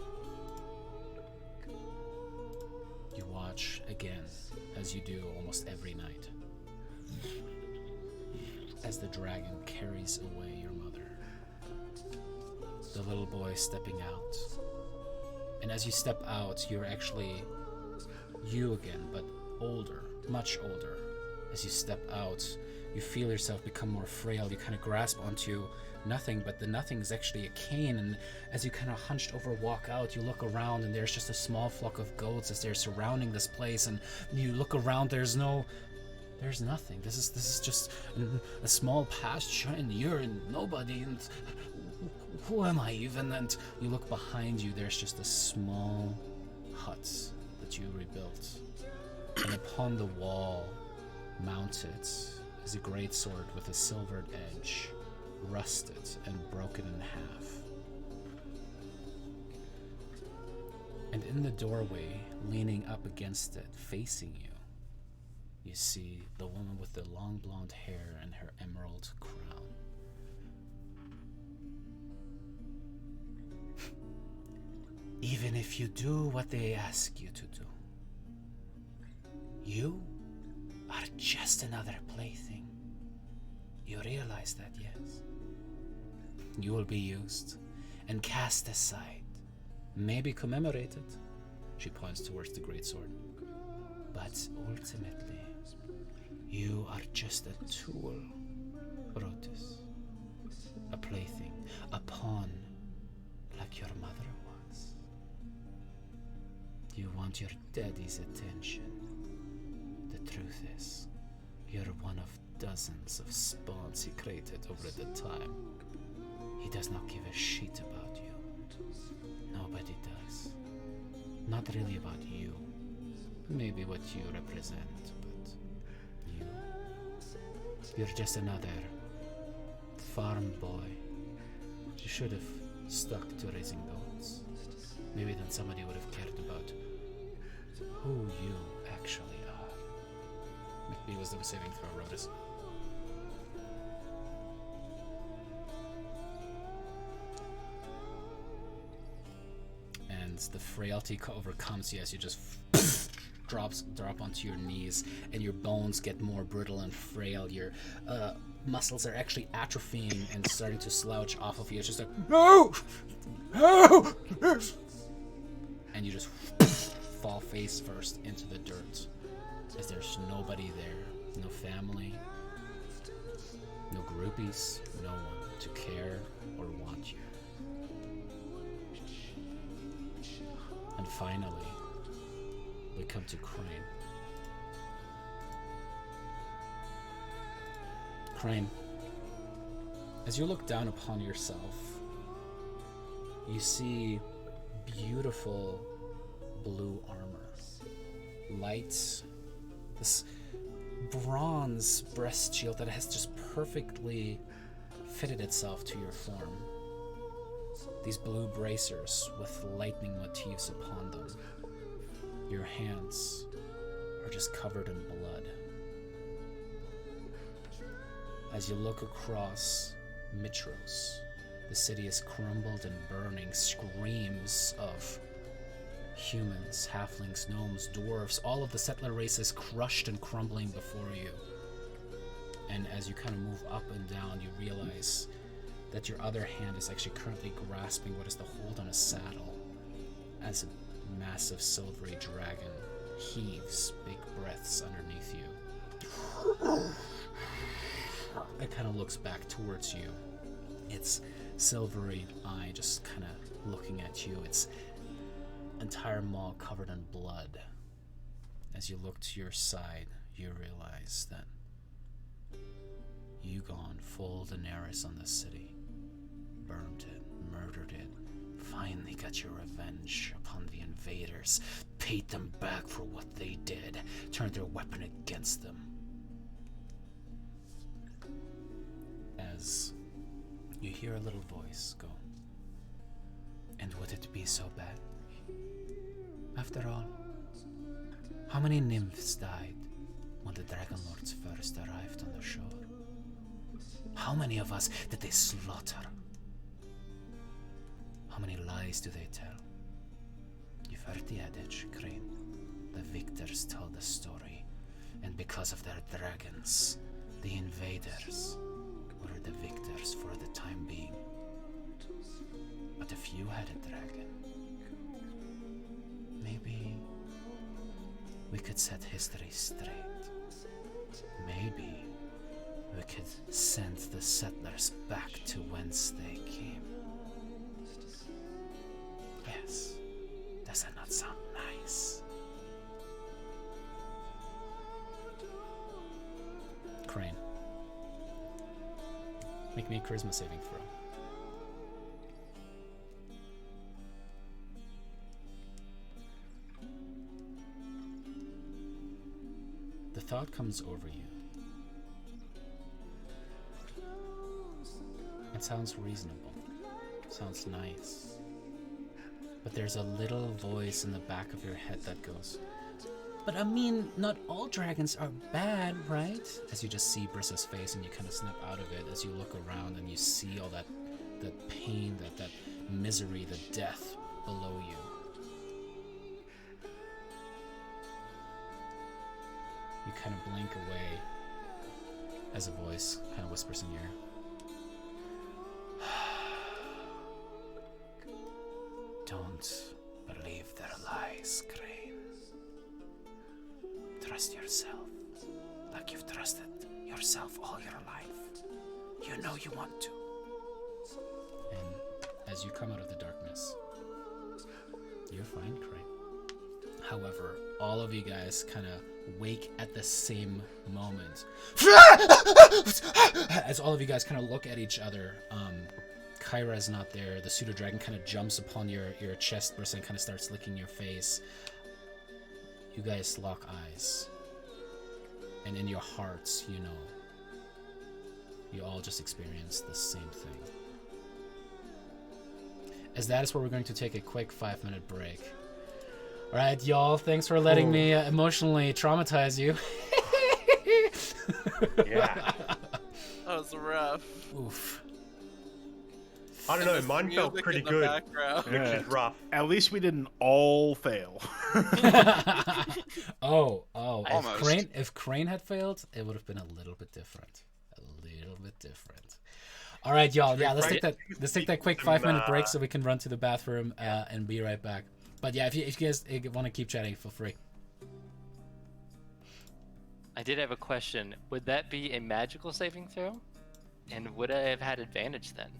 You watch again, as you do almost every night, as the dragon carries away your mother. The little boy stepping out. And as you step out, you're actually you again, but older, much older. As you step out, you feel yourself become more frail. You kind of grasp onto nothing, but the nothing is actually a cane. And as you kind of hunched over walk out, you look around and there's just a small flock of goats as they're surrounding this place. And you look around, there's nothing. This is just a small pasture, and you're in nobody. And who am I even? And you look behind you, there's just a small hut that you rebuilt. And upon the wall, mounted, is a great sword with a silvered edge, rusted and broken in half. And in the doorway, leaning up against it, facing you, you see the woman with the long blonde hair and her emerald crown. Even if you do what they ask you to do, you are just another plaything. You realize that, yes? You will be used and cast aside, maybe commemorated. She points towards the greatsword. But ultimately, you are just a tool, Brutus. A plaything, a pawn, like your mother was. You want your daddy's attention. The truth is, you're one of dozens of spawns he created over the time. He does not give a shit about you. Nobody does. Not really about you. Maybe what you represent, but you're just another farm boy. You should have stuck to raising goats. Maybe then somebody would have cared about who you actually are. Make me wisdom saving throw, Rodus. And the frailty overcomes you as you just drop onto your knees, and your bones get more brittle and frail. Your muscles are actually atrophying and starting to slouch off of you. It's just like, no! No! And you just fall face first into the dirt, as there's nobody there. No family, no groupies, no one to care or want you. And finally, we come to Crane. Crane, as you look down upon yourself, you see beautiful blue armor, light, this bronze breast shield that has just perfectly fitted itself to your form. These blue bracers with lightning motifs upon them. Your hands are just covered in blood. As you look across Mitros, the city is crumbled and burning. Screams of humans, halflings, gnomes, dwarves, all of the settler races crushed and crumbling before you. And as you kind of move up and down, you realize that your other hand is actually currently grasping what is the hold on a saddle as a massive silvery dragon heaves big breaths underneath you. It kind of looks back towards you. Its silvery eye just kind of looking at you. Its entire maw covered in blood. As you look to your side, you realize that Yugon full Daenerys on the city, burned it, murdered it, finally got your revenge upon the invaders, paid them back for what they did, turned their weapon against them. As you hear a little voice go, and would it be so bad? After all, how many nymphs died when the Dragonlords first arrived on the shore? How many of us did they slaughter? How many lies do they tell? You've heard the adage, Crane. The victors tell the story, and because of their dragons, the invaders were the victors for the time being. But if you had a dragon, maybe we could set history straight. Maybe we could send the settlers back to whence they came. Yes, does that not sound nice? Crane, make me a charisma saving throw. The thought comes over you. It sounds reasonable. Sounds nice. But there's a little voice in the back of your head that goes, but I mean, not all dragons are bad, right? As you just see Brissa's face and you kind of snap out of it as you look around and you see all that pain, that misery, the death below you. You kind of blink away as a voice kind of whispers in your ear. Don't believe their lies, Crane. Trust yourself, like you've trusted yourself all your life. You know you want to. And as you come out of the darkness, you're fine, Crane. However, all of you guys kind of wake at the same moment. As all of you guys kind of look at each other, Kyra is not there. The pseudo dragon kind of jumps upon your chest burst and kind of starts licking your face. You guys lock eyes, and in your hearts, you know, you all just experienced the same thing. As that is where we're going to take a quick 5-minute break. All right, y'all. Thanks for letting me emotionally traumatize you. Yeah. That was rough. Oof. I don't know, mine felt pretty good, which is rough. At least we didn't all fail. Almost. If Crane had failed, it would have been a little bit different. All right, y'all. Yeah, let's take that quick 5-minute break so we can run to the bathroom and be right back. But yeah, if you guys want to keep chatting, feel free. I did have a question. Would that be a magical saving throw? And would I have had advantage then?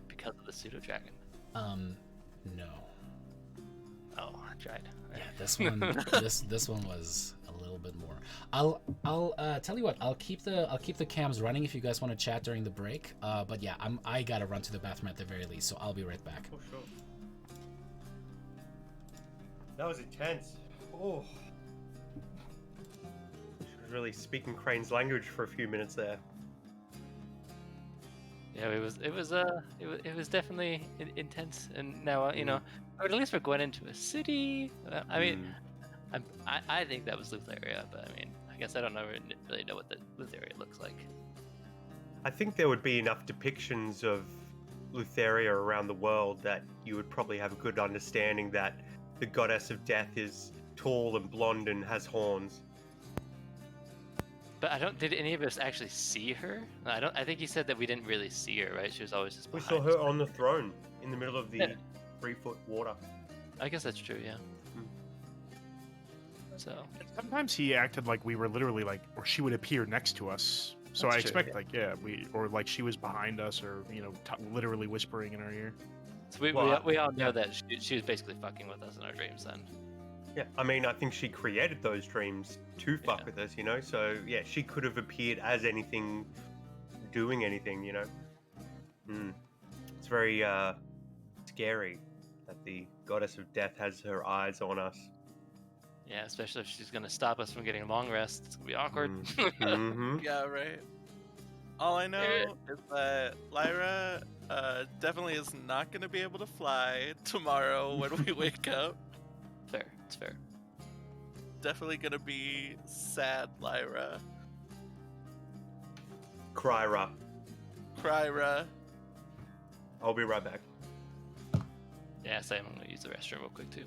Because of the pseudo dragon? No. Oh, I tried. Yeah, this one this one was a little bit more. I'll tell you what. I'll keep the cams running if you guys want to chat during the break. But yeah, I gotta run to the bathroom at the very least, so I'll be right back. Oh, sure. That was intense. Oh. She was really speaking Crane's language for a few minutes there. Yeah, it was definitely intense, and now you know, or at least we're going into a city. I mean, I think that was Lutheria, but I mean, I guess I don't really know what the Lutheria looks like. I think there would be enough depictions of Lutheria around the world that you would probably have a good understanding that the goddess of death is tall and blonde and has horns. But did any of us actually see her? I think you said that we didn't really see her, right? She was always just We behind saw us. her on the throne in the middle of the Yeah. 3-foot water. I guess that's true, yeah. So Sometimes he acted like we were literally like, or she would appear next to us. So That's I true, expect yeah. like, or like she was behind us, or literally whispering in our ear. So we all know that she was basically fucking with us in our dreams then. Yeah, I mean, I think she created those dreams to fuck with us, you know? So, yeah, she could have appeared as anything, doing anything, you know? It's very scary that the goddess of death has her eyes on us. Yeah, especially if she's gonna stop us from getting long rests. It's gonna be awkward. Mm-hmm. Yeah, right. All I know is that Lyra definitely is not going to be able to fly tomorrow when we wake up. Fair, it's fair. Definitely going to be sad Lyra. Kryra. Kryra. I'll be right back. Yeah, same. I'm gonna use the restroom real quick too.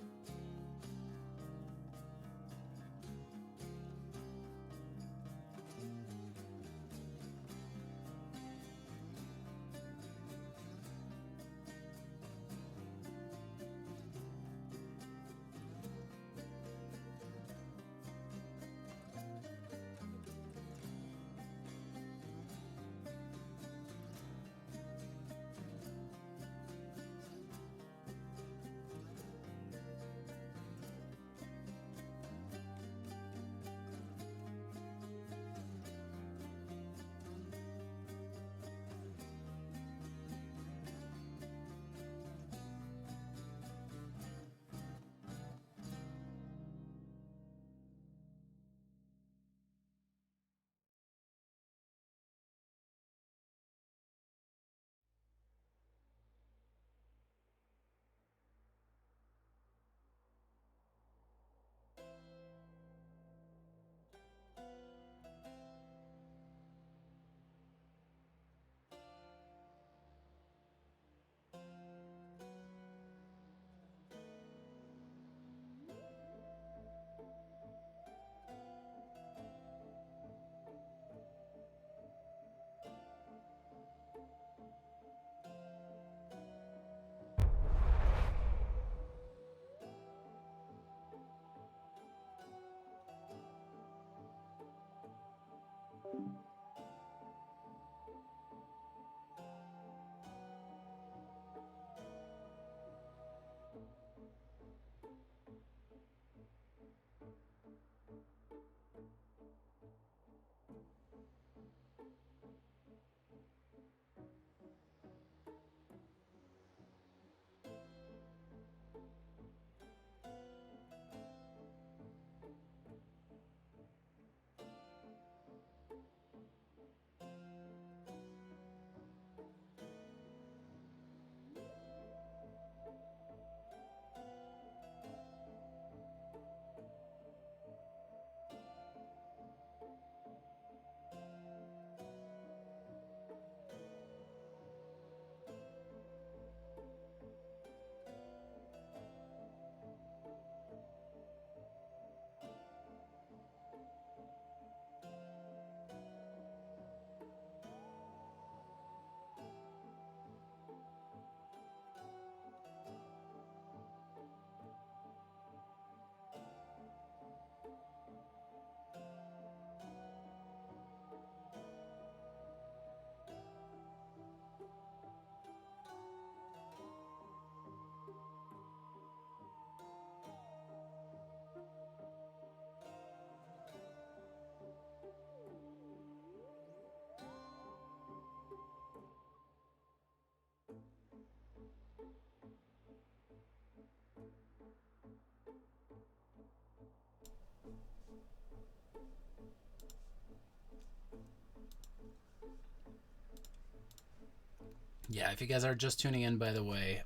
Yeah, if you guys are just tuning in, by the way,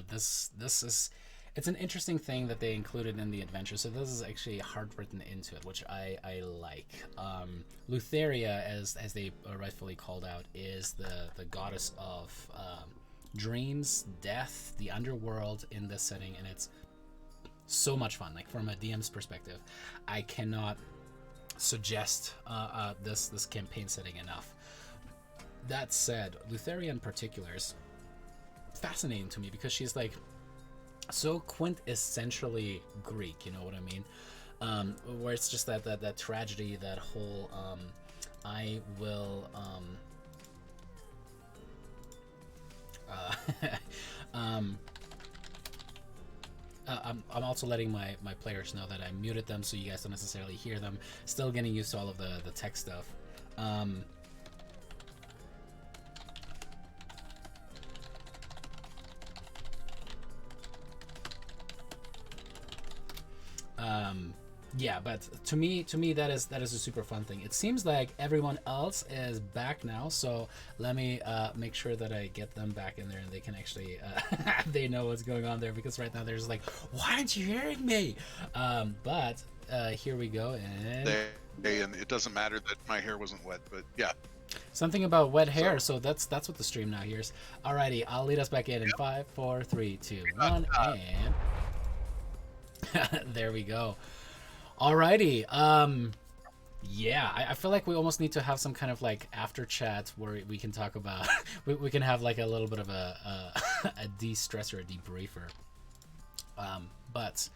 this is it's an interesting thing that they included in the adventure. So this is actually hard written into it, which I like. Lutheria, as they are rightfully called out, is the goddess of dreams, death, the underworld in this setting, and it's so much fun. Like from a DM's perspective, I cannot suggest this campaign setting enough. That said, Lutheria in particular is fascinating to me because she's like so quintessentially Greek, you know what I mean? Where it's just that tragedy, that whole I will I'm also letting my players know that I muted them so you guys don't necessarily hear them. Still getting used to all of the tech stuff. Yeah, but to me that is a super fun thing. It seems like everyone else is back now, so let me make sure that I get them back in there and they can actually they know what's going on there, because right now they're just like, why aren't you hearing me? But here we go, and it doesn't matter that my hair wasn't wet, but yeah. Something about wet hair, so that's what the stream now hears. Alrighty, I'll lead us back in 5, 4, 3, 2, 1, and there we go. Alrighty, yeah, I feel like we almost need to have some kind of like after chat where we can talk about we can have like a little bit of a de-stressor, a debriefer. But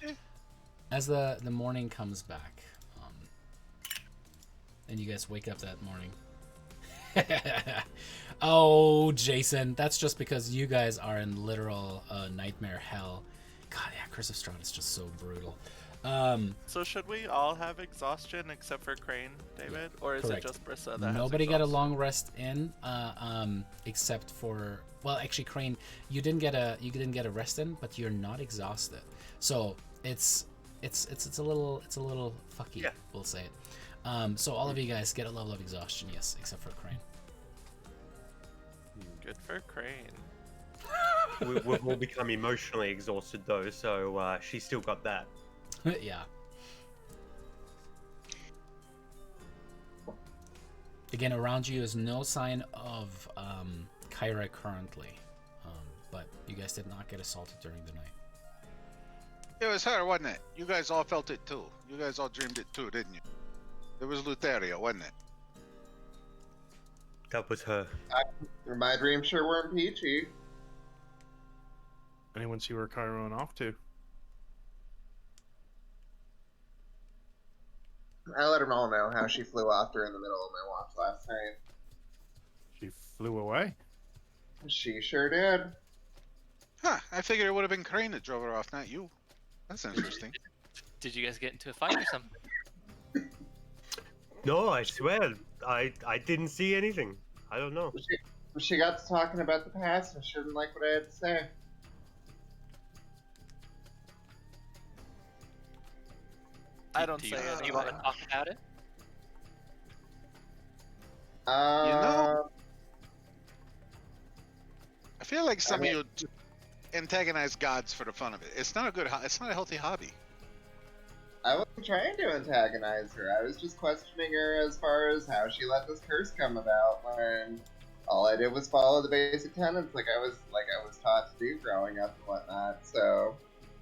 as the morning comes back, and you guys wake up that morning. Oh, Jason, that's just because you guys are in literal nightmare hell. God, yeah, Curse of Strahd is just so brutal. So should we all have exhaustion except for Crane, David, or is correct. it just Brissa that Nobody has got a exhaustion? long rest in, except for, well, actually, Crane, you didn't get a rest in, but you're not exhausted. So it's a little fucky, yeah. We'll say it. So all of you guys get a level of exhaustion, yes, except for Crane. Good for Crane. We've all become emotionally exhausted though, so she still got that. Yeah. Again, around you is no sign of Kyra currently, but you guys did not get assaulted during the night. It was her, wasn't it? You guys all felt it too. You guys all dreamed it too, didn't you? It was Lutheria, wasn't it? That was her. My dreams sure weren't peachy. Anyone see where Kyra went off to? I let them all know how she flew off during the middle of my watch last night. She flew away. She sure did. Huh, I figured it would have been Crane that drove her off, not you. That's interesting. Did you guys get into a fight or something? No, I swear, I didn't see anything. I don't know. She got to talking about the past and she didn't like what I had to say. I don't Do say you anything. want to talk about it? You know, I feel like some of you antagonize gods for the fun of it. It's not a good. It's not a healthy hobby. I wasn't trying to antagonize her. I was just questioning her as far as how she let this curse come about when all I did was follow the basic tenets like I was taught to do growing up and whatnot. So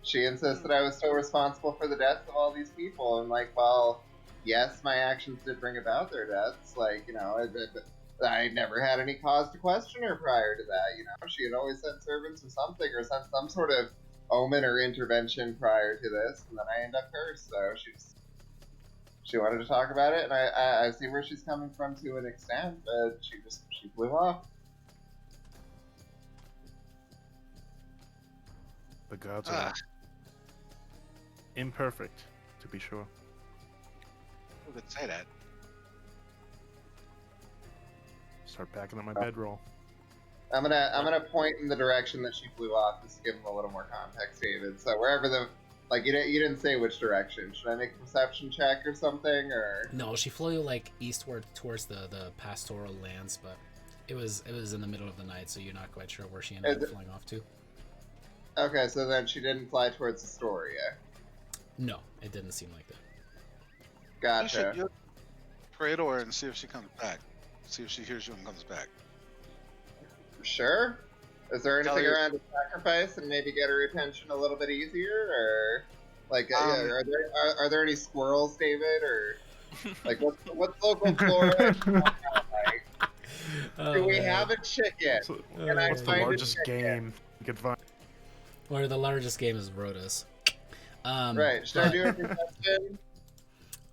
she insisted I was still responsible for the deaths of all these people, and like, well, yes, my actions did bring about their deaths. Like, you know, I never had any cause to question her prior to that. You know, she had always sent servants or something, or sent some sort of omen or intervention prior to this, and then I end up cursed. So she wanted to talk about it, and I see where she's coming from to an extent, but she flew off. The gods are imperfect, to be sure. Who could say that? Start packing up my bedroll. I'm gonna point in the direction that she flew off, just to give him a little more context, David. So wherever you didn't say which direction. Should I make a perception check or something, or? No, she flew like eastward towards the pastoral lands, but It was in the middle of the night, so you're not quite sure where she ended up flying off to. Okay, so then she didn't fly towards Astoria. No, it didn't seem like that. Gotcha. You pray to her and see if she comes back. See if she hears you and comes back. Sure. Is there Tell anything her- around to sacrifice and maybe get her attention a little bit easier, or like, are there any squirrels, David, or like what's local flora? Do we have a chicken? Can I What's the find a largest chicken? game you could find? Or the largest game is Rotas. Right. Should I do a perception?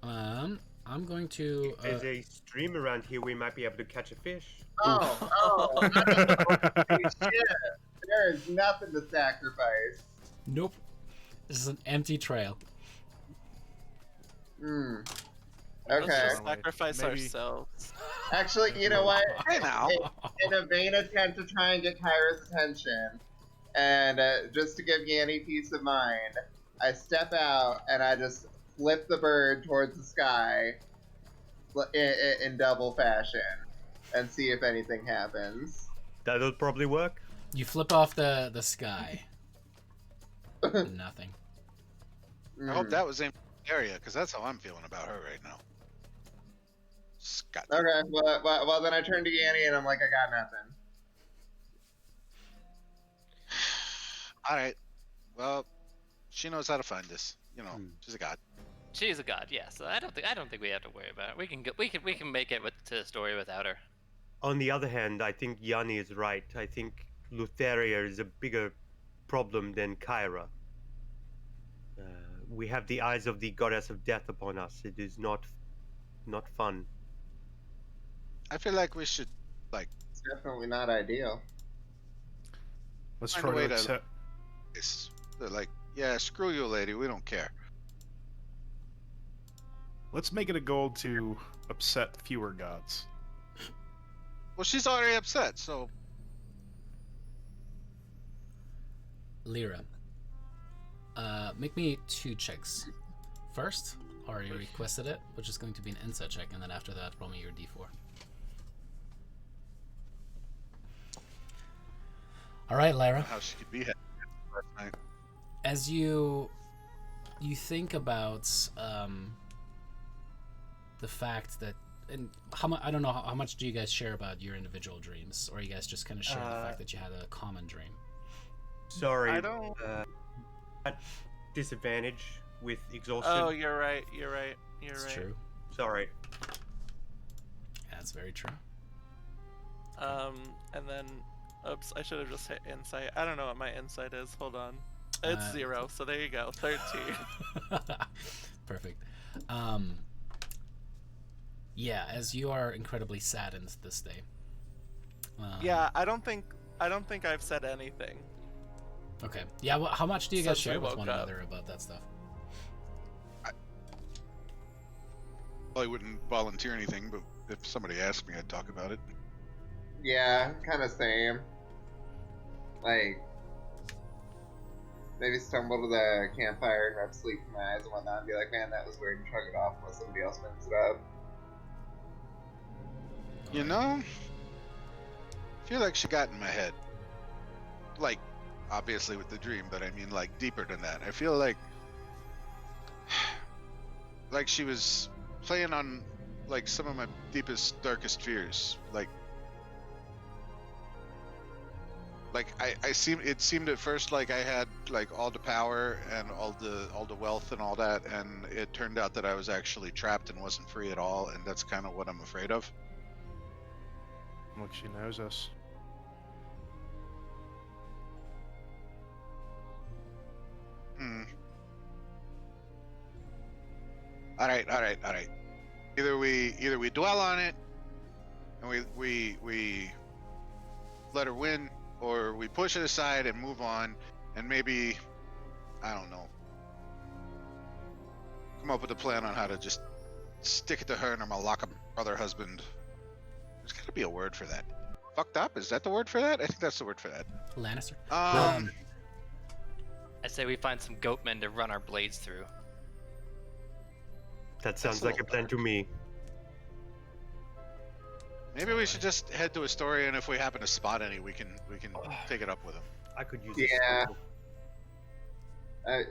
I'm going to. If there's a stream around here, we might be able to catch a fish. Oh, shit. There is nothing to sacrifice. Nope. This is an empty trail. Hmm. Let's Okay. just sacrifice Maybe- ourselves. Actually, you know what? Hey now. In a vain attempt to try and get Kyra's attention, and just to give Yanni peace of mind, I step out and I just flip the bird towards the sky in double fashion and see if anything happens. That'll probably work. You flip off the sky. Nothing. I hope that was in the area, because that's how I'm feeling about her right now. Scott. Okay, well then I turn to Yanni and I'm like, I got nothing. All right. Well, she knows how to find us. You know, she's a god. She's a god, yes. So I don't think we have to worry about it. We can make it to the story without her. On the other hand, I think Yanni is right. I think Lutheria is a bigger problem than Kyra. We have the eyes of the goddess of death upon us. It is not fun. I feel like we should, It's definitely not ideal. Let's Find try a way to to- accept. they're like, yeah, screw you, lady. We don't care. Let's make it a goal to upset fewer gods. Well, she's already upset, so Lyra. Make me 2 checks. First, already requested it, which is going to be an insight check, and then after that, roll me your d4. All right, Lyra. how she could be happy last night. As you think about the fact that, and I don't know how much do you guys share about your individual dreams, or you guys just kind of share the fact that you had a common dream? Sorry. I don't. At disadvantage with exhaustion. Oh, you're right. You're right. You're It's right. true. Sorry. That's very true. And then, oops, I should have just hit insight. I don't know what my insight is. Hold on. It's 0, so there you go. 13. Perfect. Yeah, as you are incredibly saddened this day. Yeah, I don't think I've said anything. Okay. Yeah. Well, how much do you guys Since we share with woke one up. another about that stuff? Well, I wouldn't volunteer anything, but if somebody asked me, I'd talk about it. Yeah, kind of same. Like, maybe stumble to the campfire and rub sleep from my eyes and whatnot and be like, man, that was weird, and shrug it off unless somebody else brings it up. You know, I feel like she got in my head. Like, obviously with the dream, but I mean, like, deeper than that. I feel like she was playing on, like, some of my deepest, darkest fears. Like it seemed at first like I had, like, all the power and all the wealth and all that, and it turned out that I was actually trapped and wasn't free at all, and that's kind of what I'm afraid of. Look, she knows us. All right. Either we dwell on it, and we let her win, or we push it aside and move on, and maybe, I don't know, come up with a plan on how to just stick it to her and her Malaka brother husband. There's gotta be a word for that. Fucked up? Is that the word for that? I think that's the word for that. Lannister. I say we find some goatmen to run our blades through. That sounds like a plan to me. Maybe we should just head to Astoria, and if we happen to spot any, we can take it up with them. I could use Yeah. a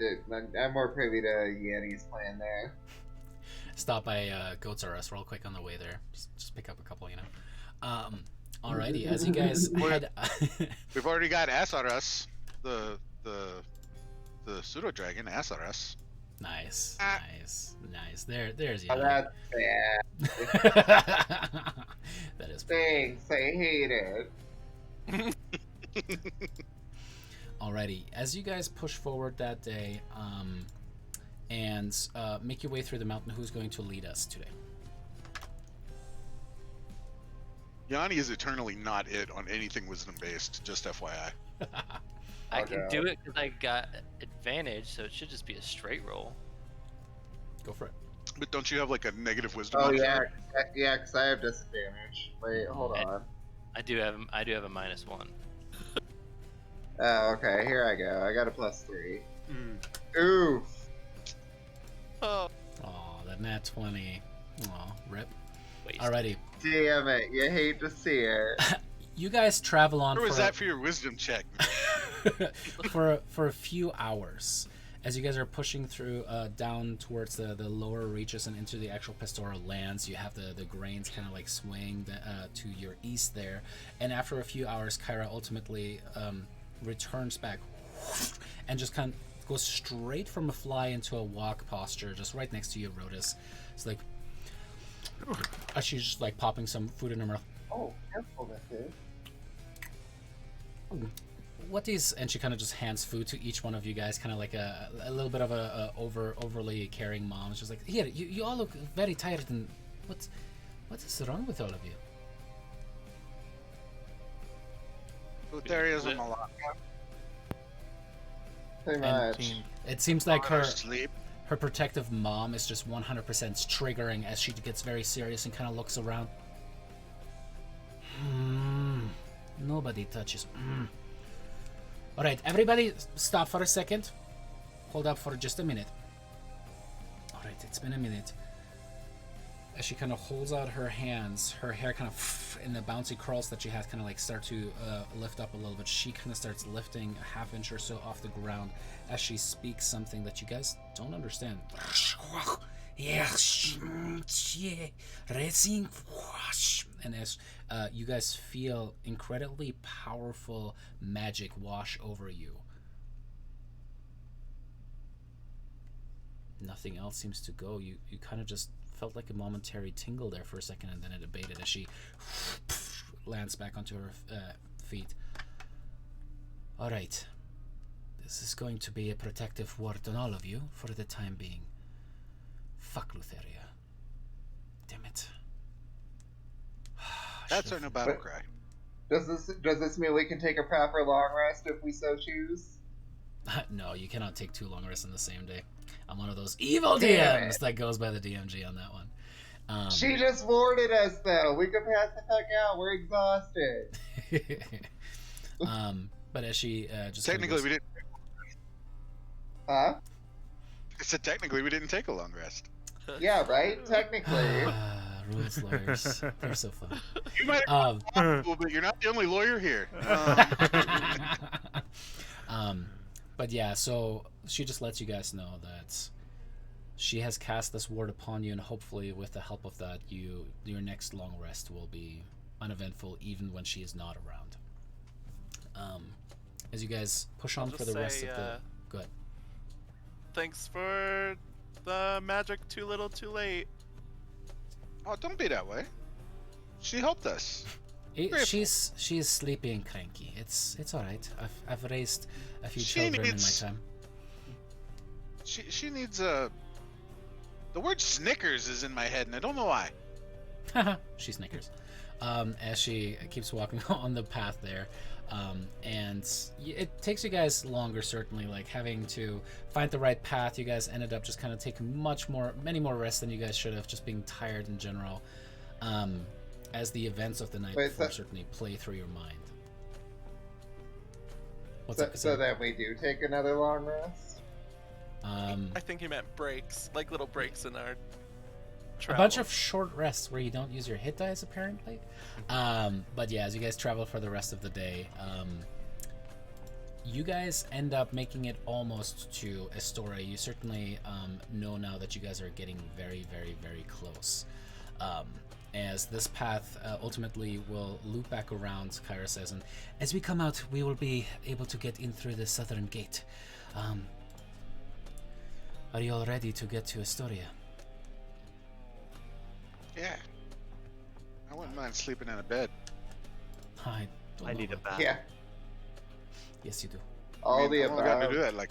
I'm more privy to Yeti's plan there. Stop by Goats R Us real quick on the way there. Just pick up a couple, you know. Alrighty, as you guys head. We've already got SRS, the pseudo dragon SRS. Nice. There's Oh, Yanni. that's bad. That is. Thanks, I hate it. Alrighty, as you guys push forward that day, and make your way through the mountain, who's going to lead us today? Yanni is eternally not it on anything wisdom based, just FYI. I can do it because I got advantage, so it should just be a straight roll. Go for it. But don't you have like a negative wisdom? Oh modifier? yeah, because I have disadvantage. Wait, hold on. I do have a -1. Oh, okay, here I go. I got a +3. Mm. Oof. Oh, Aw, that nat 20. Aw, rip. Waste. Alrighty, Damn it, you hate to see it. you guys travel on Where was for that for your wisdom check? for a few hours as you guys are pushing through down towards the lower reaches and into the actual pastoral lands. You have the grains kind of like swaying to your east there, and after a few hours, Kyra ultimately returns back and just kind of goes straight from a fly into a walk posture just right next to you, Rhodas. It's like she's just like popping some food in her mouth. Oh, careful with it. What is, and she kind of just hands food to each one of you guys, kind of like a little bit of a overly caring mom. She's like, here, you all look very tired, and what is wrong with all of you? Lutheria's in Malacca. Pretty And much. it seems like her Sleep. protective mom is just 100% triggering as she gets very serious and kind of looks around. Nobody touches. All right, everybody, stop for a second. Hold up for just a minute. All right, it's been a minute. As she kind of holds out her hands, her hair kind of in the bouncy curls that she has kind of like start to lift up a little bit. She kind of starts lifting a half inch or so off the ground as she speaks something that you guys don't understand. And as you guys feel incredibly powerful magic wash over you. Nothing else seems to go. You kind of just felt like a momentary tingle there for a second, and then it abated as she lands back onto her feet. All right. This is going to be a protective ward on all of you for the time being. Fuck Lutheria. Damn it. That's our new battle cry. Does this mean we can take a proper long rest if we so choose? No, you cannot take 2 long rests in the same day. I'm one of those evil Damn DMs it. that goes by the DMG on that one. She just warded us though. We could pass the fuck out. We're exhausted. But as she just Technically, we didn't. Huh? I said technically we didn't take a long rest. Yeah, right? Technically. rules lawyers, they're so fun. You might have but you're not the only lawyer here. But yeah, so she just lets you guys know that she has cast this ward upon you, and hopefully with the help of that, your next long rest will be uneventful even when she is not around. As you guys push on for the rest of the... Go ahead. thanks for the magic too little too late. Oh, don't be that way. She helped us. She's sleepy and cranky. It's all right. I've raised a few She children needs- in my She needs a. The word Snickers is in my head, and I don't know why. time. She snickers. As she keeps walking on the path there. And it takes you guys longer, certainly, like having to find the right path. You guys ended up just kind of taking many more rests than you guys should have, just being tired in general. As the events of the night before certainly play through your mind. What's up? So that we do take another long rest? I think he meant breaks, like little breaks in our a bunch of short rests where you don't use your hit dice apparently. But yeah, as you guys travel for the rest of the day, you guys end up making it almost to Astoria. You certainly know now that you guys are getting very, very, very close. As this path ultimately will loop back around, Kyra says, and as we come out, we will be able to get in through the southern gate. Are you all ready to get to Astoria? Yeah. I wouldn't mind sleeping in a bed. I need a bath. Yeah. Yes, you do. All the I've only got to above. do that like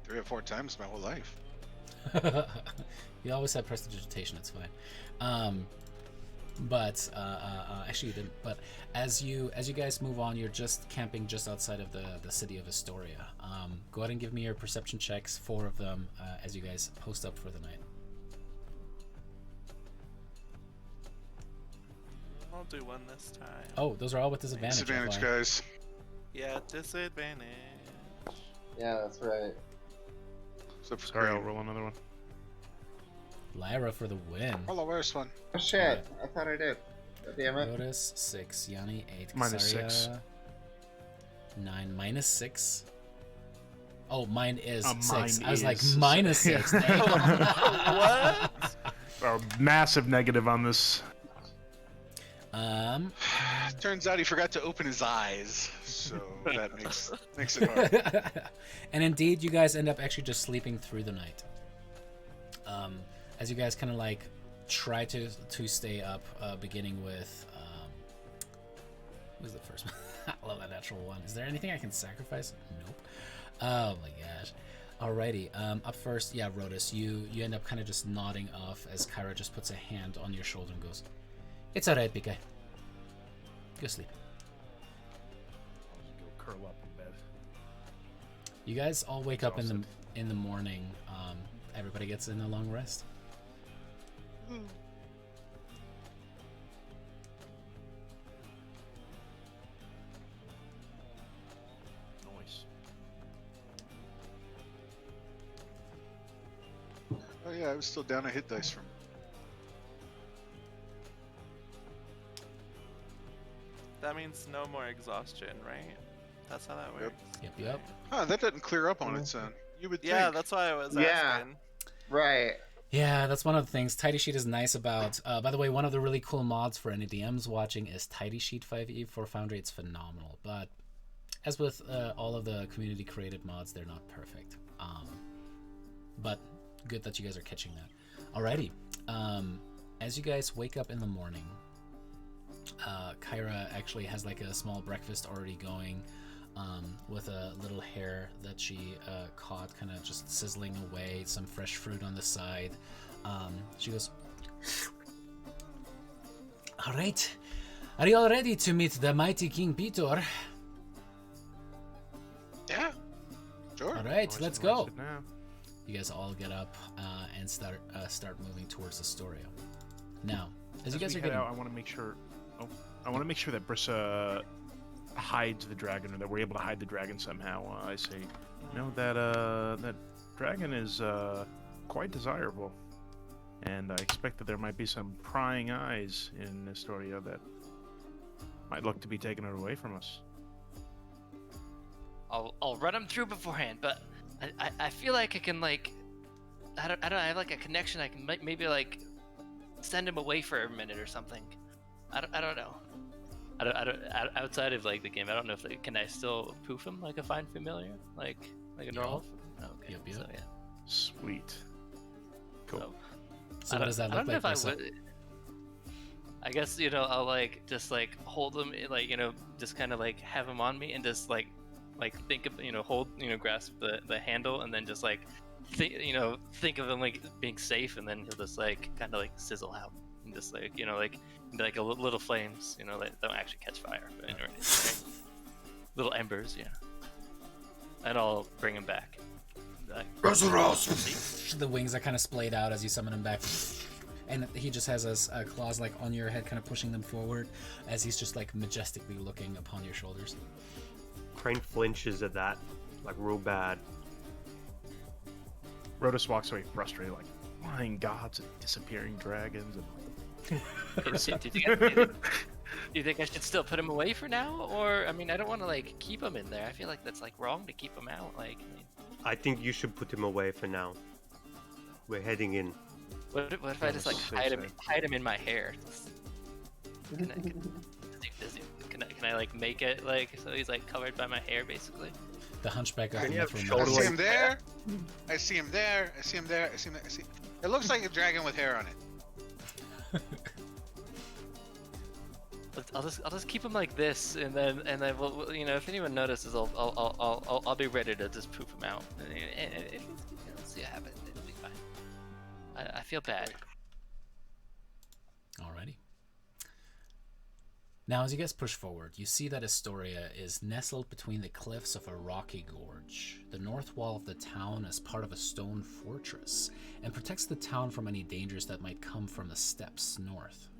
3 or 4 times my whole life. You always have prestidigitation, it's fine. But actually you didn't. But as you guys move on, you're just camping just outside of the city of Astoria. Go ahead and give me your perception checks, 4 of them, as you guys post up for the night. I'll do one this time. Oh, those are all with disadvantage. Disadvantage, guys. Yeah, disadvantage. Yeah, that's right. Except for Sorry, I'll Crane. roll another one. Lyra for the win. Oh, the worst one. Oh shit! I thought I did. God damn it. Lotus 6, Yanni 8, Minus Kasaria, 6. 9 minus 6. Oh, mine is Mine 6. I was like is- minus 6. There you go. What? A massive negative on this. Turns out he forgot to open his eyes, so that makes it hard. And indeed, you guys end up actually just sleeping through the night. As you guys kind of like try to stay up, beginning with who's the first one? I love that natural one. Is there anything I can sacrifice? Nope. Oh my gosh. Alrighty. Up first, yeah, Rodus, you end up kind of just nodding off as Kyra just puts a hand on your shoulder and goes, "It's alright, big guy. Go sleep." Go curl up in bed. You guys all wake up in the morning. Everybody gets in a long rest. Noise. Oh yeah, I was still down a hit dice from. That means no more exhaustion, right? That's how that works. Yep. Huh, that doesn't clear up on its own. You would think. Yeah, that's why I was Yeah. asking. Right. Yeah, that's one of the things Tidy Sheet is nice about. By the way, one of the really cool mods for any DMs watching is Tidy Sheet 5e for Foundry. It's phenomenal, but as with all of the community created mods, they're not perfect. But good that you guys are catching that. Alrighty. As you guys wake up in the morning, Kyra actually has like a small breakfast already going. With a little hare that she caught, kind of just sizzling away, some fresh fruit on the side. She goes, "All right, are you all ready to meet the mighty King Pitor? Yeah. Sure. All right, Noise let's and go." noise it now. You guys all get up and start moving towards Astoria. Now, as you guys we are head getting, out, I want to make sure. Oh, I want to make sure that Brissa hides the dragon, or that we're able to hide the dragon somehow. I say, that dragon is quite desirable, and I expect that there might be some prying eyes in Astoria that might look to be taking it away from us. I'll run him through beforehand, but I feel like I can like I don't I have like a connection. I can maybe like send him away for a minute or something. I don't know. I don't outside of like the game. I don't know if can I still poof him like a fine familiar, like a normal. Okay. Yep. So yeah. Sweet. Cool. so what does that I look don't know like? if I Brissa? would. I guess I'll like just like hold him like just kind of like have him on me and just like think of hold grasp the handle and then just like think of him like being safe and then he'll just like kind of like sizzle out and just like like a little flames that don't actually catch fire but anyway, right? Little embers, yeah, and I'll bring him back. The wings are kind of splayed out as you summon him back, and he just has his claws like on your head, kind of pushing them forward as he's just like majestically looking upon your shoulders. Crane flinches at that, like real bad. Rodus walks away frustrated, like, flying gods and disappearing dragons. And... Do you think I should still put him away for now, or I mean, I don't want to like keep him in there. I feel like that's like wrong to keep him out. Like, I think you should put him away for now. We're heading in. What if I just like hide him in my hair? Can I like make it like so he's like covered by my hair basically? The hunchback of Can the you have Mithril shoulder I see Knight. him there. I see him there. I see him there. I see him there. I see. It looks like a dragon with hair on it. I'll just keep him like this, and then we'll you know, if anyone notices, I'll be ready to just poof him out. And we'll see what happens. It'll be fine. I feel bad. Alrighty. Now, as you guys push forward, you see that Astoria is nestled between the cliffs of a rocky gorge. The north wall of the town is part of a stone fortress and protects the town from any dangers that might come from the steppes north.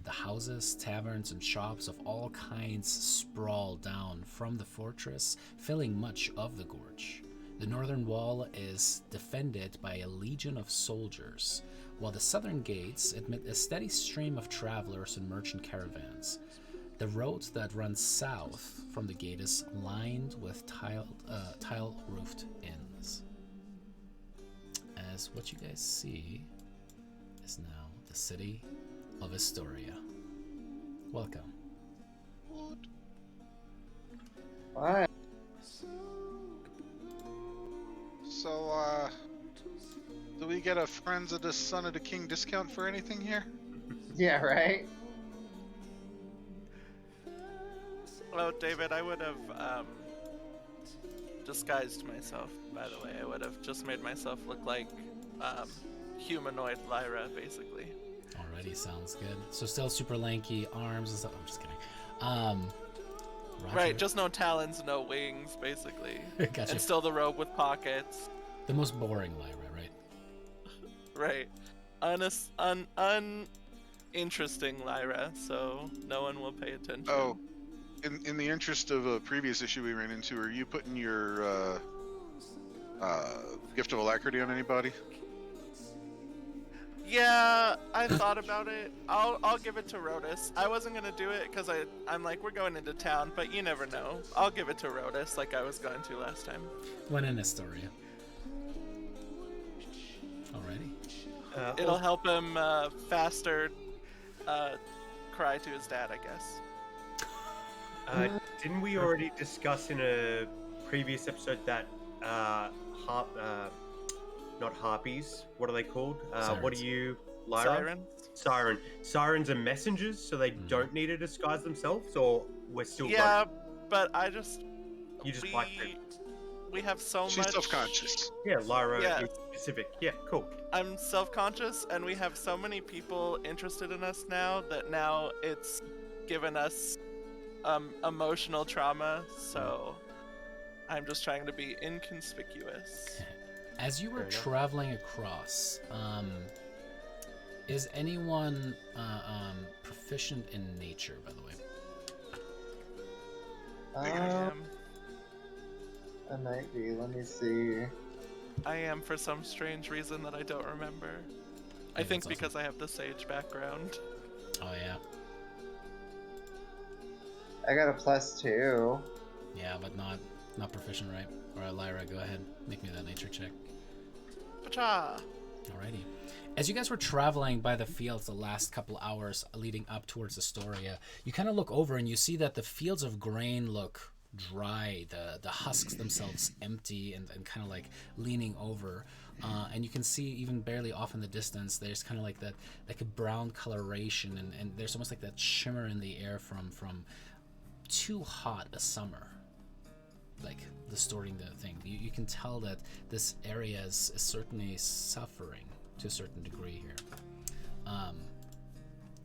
The houses, taverns, and shops of all kinds sprawl down from the fortress, filling much of the gorge. The northern wall is defended by a legion of soldiers, while the southern gates admit a steady stream of travelers and merchant caravans. The road that runs south from the gate is lined with tile-roofed inns. As what you guys see is now the city of Astoria. Welcome. What? So, do we get a Friends of the Son of the King discount for anything here? Yeah, right? Hello, David. I would have disguised myself, by the way. I would have just made myself look like humanoid Lyra, basically. Alrighty, sounds good. So still super lanky arms and stuff. I'm just kidding. Roger. Right, just no talons, no wings, basically. Gotcha. And still the robe with pockets. The most boring Lyra, right? Right. Uninteresting Lyra, so no one will pay attention. Oh, in the interest of a previous issue we ran into, are you putting your gift of alacrity on anybody? Yeah, I thought about it. I'll give it to Rhodus. I wasn't gonna do it because I'm like, we're going into town, but you never know. I'll give it to Rhodus like I was going to last time. When in Astoria. Alrighty. It'll help him faster cry to his dad, I guess. Didn't we already discuss in a previous episode that not harpies, what are they called? What are you, Lyra? Sirens are messengers, so they don't need to disguise themselves, or we're still but I just... You just like it. We have so much... She's self-conscious. Yeah, Lyra in specific. Yeah, cool. I'm self-conscious, and we have so many people interested in us now that now it's given us emotional trauma, so I'm just trying to be inconspicuous. As you were traveling across, is anyone proficient in nature, by the way? I might be. Let me see. I am for some strange reason that I don't remember. I think because I have the sage background. Oh yeah. I got a +2. Yeah, but not proficient, right? Alright, Lyra, go ahead. Make me that nature check. Pacha! Alrighty. As you guys were traveling by the fields the last couple hours leading up towards Astoria, you kind of look over and you see that the fields of grain look dry, the husks themselves empty and kind of like leaning over. And you can see even barely off in the distance, there's kind of like that, like a brown coloration, and there's almost like that shimmer in the air from too hot a summer. Like distorting the thing. You can tell that this area is certainly suffering to a certain degree here.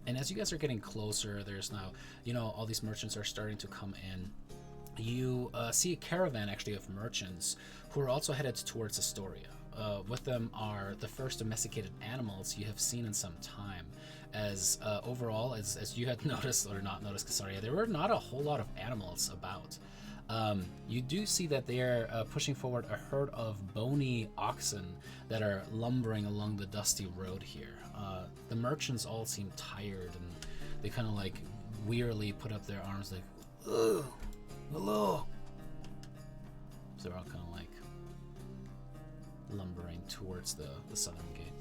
And as you guys are getting closer, there's now, all these merchants are starting to come in. You see a caravan actually of merchants who are also headed towards Astoria. With them are the first domesticated animals you have seen in some time. As overall, as you had noticed or not noticed, Casaria, there were not a whole lot of animals about. You do see that they are pushing forward a herd of bony oxen that are lumbering along the dusty road here. The merchants all seem tired, and they kind of like wearily put up their arms like, "Ugh, hello." So they're all kind of like lumbering towards the southern gate.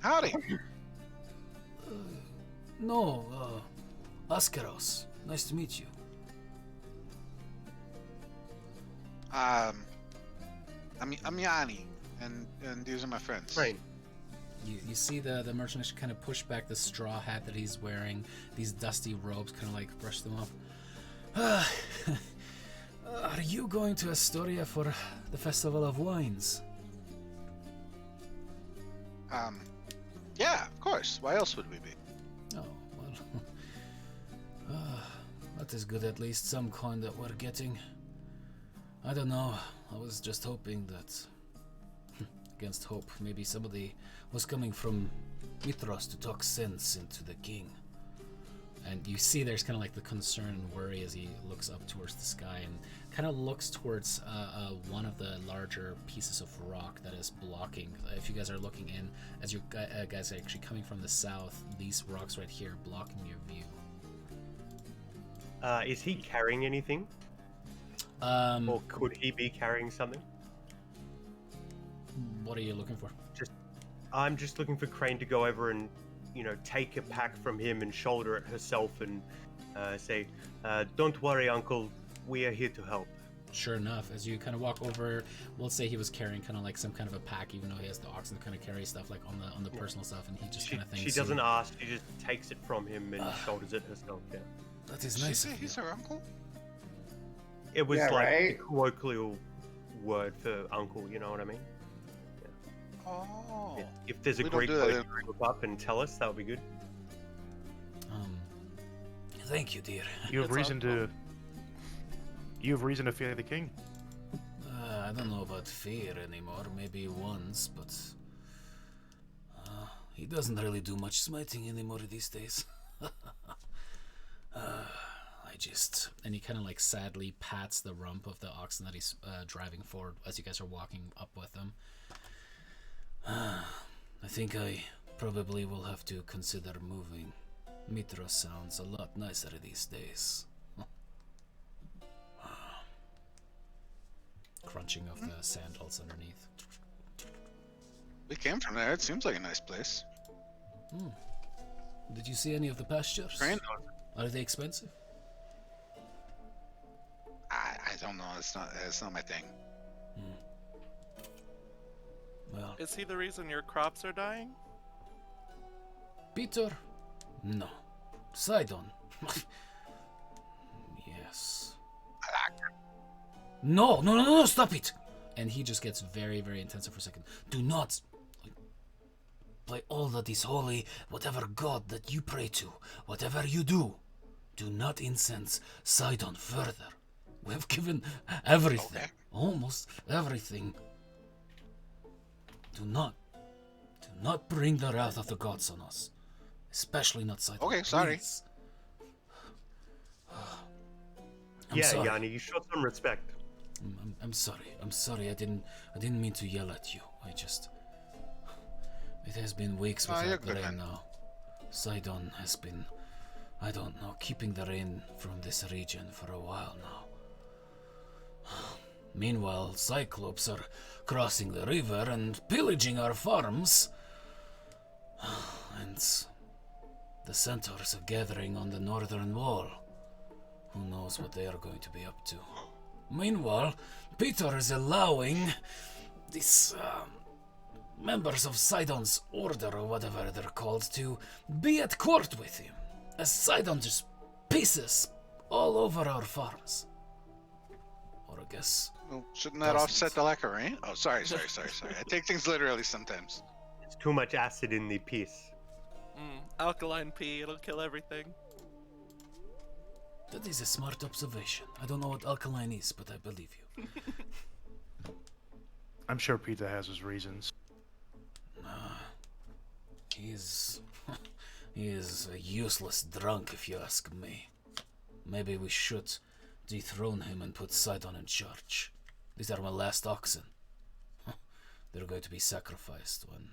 Howdy. No, Askeros. Nice to meet you. I'm Yanni, and these are my friends. Right. You see the merchant kind of push back the straw hat that he's wearing. These dusty robes kind of like brush them off. Are you going to Astoria for the Festival of Wines? Yeah, of course. Why else would we be? Oh, well. That is good, at least some coin that we're getting. I don't know. I was just hoping that, against hope, maybe somebody was coming from Mithras to talk sense into the king. And you see there's kind of like the concern and worry as he looks up towards the sky and kind of looks towards one of the larger pieces of rock that is blocking. If you guys are looking in, as you guys are actually coming from the south, these rocks right here blocking your view. Is he carrying anything? Or could he be carrying something? What are you looking for? I'm just looking for Crane to go over and, take a pack from him and shoulder it herself and say, "Don't worry, Uncle. We are here to help." Sure enough, as you kind of walk over, we'll say he was carrying kind of like some kind of a pack, even though he has the oxen to kind of carry stuff like on the personal stuff, and he just kind of thinks. She doesn't ask. She just takes it from him and shoulders it herself. Yeah. That is Did she nice say of you. he's her uncle? It was Yeah, like right? a colloquial word for uncle. You know what I mean? Oh. If there's a We don't Greek do that word in- you look up and tell us, that would be good. Thank you, dear. You have That's reason to. You have reason to fear the king. I don't know about fear anymore. Maybe once, but he doesn't really do much smiting anymore these days. And he kind of like sadly pats the rump of the oxen that he's driving forward as you guys are walking up with him. I think I probably will have to consider moving. Mithras sounds a lot nicer these days. Crunching of the sandals underneath. We came from there. It seems like a nice place. Did you see any of the pastures? Crane? Are they expensive? I don't know. It's not my thing. Well, Is he the reason your crops are dying? Peter? No. Sidon? Yes. No, stop it! And he just gets very, very intensive for a second. Do not, by all that is holy, whatever god that you pray to, whatever you do not incense Sidon further. We have given everything, Okay. almost everything. Do not bring the wrath of the gods on us, especially not Sidon. Okay, sorry. please. Yeah, sorry. Yanni, you showed some respect. I'm sorry. I didn't mean to yell at you. It has been weeks Oh, you're without the good, rain man. now. Sidon has been, I don't know, keeping the rain from this region for a while now. Meanwhile, Cyclops are crossing the river and pillaging our farms. And the centaurs are gathering on the northern wall. Who knows what they are going to be up to. Meanwhile, Peter is allowing these members of Sidon's order, or whatever they're called, to be at court with him, as Sidon just pisses all over our farms. Or I guess... Well, shouldn't that offset the lack of rain? Oh, sorry. I take things literally sometimes. It's too much acid in the piece. Alkaline pee, it'll kill everything. That is a smart observation. I don't know what alkaline is, but I believe you. I'm sure Peter has his reasons. He's He is a useless drunk, if you ask me. Maybe we should dethrone him and put Sidon in charge. These are my last oxen. They're going to be sacrificed when...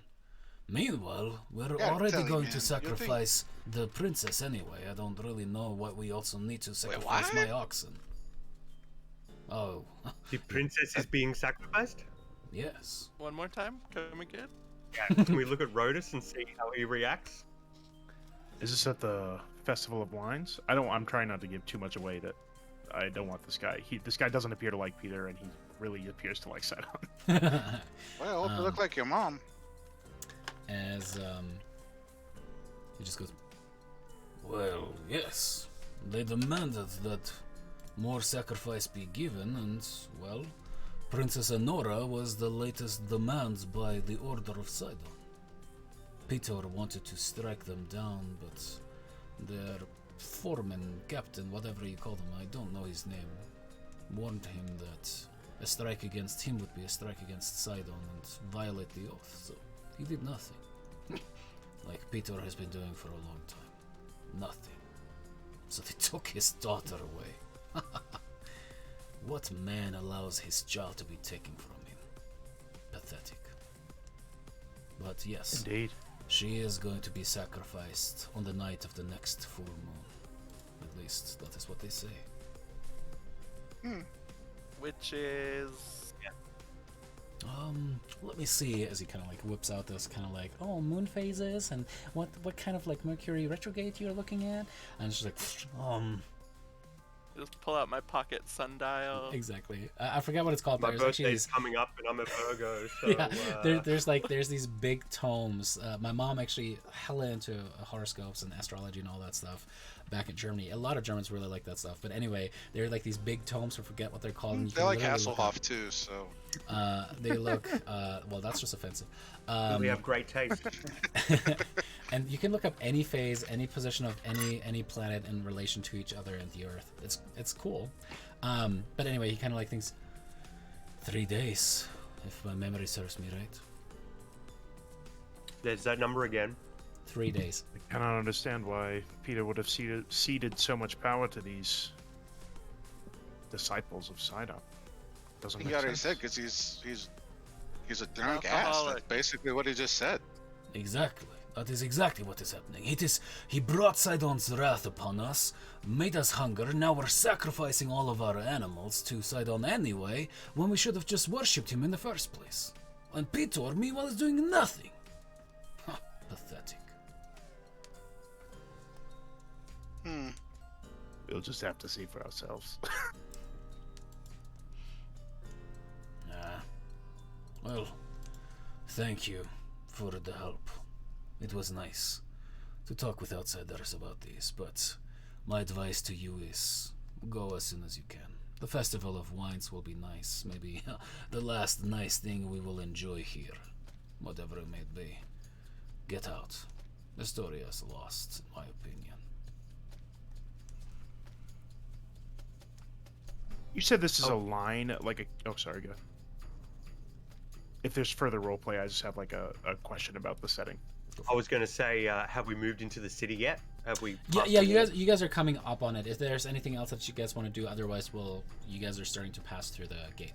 Meanwhile, we're already going to sacrifice the princess anyway. I don't really know what we also need to sacrifice my oxen. Oh. The princess is being sacrificed? Yes. One more time? Come again? Yeah, can we look at Rodus and see how he reacts? Is this at the Festival of Wines? I'm trying not to give too much away that I don't want this guy. This guy doesn't appear to like Peter, and he really appears to like Sidon. Well, you look like your mom. As he just goes, Well, yes. They demanded that more sacrifice be given, and, well, Princess Anora was the latest demand by the Order of Sidon. Peter wanted to strike them down, but their foreman, captain, whatever you call him, I don't know his name, warned him that a strike against him would be a strike against Sidon and violate the oath, so he did nothing. Like Peter has been doing for a long time. Nothing. So they took his daughter away. What man allows his child to be taken from him? Pathetic. But yes. Indeed. She is going to be sacrificed on the night of the next full moon. At least, that is what they say. Which is... let me see, as he kind of like whips out this kind of like, oh, moon phases, and what kind of like Mercury retrograde you're looking at, and she's like, Just pull out my pocket sundial. exactly. I forgot what it's called. My There's actually birthday's coming up, and I'm a Virgo, so... yeah, there's these big tomes. My mom actually hella into horoscopes and astrology and all that stuff back in Germany. A lot of Germans really like that stuff. But anyway, they're like these big tomes. I forget what they're called. And you They can like literally look Hasselhoff up- too, so. They look well. That's just offensive. We have great taste. And you can look up any phase, any position of any planet in relation to each other and the Earth. It's cool. But anyway, he kind of like thinks 3 days, if my memory serves me right. There's that number again. 3 days. I cannot understand why Peter would have ceded so much power to these disciples of Sidon. Doesn't He make already sense. said because he's a drunk ass. alcoholic. That's basically what he just said. Exactly. That is exactly what is happening. He brought Sidon's wrath upon us, made us hunger, now we're sacrificing all of our animals to Sidon anyway, when we should have just worshipped him in the first place. And Peter, meanwhile, is doing nothing. Huh, pathetic. We'll just have to see for ourselves. Well, thank you for the help. It was nice to talk with outsiders about this, but my advice to you is go as soon as you can. The Festival of Wines will be nice, maybe the last nice thing we will enjoy here, whatever it may be. Get out. The story is lost, in my opinion. You said this is a line, like a... Oh, sorry, go ahead. If there's further roleplay, I just have like a question about the setting. I was going to say, have we moved into the city yet? Have we? Yeah. You guys are coming up on it. If there's anything else that you guys want to do, otherwise, you guys are starting to pass through the gate.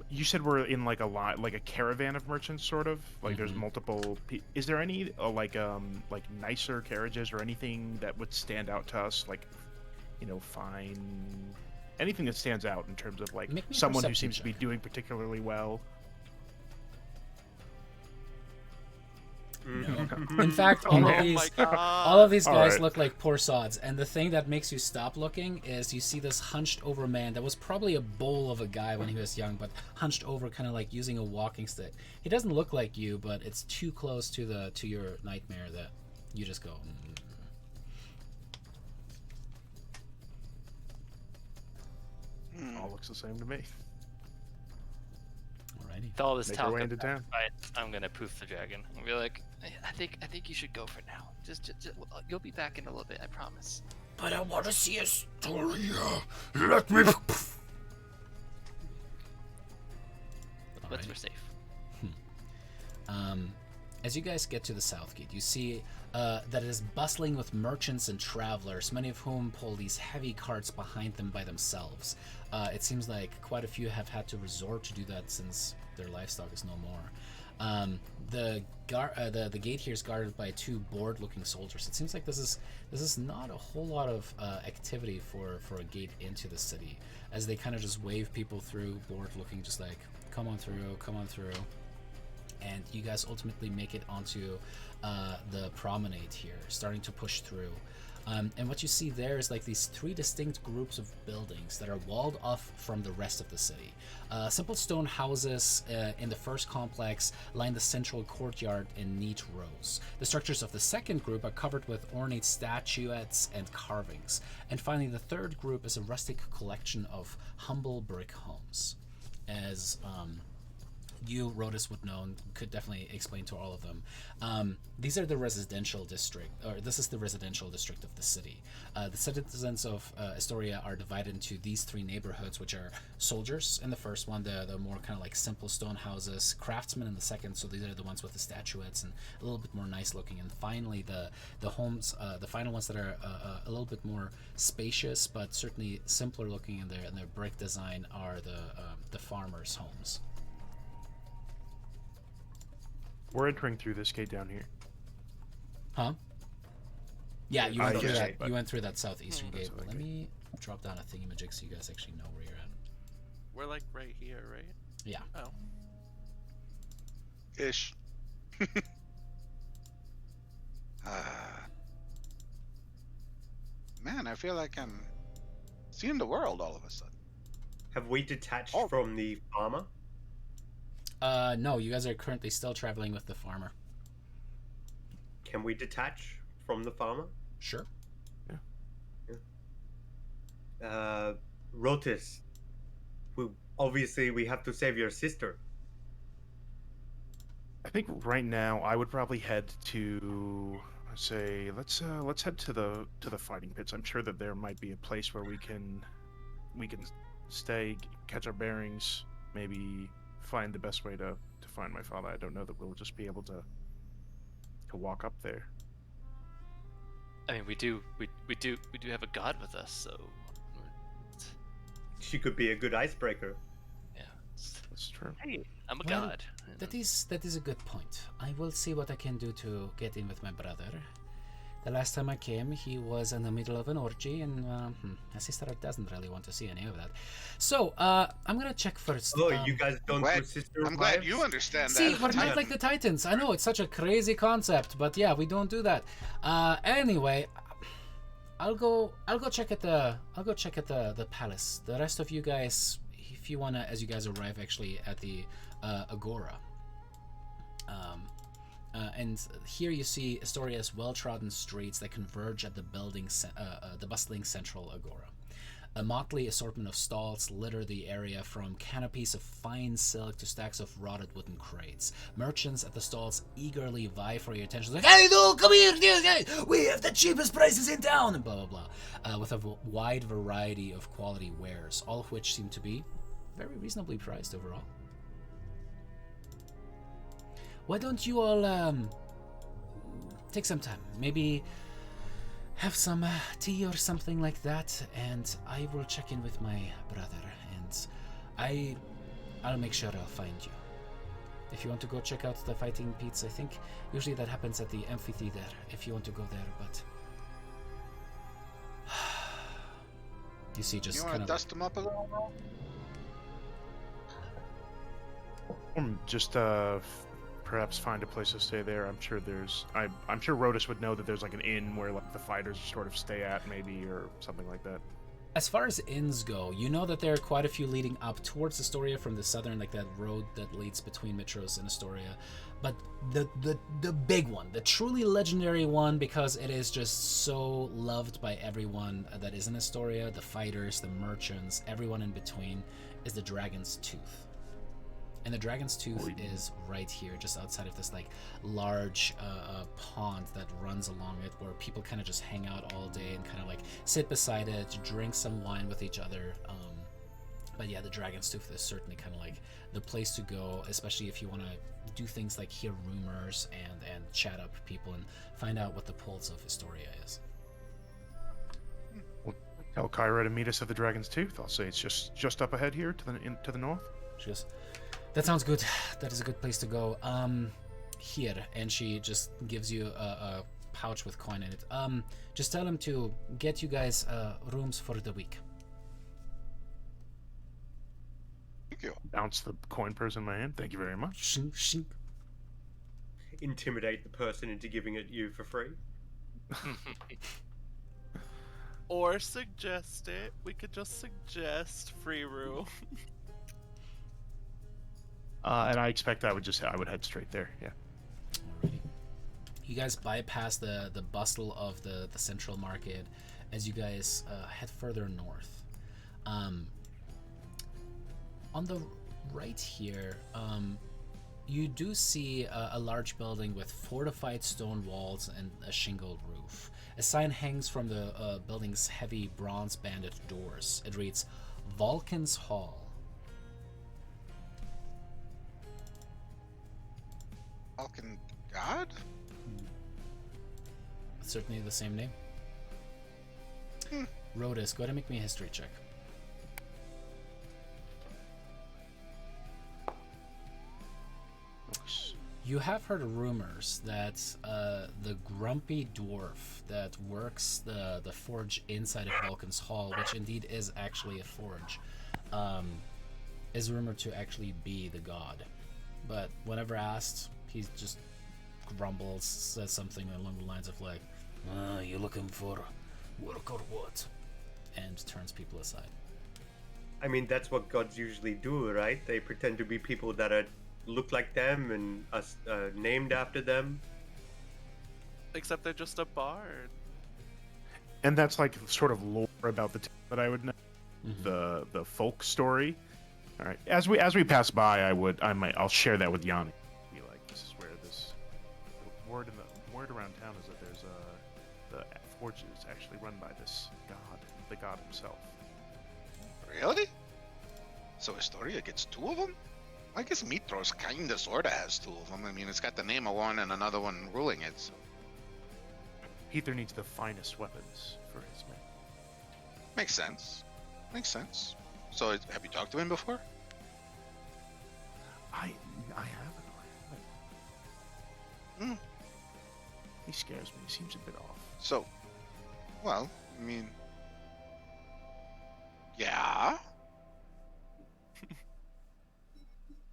You said we're in like a lot, like a caravan of merchants, sort of. Like there's multiple. Is there any like nicer carriages or anything that would stand out to us? Like, fine. Anything that stands out in terms of like Make me a someone who perception seems to be check. doing particularly well. In fact, all of these All guys right. look like poor sods. And the thing that makes you stop looking is you see this hunched over man that was probably a bull of a guy when he was young, but hunched over, kind of like using a walking stick. He doesn't look like you, but it's too close to your nightmare that you just go. All looks the same to me. Alrighty. With all this Make our talk way into about town. fight, I'm gonna poof the dragon. I'll be like, I think you should go for now. Just you'll be back in a little bit, I promise. But I want to see a story. Let me... Let's we're safe. As you guys get to the south gate, you see that it is bustling with merchants and travelers, many of whom pull these heavy carts behind them by themselves. It seems like quite a few have had to resort to do that since their livestock is no more. The gate here is guarded by 2 bored-looking soldiers. It seems like this is not a whole lot of activity for a gate into the city, as they kind of just wave people through, bored-looking, just like come on through. And you guys ultimately make it onto the promenade here, starting to push through. And what you see there is like these 3 distinct groups of buildings that are walled off from the rest of the city. Simple stone houses in the first complex line the central courtyard in neat rows. The structures of the second group are covered with ornate statuettes and carvings. And finally, the third group is a rustic collection of humble brick homes. As you, Rodus, would know and could definitely explain to all of them. These are the residential district, or this is the residential district of the city. The citizens of Astoria are divided into these 3 neighborhoods, which are soldiers in the first one, the more kind of like simple stone houses, craftsmen in the second, so these are the ones with the statuettes and a little bit more nice looking, and finally the homes, the final ones that are a little bit more spacious but certainly simpler looking in their brick design are the farmers' homes. We're entering through this gate down here. Huh? Yeah, you went, through yes, that, but- you went through that southeastern gate. Southern Let gate. me drop down a thingamajig so you guys actually know where you're at. We're like right here, right? Yeah. Oh. Ish. Man, I feel like I'm seeing the world all of a sudden. Have we detached Oh. from the farmer? No, you guys are currently still traveling with the farmer. Can we detach from the farmer? Sure. Rotis, obviously we have to save your sister. I think right now I would probably head to say let's head to the fighting pits. I'm sure that there might be a place where we can stay, catch our bearings, maybe find the best way to find my father. I don't know that we'll just be able to walk up there. I mean, we do have a god with us, so She could be a good icebreaker. yeah. That's true. Hey, I'm a Well, god. That is a good point. I will see what I can do to get in with my brother. The last time I came, he was in the middle of an orgy, and my sister doesn't really want to see any of that. So, I'm gonna check first. Oh, you guys don't Glad- do sister I'm glad wives? you understand See, that. we're not like the Titans. I know it's such a crazy concept, but yeah, we don't do that. Anyway, I'll go check at the palace. The rest of you guys, if you wanna, as you guys arrive actually at the agora. And here you see Astoria's well-trodden streets that converge at the the bustling central agora. A motley assortment of stalls litter the area, from canopies of fine silk to stacks of rotted wooden crates. Merchants at the stalls eagerly vie for your attention, like, "Hey, dude, come here! We have the cheapest prices in town!" and blah, blah, blah. With a wide variety of quality wares, all of which seem to be very reasonably priced overall. Why don't you all take some time? Maybe have some tea or something like that, and I will check in with my brother, and I'll make sure I'll find you. If you want to go check out the fighting pits, I think usually that happens at the amphitheater, if you want to go there, but you see, just You kind want to of dust them up a little? Just perhaps find a place to stay there. I'm sure I'm sure Rodus would know that there's like an inn where like the fighters sort of stay at, maybe, or something like that. As far as inns go, you know that there are quite a few leading up towards Astoria from the southern, like that road that leads between Mitros and Astoria. But the big one, the truly legendary one, because it is just so loved by everyone that is in Astoria, the fighters, the merchants, everyone in between, is the Dragon's Tooth. And the Dragon's Tooth is right here, just outside of this like large pond that runs along it, where people kind of just hang out all day and kind of like sit beside it, drink some wine with each other. But yeah, the Dragon's Tooth is certainly kind of like the place to go, especially if you want to do things like hear rumors and chat up people and find out what the pulse of Historia is. Well, tell Kyra to meet us at the Dragon's Tooth. I'll say it's just up ahead here to the north. She goes, that sounds good. That is a good place to go. Here, and she just gives you a pouch with coin in it. Just tell him to get you guys rooms for the week. Thank you. Bounce the coin purse in my hand. Thank you very much. Shink, shink. Intimidate the person into giving it you for free. Or suggest it. We could just suggest free room. And I expect I would head straight there. Yeah. Alrighty. You guys bypass the bustle of the central market as you guys head further north. On the right here, you do see a large building with fortified stone walls and a shingled roof. A sign hangs from the building's heavy bronze-banded doors. It reads, Vulcan's Hall. Vulcan God? Certainly the same name. Rhodus, go ahead and make me a history check. You have heard rumors that the grumpy dwarf that works the forge inside of Vulcan's Hall, which indeed is actually a forge, is rumored to actually be the god. But whenever asked, he just grumbles, says something along the lines of like, you looking for work or what? And turns people aside. I mean, that's what gods usually do, right? They pretend to be people that look like them and are named after them. Except they're just a bard. And that's like sort of lore about the town that I would know. Mm-hmm. The folk story. All right. As we pass by, I'll share that with Yanni. Be like, this is where this word around town is that there's the forge is actually run by this god, the god himself. Really? So Historia gets two of them? I guess Mitros kinda sorta has two of them. I mean, it's got the name of one and another one ruling it. So. Peter needs the finest weapons for his men. Makes sense. Makes sense. So, have you talked to him before? I haven't. He scares me. He seems a bit off. So, well, I mean, yeah.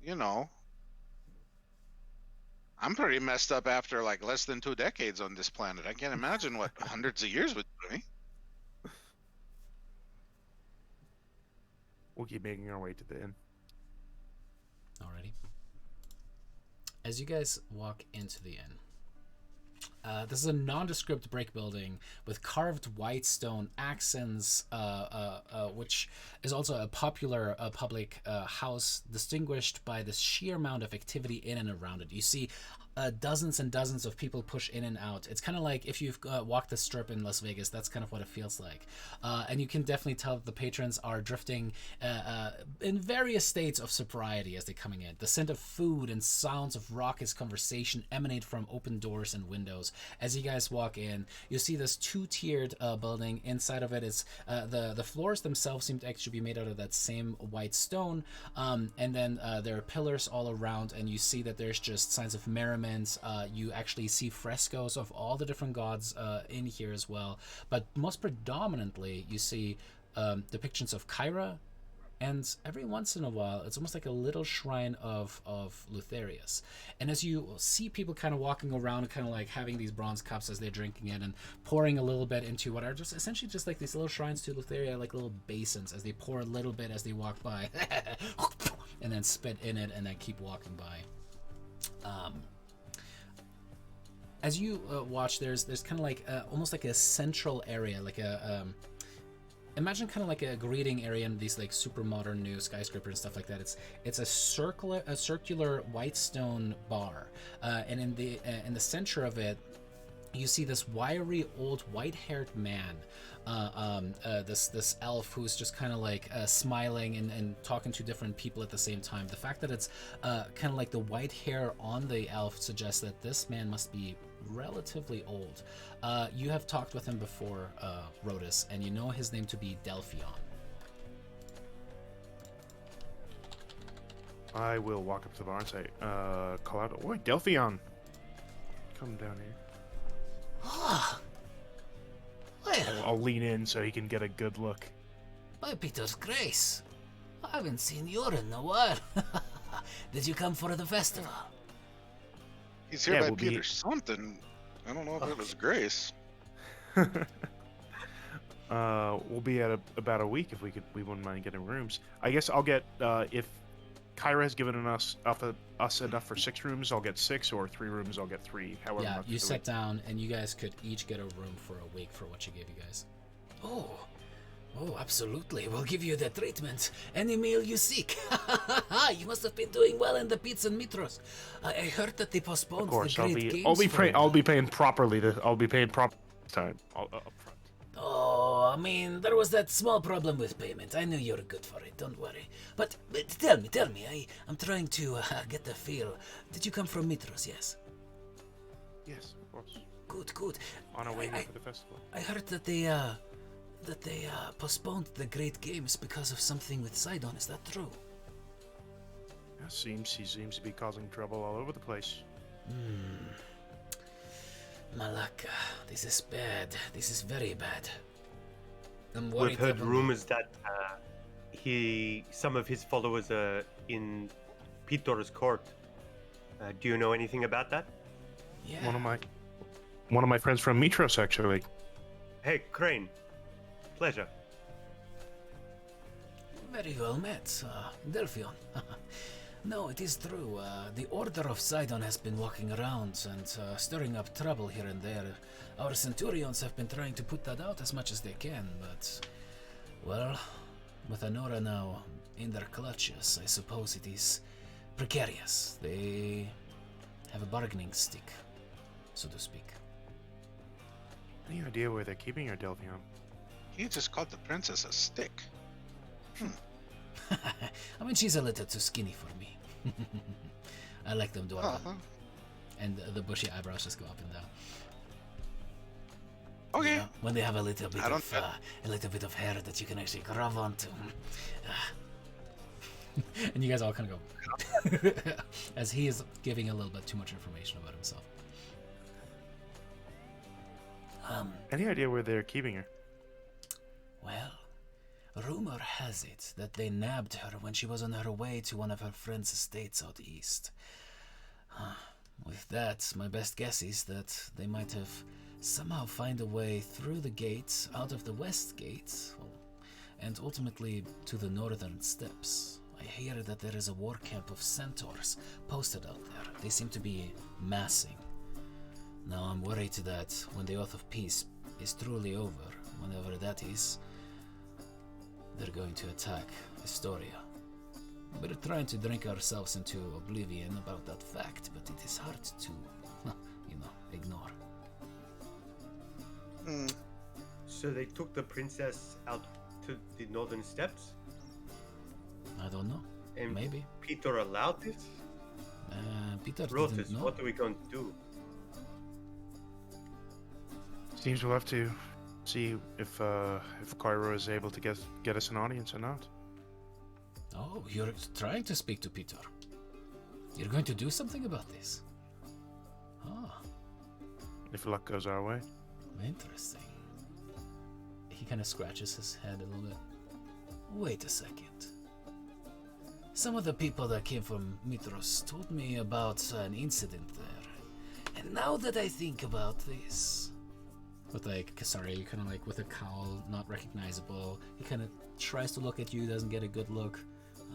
You know, I'm pretty messed up after like less than 2 decades on this planet. I can't imagine what hundreds of years would do to me. We'll keep making our way to the inn. Alrighty. As you guys walk into the inn, this is a nondescript brick building with carved white stone accents, which is also a popular public house distinguished by the sheer amount of activity in and around it. You see dozens and dozens of people push in and out. It's kind of like if you've walked the strip in Las Vegas, that's kind of what it feels like. And you can definitely tell that the patrons are drifting in various states of sobriety as they're coming in. The scent of food and sounds of raucous conversation emanate from open doors and windows. As you guys walk in, you see this two-tiered building. Inside of it is the floors themselves seem to actually be made out of that same white stone. And then there are pillars all around, and you see that there's just signs of merriment. You actually see frescoes of all the different gods in here as well, but most predominantly you see depictions of Kyra, and every once in a while it's almost like a little shrine of Lutherius. And as you see people kind of walking around, kind of like having these bronze cups as they're drinking it and pouring a little bit into what are just essentially just like these little shrines to Lutheria, like little basins, as they pour a little bit as they walk by and then spit in it and then keep walking by. As you watch, there's kind of like almost like a central area, like a imagine kind of like a greeting area in these like super modern new skyscrapers and stuff like that. It's a circular white stone bar, and in the center of it you see this wiry old white-haired man, this elf who's just kind of like smiling and talking to different people at the same time. The fact that it's kind of like the white hair on the elf suggests that this man must be relatively old. You have talked with him before, Rhodas, and you know his name to be Delphion. I will walk up to the bar and say, call out, "Oi, Delphion! Come down here." Ah. Well, I'll lean in so he can get a good look. by Peter's grace. I haven't seen you in a while. Did you come for the festival? He's here Yeah, by we'll be- Peter something. I don't know if it was Grace. We'll be at about a week if we wouldn't mind getting rooms. I guess I'll get if Kyra has given us enough for 6 rooms, I'll get 6, or 3 rooms, I'll get 3. However Yeah, much you the sat week. down, and you guys could each get a room for a week for what she gave you guys. Oh, absolutely. We'll give you the treatment. Any meal you seek. You must have been doing well in the Pizza and Mitros. I heard that they postponed Of course, the I'll great be games. paying properly. I'll be paying proper this time. Up front. Oh, I mean, there was that small problem with payment. I knew you were good for it. Don't worry. But tell me. I'm trying to get the feel. Did you come from Mitros? Yes. Yes, of course. Good. On our way here for the festival. I heard that they postponed the great games because of something with Sidon. Is that true? Yeah, he seems to be causing trouble all over the place. Malaka, this is bad. This is very bad. I'm We've worried heard about- rumors that some of his followers are in Peter's court. Do you know anything about that? Yeah. One of my friends from Mitros, actually. Hey, Crane. Pleasure. Very well met, Delphion. No, it is true. The Order of Sidon has been walking around and stirring up trouble here and there. Our Centurions have been trying to put that out as much as they can, but, well, with Anora now in their clutches, I suppose it is precarious. They have a bargaining stick, so to speak. Any idea where they're keeping her, Delphion? He just called the princess a stick. I mean, she's a little too skinny for me. I like them dwarven. Uh-huh. And the bushy eyebrows just go up and down. Okay. Yeah, when they have a little bit I don't- of hair that you can actually grab onto. And you guys all kind of go, as he is giving a little bit too much information about himself. Any idea where they're keeping her? Well, rumor has it that they nabbed her when she was on her way to one of her friend's estates out east. With that, my best guess is that they might have somehow find a way through the gates, out of the west gates, and ultimately to the northern steppes. I hear that there is a war camp of centaurs posted out there. They seem to be massing. Now I'm worried that when the Oath of Peace is truly over, whenever that is, they're going to attack Astoria. We're trying to drink ourselves into oblivion about that fact, but it is hard to, ignore. So they took the princess out to the northern steppes? I don't know. And Maybe. Peter allowed this? Peter Rotus, didn't know. what are we going to do? Seems we'll have to see if Cairo is able to get us an audience or not. Oh, you're trying to speak to Peter. You're going to do something about this? Ah, If luck goes our way. interesting. He kind of scratches his head a little bit. Wait a second. Some of the people that came from Mitros told me about an incident there. And now that I think about this... With like Kasari, kind of like with a cowl, not recognizable. He kind of tries to look at you, doesn't get a good look.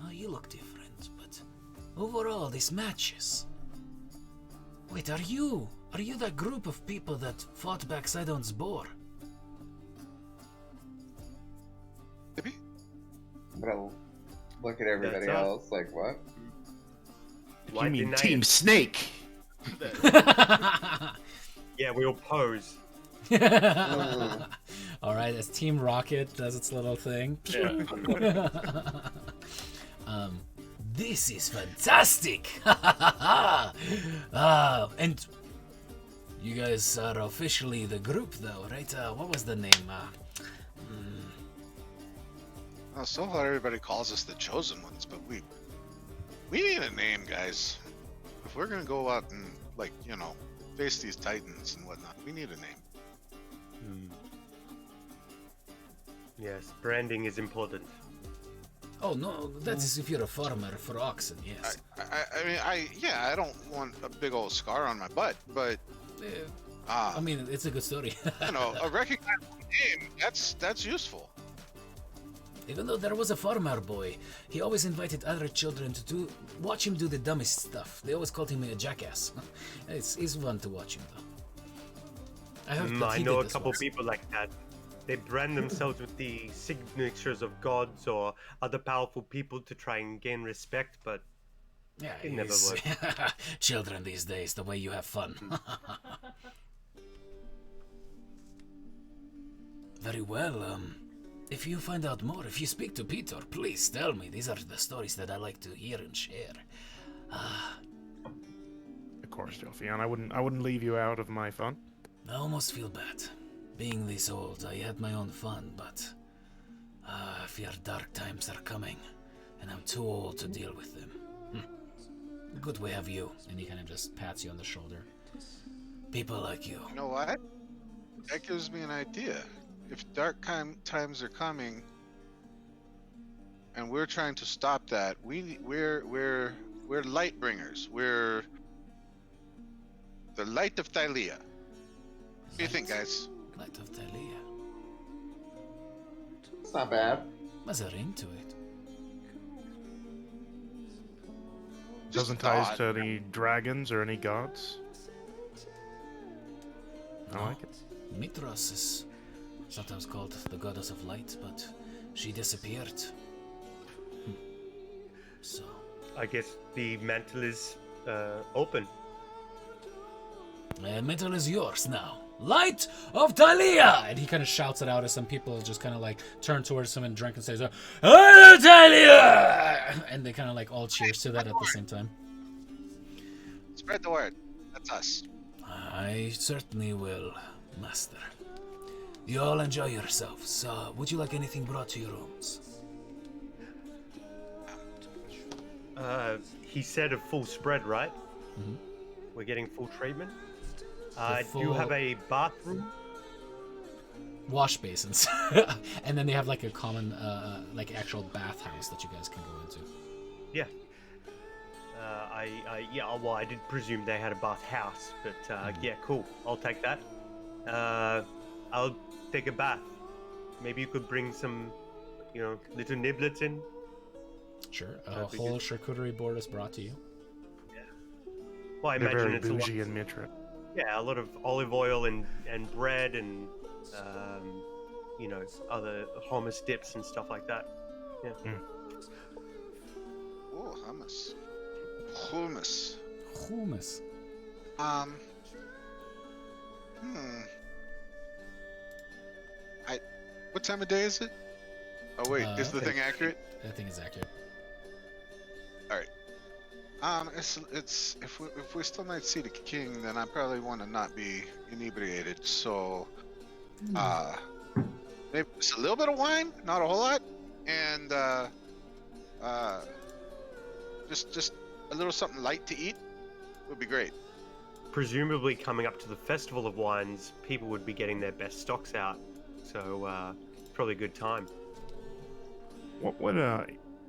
Oh, you look different, but overall, this matches. Wait, are you that group of people that fought back Sidon's boar? Maybe? I'm gonna look at everybody That's us. else like, what? Why you mean deny Team it? Snake? Yeah, we'll pose. All right, as Team Rocket does its little thing. Yeah. This is fantastic! And you guys are officially the group, though, right? What was the name? Well, so far everybody calls us the chosen ones, but we need a name, guys. If we're gonna go out and face these titans and whatnot, we need a name. Yes, branding is important. Oh, no, that is if you're a farmer for oxen, yes. I don't want a big old scar on my butt, but I mean, it's a good story. a recognizable name, that's useful. Even though there was a farmer boy, he always invited other children to watch him do the dumbest stuff. They always called him a jackass. It's fun to watch him, though. I know a couple people like that. They brand themselves with the signatures of gods or other powerful people to try and gain respect, but it never works. Children these days, the way you have fun. Very well, if you find out more, if you speak to Peter, please tell me. These are the stories that I like to hear and share. Of course, Delphion. I wouldn't leave you out of my fun. I almost feel bad. Being this old, I had my own fun, but I fear dark times are coming, and I'm too old to deal with them. Good we have you. And he kind of just pats you on the shoulder. People like you. You know what? That gives me an idea. If dark times are coming, and we're trying to stop that, we're light bringers. We're the light of Thylea. What do you think, guys? Light of Thylea. It's not bad. There's a ring to it. Doesn't ties to any dragons or any gods. I like it. Mitros is sometimes called the goddess of light, but she disappeared. So I guess the mantle is open. The mantle is yours now. Light of Thylea! And he kind of shouts it out as some people just kind of like turn towards him and drink and say, Light of Thylea! And they kind of like all cheers to that at the same time. Spread the word. That's us. I certainly will, Master. You all enjoy yourselves. Would you like anything brought to your rooms? He said a full spread, right? Mm-hmm. We're getting full treatment. Do you have a bathroom? Wash basins. And then they have like a common, like actual bathhouse that you guys can go into. Yeah. Well, I did presume they had a bathhouse, but yeah, cool. I'll take that. I'll take a bath. Maybe you could bring some, little niblets in. Sure. A whole charcuterie board is brought to you. Yeah. Well, I They're imagine very it's bougie in Mitra. Yeah, a lot of olive oil and bread and other hummus dips and stuff like that. Yeah. Oh, hummus. Hummus. Hummus. What time of day is it? Oh wait, is the thing accurate? I think it's accurate. All right. It's if we still might see the king, then I probably want to not be inebriated. So, maybe just a little bit of wine, not a whole lot, and just a little something light to eat would be great. Presumably, coming up to the Festival of Wines, people would be getting their best stocks out. So, probably a good time. What would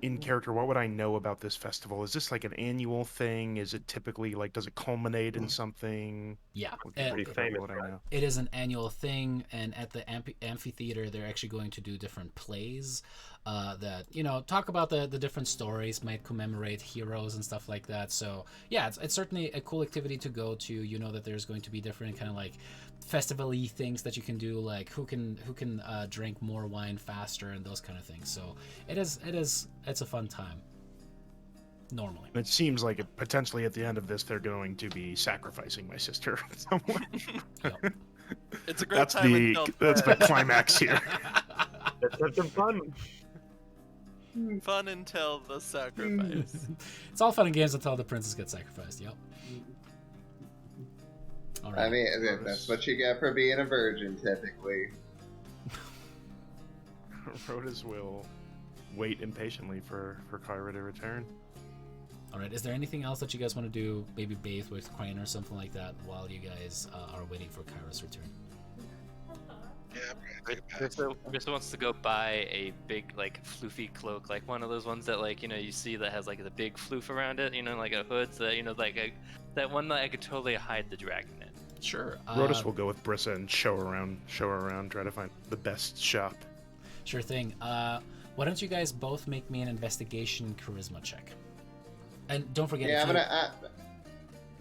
in character? What would I know about this festival? Is this like an annual thing? Is it typically like? Does it culminate in something? Yeah, Pretty famous. What I know. it is an annual thing, and at the amphitheater, they're actually going to do different plays that talk about the different stories, might commemorate heroes and stuff like that. So yeah, it's certainly a cool activity to go to. You know that there's going to be different kind of like festival-y things that you can do, like who can drink more wine faster and those kind of things. So it's a fun time. normally. It seems like potentially at the end of this, they're going to be sacrificing my sister. Yep. It's a great time until that's the climax here. Let's have some fun. fun until the sacrifice. It's all fun and games until the princess gets sacrificed. Yep. All right. I mean, that's what you get for being a virgin, typically. Rhodas will wait impatiently for Kyra to return. All right. Is there anything else that you guys want to do? Maybe bathe with Crane or something like that while you guys are waiting for Kyra's return. Yeah, I'm gonna take a bath. Brissa wants to go buy a big, like, floofy cloak, like one of those ones that, like, you know, you see that has, like, the big floof around it, you know, like a hood, so that, you know, like, that one that I could totally hide the dragon in. Sure. Rhodas will go with Brissa and show her around, try to find the best shop. Sure thing. Why don't you guys both make me an investigation charisma check? And don't forget, Yeah,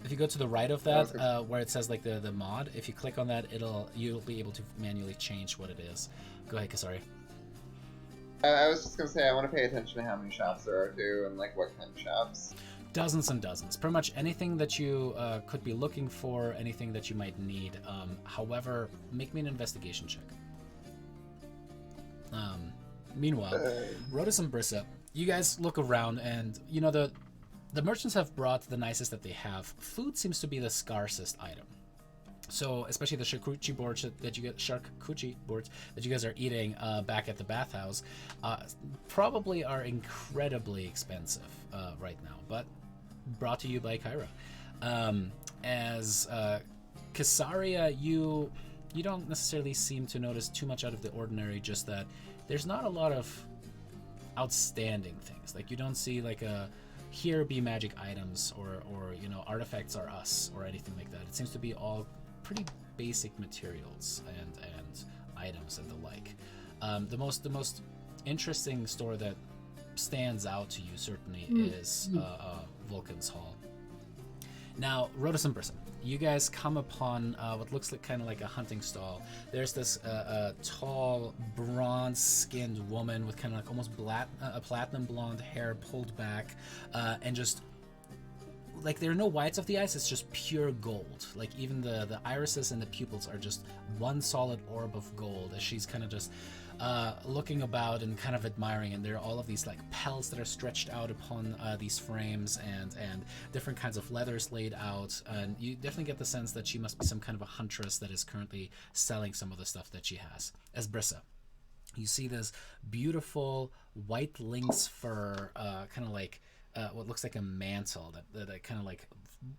if you go to the right of that, where it says like the mod, if you click on that, you'll be able to manually change what it is. Go ahead, Kasari. I was just gonna say I want to pay attention to how many shops there are too, and like what kind of shops. Dozens and dozens. Pretty much anything that you could be looking for, anything that you might need. However, make me an investigation check. Meanwhile, Rhodas and Brissa, you guys look around, and you know the merchants have brought the nicest that they have. Food seems to be the scarcest item. So, especially the charcuterie boards that you guys are eating back at the bathhouse, probably are incredibly expensive right now. But brought to you by Kyra. As Casaria, you don't necessarily seem to notice too much out of the ordinary. Just that there's not a lot of outstanding things. Like you don't see like here be magic items or you know artifacts are us or anything like that. It seems to be all pretty basic materials and items and the like. The most interesting store that stands out to you certainly is Vulcan's Hall. Now, Rhodas and Brissa, you guys come upon what looks like kind of like a hunting stall. There's this tall, bronze-skinned woman with kind of like almost a platinum blonde hair pulled back, and just like there are no whites of the eyes. It's just pure gold. Like even the irises and the pupils are just one solid orb of gold. As she's kind of just looking about and kind of admiring, and there are all of these like pelts that are stretched out upon these frames and different kinds of leathers laid out, and you definitely get the sense that she must be some kind of a huntress that is currently selling some of the stuff that she has. As Brissa, you see this beautiful white lynx fur, kind of like what looks like a mantle that kind of like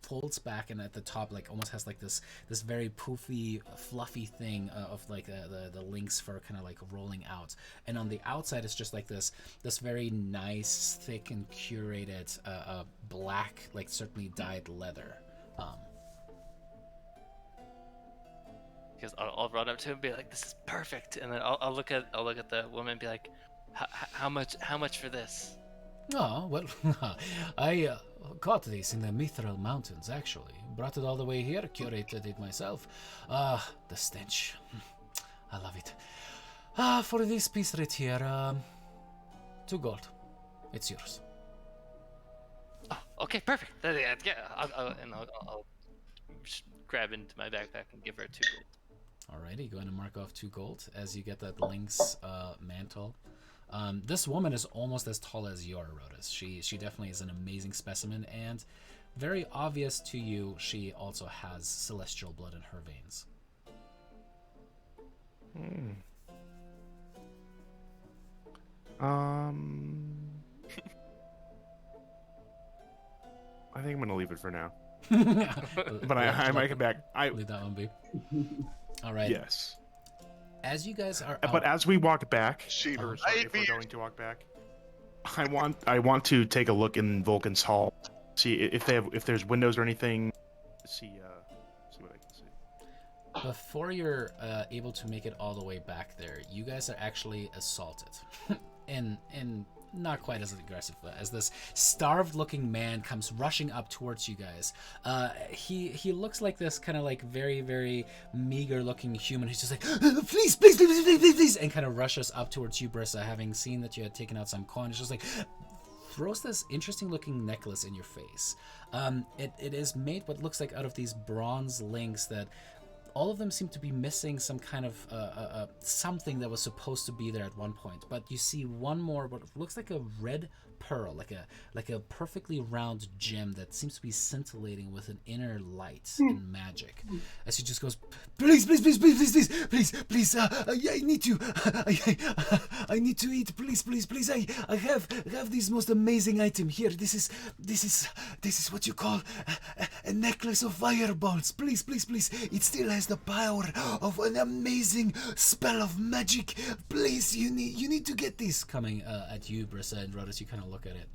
folds back, and at the top like almost has like this very poofy fluffy thing of like the lynx fur kind of like rolling out, and on the outside it's just like this very nice thick and curated black, like certainly dyed leather. Because I'll run up to him and be like, "This is perfect," and then I'll look at the woman and be like, "How much for this?" Oh, well, I caught this in the Mithril Mountains, actually. Brought it all the way here, curated it myself. The stench. I love it. For this piece right here, 2 gold. It's yours. Oh, okay, perfect. Yeah, I'll grab into my backpack and give her 2 gold. Alrighty, going to mark off 2 gold as you get that lynx mantle. This woman is almost as tall as you are, Rhodas. She definitely is an amazing specimen, and very obvious to you, she also has celestial blood in her veins. I think I'm gonna leave it for now. But I might come back. Leave that one be. All right. Yes. As you guys are But as we walk back, Cheater. or sorry, if we're going to walk back, I want to take a look in Vulcan's Hall, see if there's windows or anything, see what I can see. Before you're able to make it all the way back there, you guys are actually assaulted. in not quite as aggressive, but as this starved-looking man comes rushing up towards you guys. He looks like this kind of like very, very meager-looking human. He's just like, please, and kind of rushes up towards you, Brissa, having seen that you had taken out some coin. It's just like, throws this interesting looking necklace in your face. It is made what looks like out of these bronze links that all of them seem to be missing some kind of something that was supposed to be there at one point. But you see one more, what looks like a red pearl, like a perfectly round gem that seems to be scintillating with an inner light and magic. As he just goes, please, I need to, I need to eat, please. I have this most amazing item here. This is what you call a necklace of fireballs. Please. It still has the power of an amazing spell of magic. Please, you need to get this. Coming at you, Brissa and Rodus, you kind of look at it.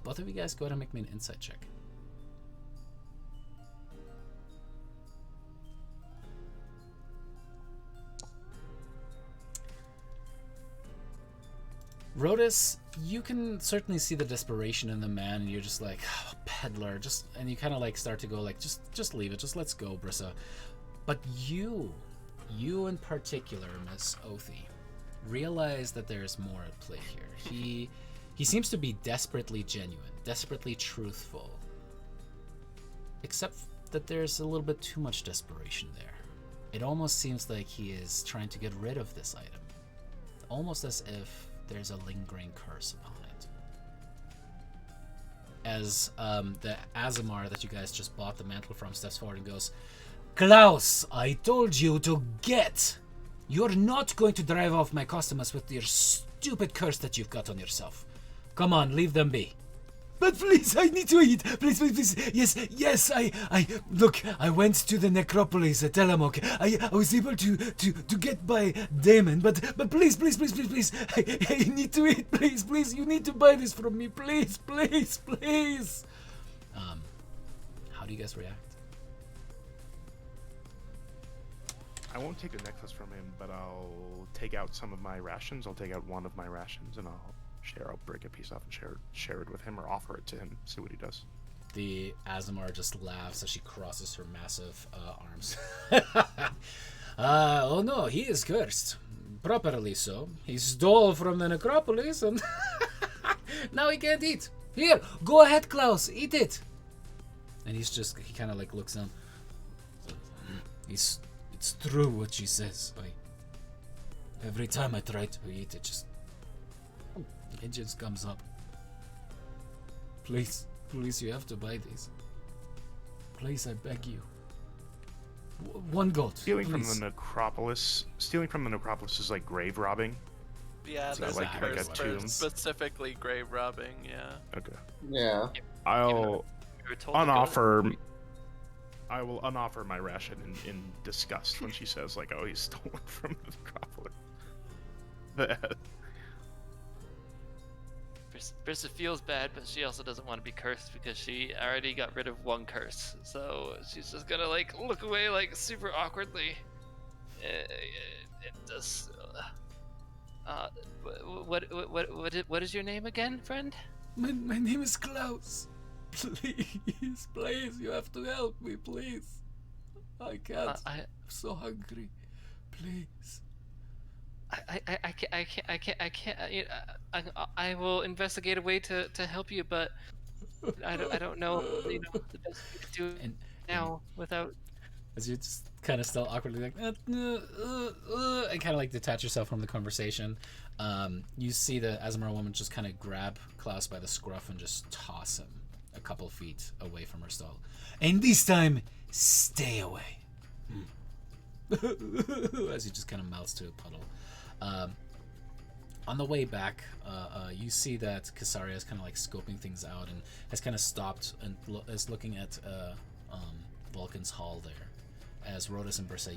Both of you guys go ahead and make me an insight check. Rodus, you can certainly see the desperation in the man, and you're just like, oh, peddler, and you kind of like start to go like, just leave it, just let's go, Brissa. But you in particular, Miss Othi, realize that there's more at play here. He seems to be desperately genuine, desperately truthful, except that there's a little bit too much desperation there. It almost seems like he is trying to get rid of this item, almost as if there's a lingering curse upon it. As the Azamar that you guys just bought the mantle from steps forward and goes, Klaus, I told you to get. You're not going to drive off my customers with your stupid curse that you've got on yourself. Come on, leave them be. But please, I need to eat. Please. Yes, I look, I went to the necropolis at Telamok. I was able to get by Damon, but please. I need to eat. Please, you need to buy this from me. Please. How do you guys react? I won't take the necklace from him, but I'll take out some of my rations. I'll take out one of my rations and I'll break a piece off and share it with him, or offer it to him, see what he does. The Azamar just laughs as she crosses her massive arms. Oh no, he is cursed. Properly so. He stole from the necropolis and now he can't eat. Here, go ahead, Klaus, eat it. And he kind of like looks down. It's true what she says. Every time I try to eat it, it just comes up. Please, you have to buy these. Please, I beg you. One gold. Stealing from the necropolis is like grave robbing. Yeah, there's like a tomb. Specifically grave robbing. Yeah. Okay. Yeah. I will unoffer my ration in disgust when she says like, "Oh, he's stolen from the necropolis." Brissa feels bad, but she also doesn't want to be cursed because she already got rid of one curse. So she's just gonna like look away like super awkwardly. It does. What is your name again, friend? My name is Klaus. Please, you have to help me, please. I can't. I'm so hungry. Please. I can't. I will investigate a way to help you, but I don't know. The best we can do now without. As you just kind of still awkwardly like, and kind of like detach yourself from the conversation. You see the Azamar woman just kind of grab Klaus by the scruff and just toss him a couple feet away from her stall. And this time, stay away. As he just kind of melts to a puddle. On the way back, you see that Casaria is kind of like scoping things out and has kind of stopped and is looking at Vulcan's Hall there. As Rodus and Brissa,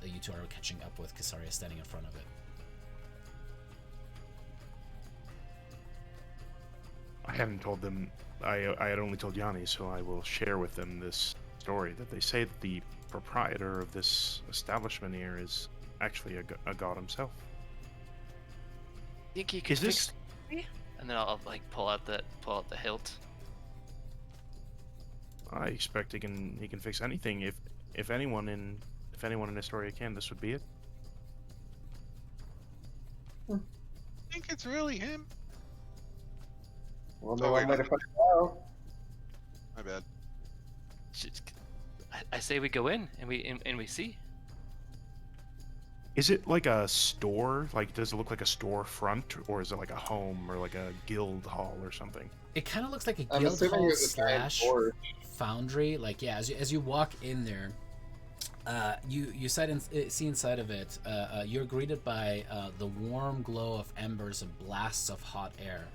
you two are catching up with Casaria standing in front of it. I hadn't told them. I had only told Yanni, so I will share with them this story that they say that the proprietor of this establishment here is actually a god himself. Think he could fix me? And then I'll like pull out the hilt. I expect he can fix anything. If anyone in Astoria can, this would be it. I think it's really him. Only Oh, one wait, way to find out. My bad. I say we go in and we see. Is it like a store? Like, does it look like a storefront, or is it like a home or like a guild hall or something? It kind of looks like a I'm guild assuming hall it's a giant slash forge. foundry. Like, yeah, as you walk in there, you see inside of it. You're greeted by the warm glow of embers and blasts of hot air.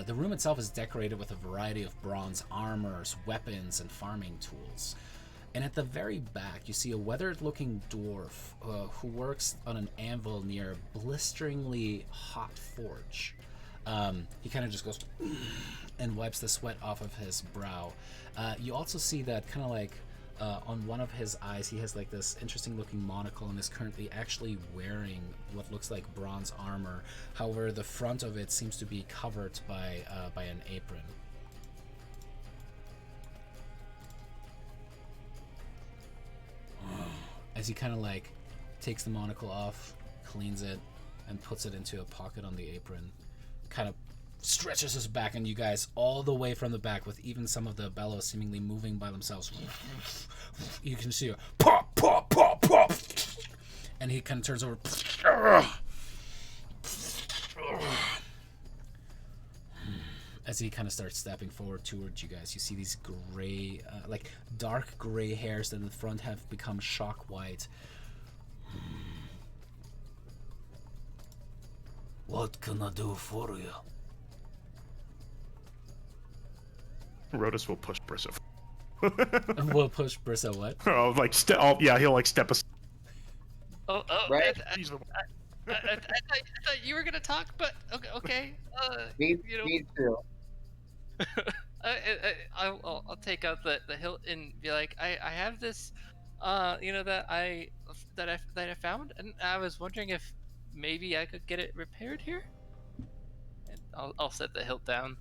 The room itself is decorated with a variety of bronze armors, weapons, and farming tools. And at the very back, you see a weathered-looking dwarf who works on an anvil near a blisteringly hot forge. He kind of just goes and wipes the sweat off of his brow. You also see that kind of like on one of his eyes, he has like this interesting-looking monocle and is currently actually wearing what looks like bronze armor. However, the front of it seems to be covered by an apron. As he kind of like takes the monocle off, cleans it, and puts it into a pocket on the apron, kind of stretches his back, and you guys all the way from the back, with even some of the bellows seemingly moving by themselves, you can see a pop, pop, pop, pop, and he kind of turns over. As he kind of starts stepping forward towards you guys, you see these gray, like dark gray hairs that in the front have become shock white. What can I do for you? Rotus will push Brissa. We'll push Brissa what? Oh, like he'll like step aside. Oh, Right. He's the one. I thought you were gonna talk, but okay. Me too. I'll take out the hilt and be like, I have this, that I found, and I was wondering if maybe I could get it repaired here. And I'll set the hilt down,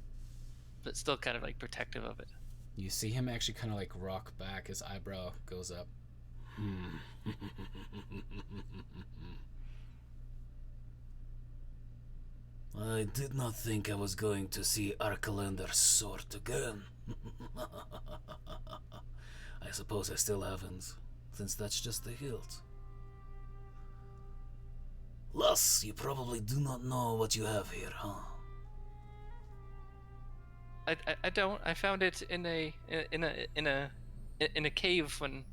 but still kind of like protective of it. You see him actually kind of like rock back. His eyebrow goes up. I did not think I was going to see Arcalander's sword again. I suppose I still haven't, since that's just the hilt. Lass, you probably do not know what you have here, huh? I don't. I found it in a cave when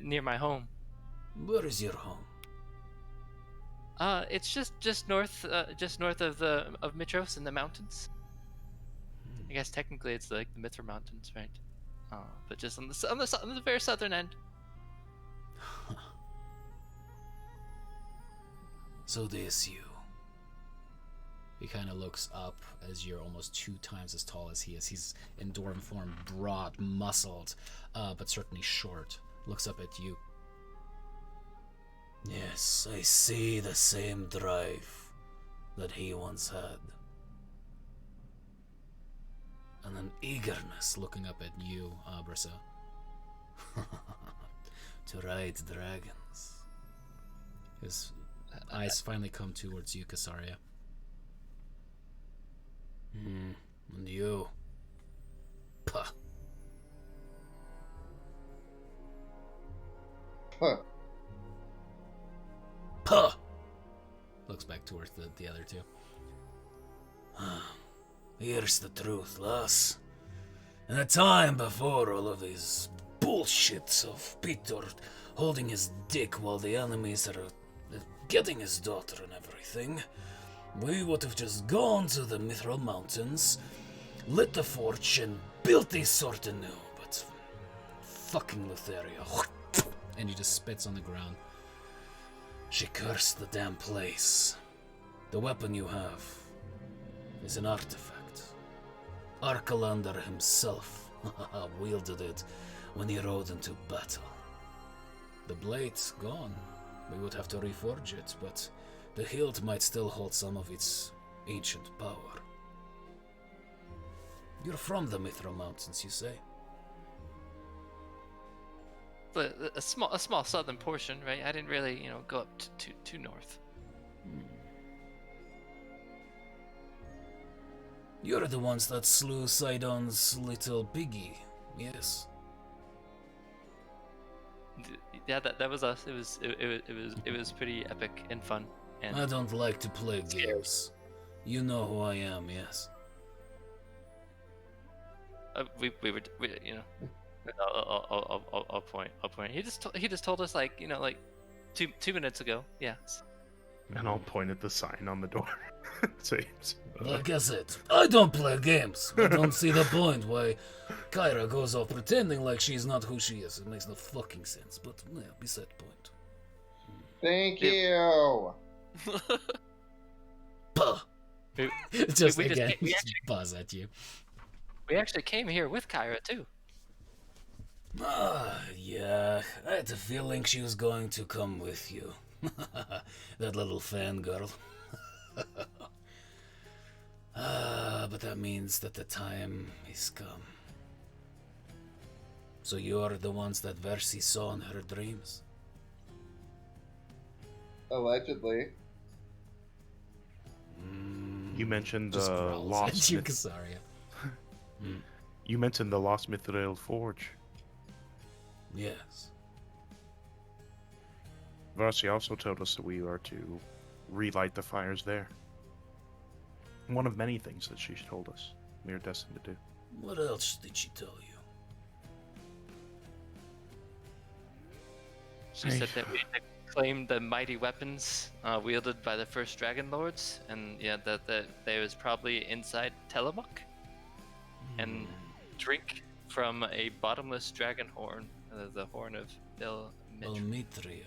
near my home. Where is your home? It's just north of Mitros in the mountains. I guess technically it's like the Mithra Mountains, right? But just on the very southern end. So this you. He kind of looks up as you're almost 2 times as tall as he is. He's in dwarven form, broad, muscled, but certainly short. Looks up at you. Yes, I see the same drive that he once had. And an eagerness looking up at you, Brissa. To ride dragons. His eyes finally come towards you, Kasaria. And you? Puh. Huh. Puh! Looks back towards the other two. Here's the truth, lass. In a time before all of these bullshits of Peter holding his dick while the enemies are getting his daughter and everything, we would have just gone to the Mithril Mountains, lit the forge, and built a sort of new, but fucking Lutheria. And he just spits on the ground. She cursed the damn place. The weapon you have is an artifact. Arcalander himself wielded it when he rode into battle. The blade's gone. We would have to reforge it, but the hilt might still hold some of its ancient power. You're from the Mithra Mountains, you say? But a small southern portion, right? I didn't really, go up too north. You're the ones that slew Sidon's little piggy, yes? Yeah, that was us. It was pretty epic and fun. And I don't like to play games. You know who I am, yes? we you know, I'll point. He just told us like, you know, like 2 minutes ago. Yes. And I'll point at the sign on the door. Seems. Like I said, I don't play games. I don't see the point why Kyra goes off pretending like she's not who she is. It makes no fucking sense, but yeah, beside the point. Thank you. Puh. Just we again, we actually, buzz at you. we actually came here with Kyra too. Yeah, I had a feeling she was going to come with you. That little fangirl. But that means that the time is come. So you're the ones that Versi saw in her dreams? Allegedly. You mentioned Just the growls lost. at you, Casaria. You mentioned the lost Mithril Forge. Yes. Varsi also told us that we are to relight the fires there. One of many things that she told us we are destined to do. What else did she tell you? She said that we had claimed the mighty weapons wielded by the first Dragonlords, and yeah, that they was probably inside Tillamook, and drink from a bottomless dragon horn, the horn of Elmitria.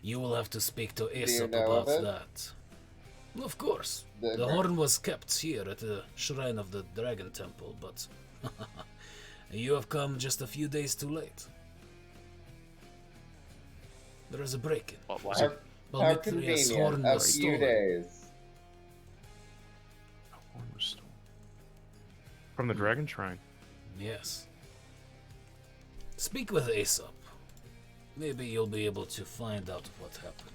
You will have to speak to Aesop know about of it? that. Of course. The The horn was kept here at the shrine of the Dragon Temple, but you have come just a few days too late. There is a break-in. Why? How convenient. A few days. A horn was stolen. From the Dragon Shrine. Yes. Speak with Aesop. Maybe you'll be able to find out what happened.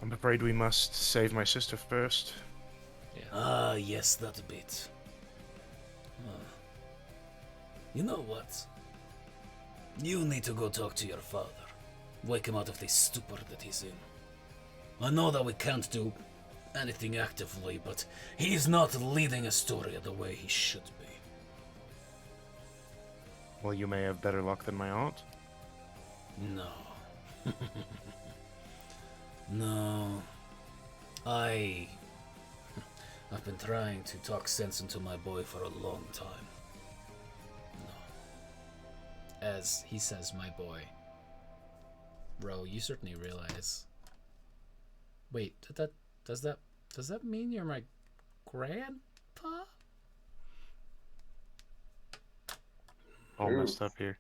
I'm afraid we must save my sister first. Ah, yes, that bit. You know what? You need to go talk to your father. Wake him out of this stupor that he's in. I know that we can't do anything actively, but he's not leading Astoria the way he should be. Well, you may have better luck than my aunt. No. No. I've been trying to talk sense into my boy for a long time. No. As he says, my boy. Bro, you certainly realize. Wait, does that mean you're my grandpa? All messed up here.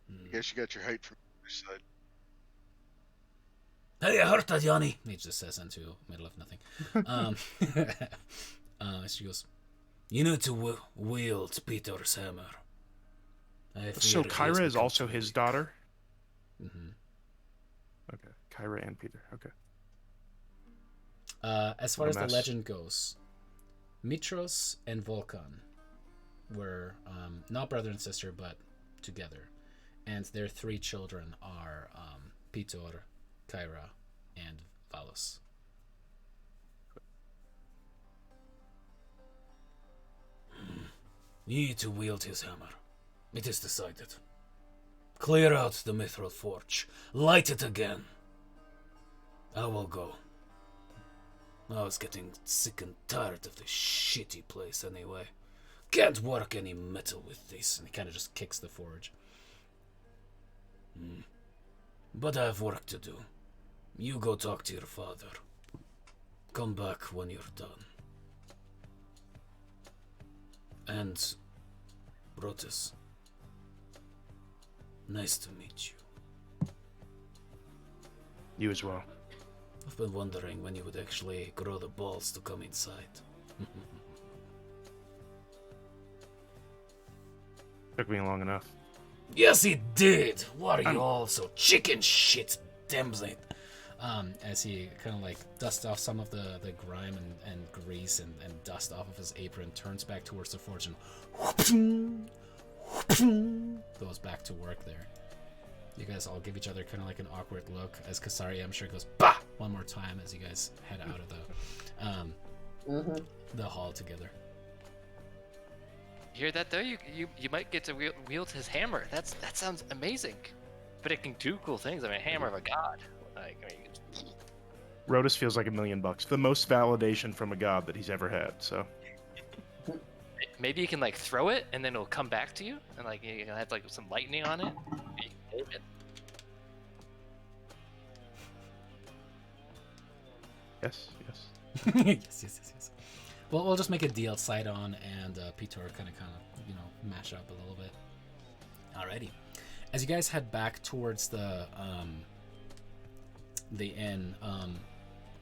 I guess you got your height from the other side. Hey, I heard that, Yanni. He just says into middle of nothing. She goes, you need to wield Peter's hammer. So Kyra is also his daughter? Mm-hmm. Okay, Kyra and Peter. Okay. As far as the legend goes, Mitros and Volkan were not brother and sister, but together. And their 3 children are Pitor, Kyra, and Valos. You need to wield his hammer. It is decided. Clear out the Mithril Forge. Light it again. I will go. I was getting sick and tired of this shitty place anyway. Can't work any metal with this. And he kind of just kicks the forge. But I have work to do. You go talk to your father. Come back when you're done. And, Brotus, nice to meet you. You as well. I've been wondering when you would actually grow the balls to come inside. Took me long enough. Yes, it did! Why are you all so chicken shit damn it. As he kind of like dusts off some of the grime and grease and dust off of his apron, turns back towards the forge and goes back to work there. You guys all give each other kind of like an awkward look as Kasari, I'm sure, goes bah one more time as you guys head out of the hall together. You hear that though? You might get to wield his hammer. That sounds amazing. But it can do cool things. I mean, hammer of a god. Like, I mean, Rotus feels like $1 million. The most validation from a god that he's ever had. So maybe you can like throw it and then it'll come back to you, and like you can have like some lightning on it. You can aim it. yes. yes. Well, we'll just make a deal. Sidon and Pitor kind of mash up a little bit. Alrighty. As you guys head back towards the inn,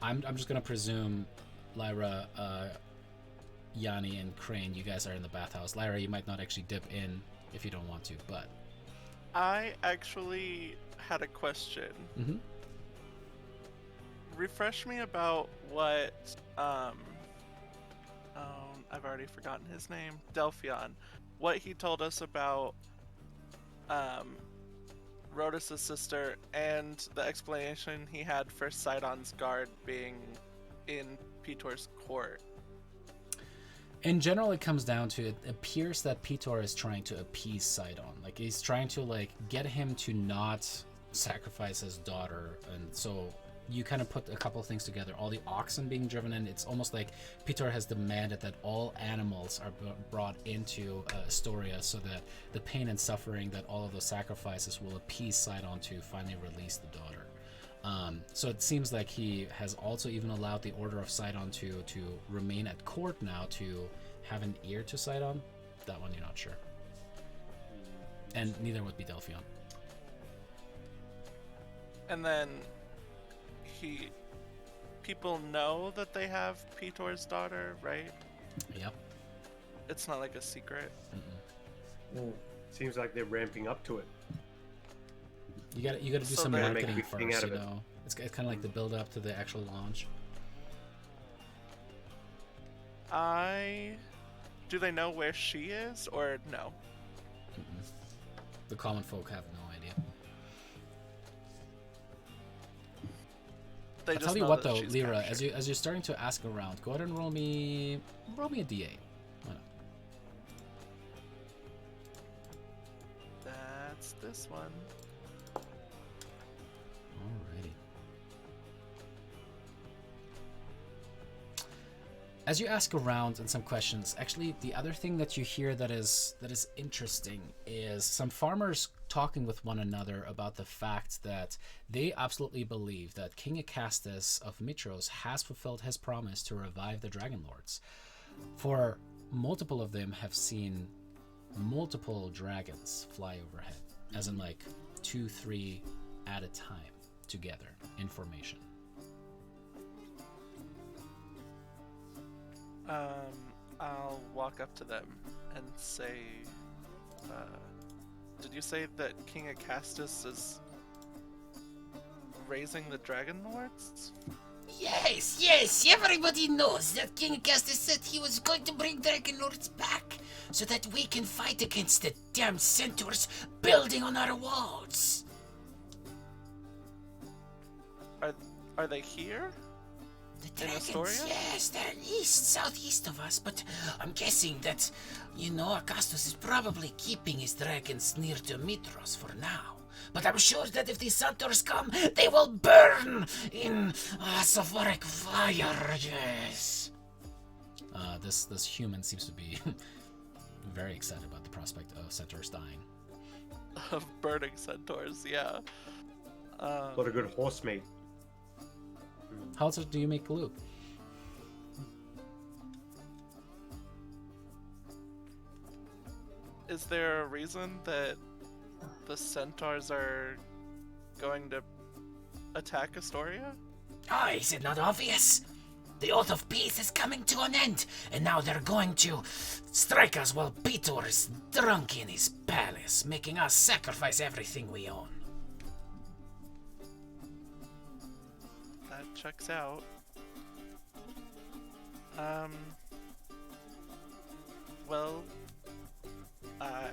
I'm just gonna presume Lyra, Yanni, and Crane, you guys are in the bathhouse. Lyra, you might not actually dip in if you don't want to, but I actually had a question. Mm-hmm. Refresh me about what I've already forgotten his name, Delphion, what he told us about Rhodas' sister and the explanation he had for Sidon's guard being in Pitor's court. In general, it comes down to, it appears that Pitor is trying to appease Sidon. Like, he's trying to, like, get him to not sacrifice his daughter. And so you kind of put a couple of things together. All the oxen being driven in, it's almost like Pitor has demanded that all animals are brought into Astoria so that the pain and suffering that all of those sacrifices will appease Sidon to finally release the daughter. So it seems like he has also even allowed the Order of Sidon to remain at court now, to have an ear to Sidon. That one you're not sure. And neither would be Delphion. And then people know that they have Pitor's daughter, right? Yep. It's not like a secret. Seems like they're ramping up to it. You got to do So some they make a marketing big thing first, out you of it. know. It's kind of like the build up to the actual launch. Do they know where she is, or no? The common folk have no idea. They I'll just tell you know what that though, she's Lyra, captured. as you're starting to ask around, go ahead and roll me a D8. Why not? That's this one. Alrighty. As you ask around and some questions, actually the other thing that you hear that is interesting is some farmers talking with one another about the fact that they absolutely believe that King Acastus of Mitros has fulfilled his promise to revive the Dragonlords. For multiple of them have seen multiple dragons fly overhead, as in like 2-3 at a time together in formation. I'll walk up to them and say, did you say that King Acastus is raising the Dragonlords? Yes, everybody knows that King Augustus said he was going to bring Dragonlords back so that we can fight against the damn centaurs building on our walls. Are they here? The In dragons, Astoria? yes, they're southeast of us, but I'm guessing that, Augustus is probably keeping his dragons near to Mitros for now. But I'm sure that if the centaurs come, they will burn in sulfuric fire, yes. This human seems to be very excited about the prospect of centaurs dying. Of burning centaurs, yeah. What a good horse mate. How else do you make glue? Is there a reason that the centaurs are going to attack Astoria? Oh, is it not obvious? The Oath of Peace is coming to an end, and now they're going to strike us while Pitor is drunk in his palace, making us sacrifice everything we own. checks out. Well, I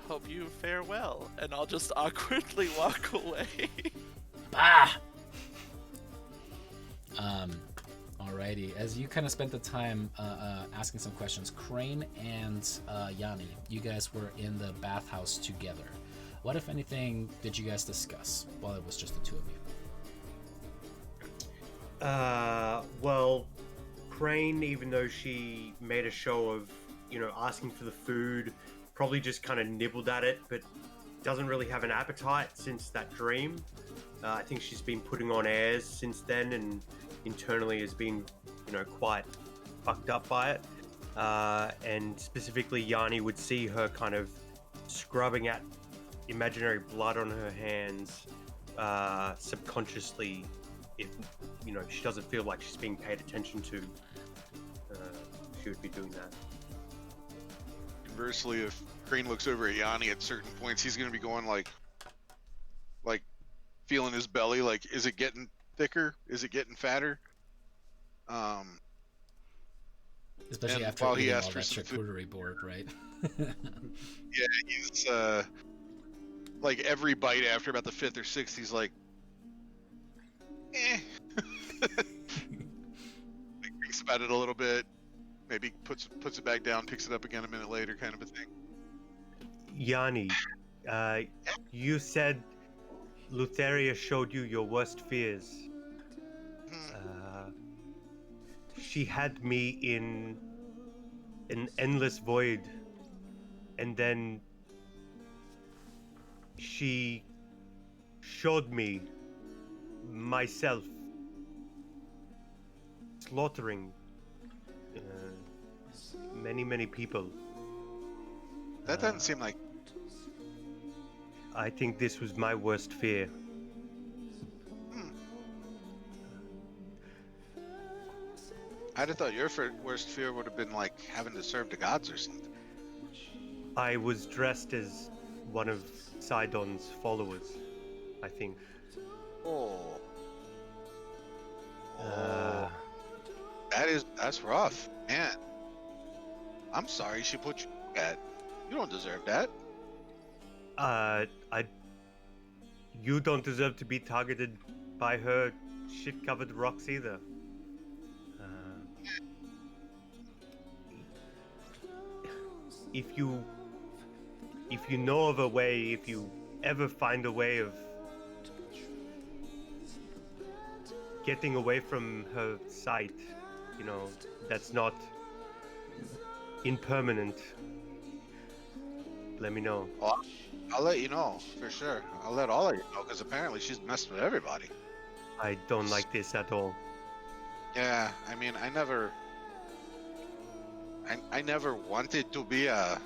hope you fare well, and I'll just awkwardly walk away. Bah! Alrighty, as you kind of spent the time asking some questions, Crane and Yanni, you guys were in the bathhouse together. What, if anything, did you guys discuss while it was just the two of you? Well, Crane, even though she made a show of, asking for the food, probably just kind of nibbled at it, but doesn't really have an appetite since that dream. I think she's been putting on airs since then, and internally has been, quite fucked up by it. And specifically, Yanni would see her kind of scrubbing at imaginary blood on her hands subconsciously. If she doesn't feel like she's being paid attention to, she would be doing that. Conversely, if Crane looks over at Yanni at certain points, he's going to be going like feeling his belly, like, is it getting thicker? Is it getting fatter? Especially after while he eating asked all for that some charcuterie board, right? Yeah, he's like every bite after about the 5th or 6th, he's like, like, thinks about it a little bit, maybe puts it back down, picks it up again a minute later, kind of a thing. Yanni, you said Lutheria showed you your worst fears. She had me in an endless void, and then she showed me myself slaughtering many people. That doesn't seem like... I think this was my worst fear. I'd have thought your worst fear would have been like having to serve the gods or something. I was dressed as one of Sidon's followers, I think. Oh. That's rough, man. I'm sorry she put you through that. You don't deserve that. You don't deserve to be targeted by her shit-covered rocks either. If you know of a way, if you ever find a way of getting away from her sight, that's not impermanent, let me know. Well, I'll let you know, for sure. I'll let all of you know, because apparently she's messed with everybody. I don't like this at all. Yeah, I mean, I never wanted to be a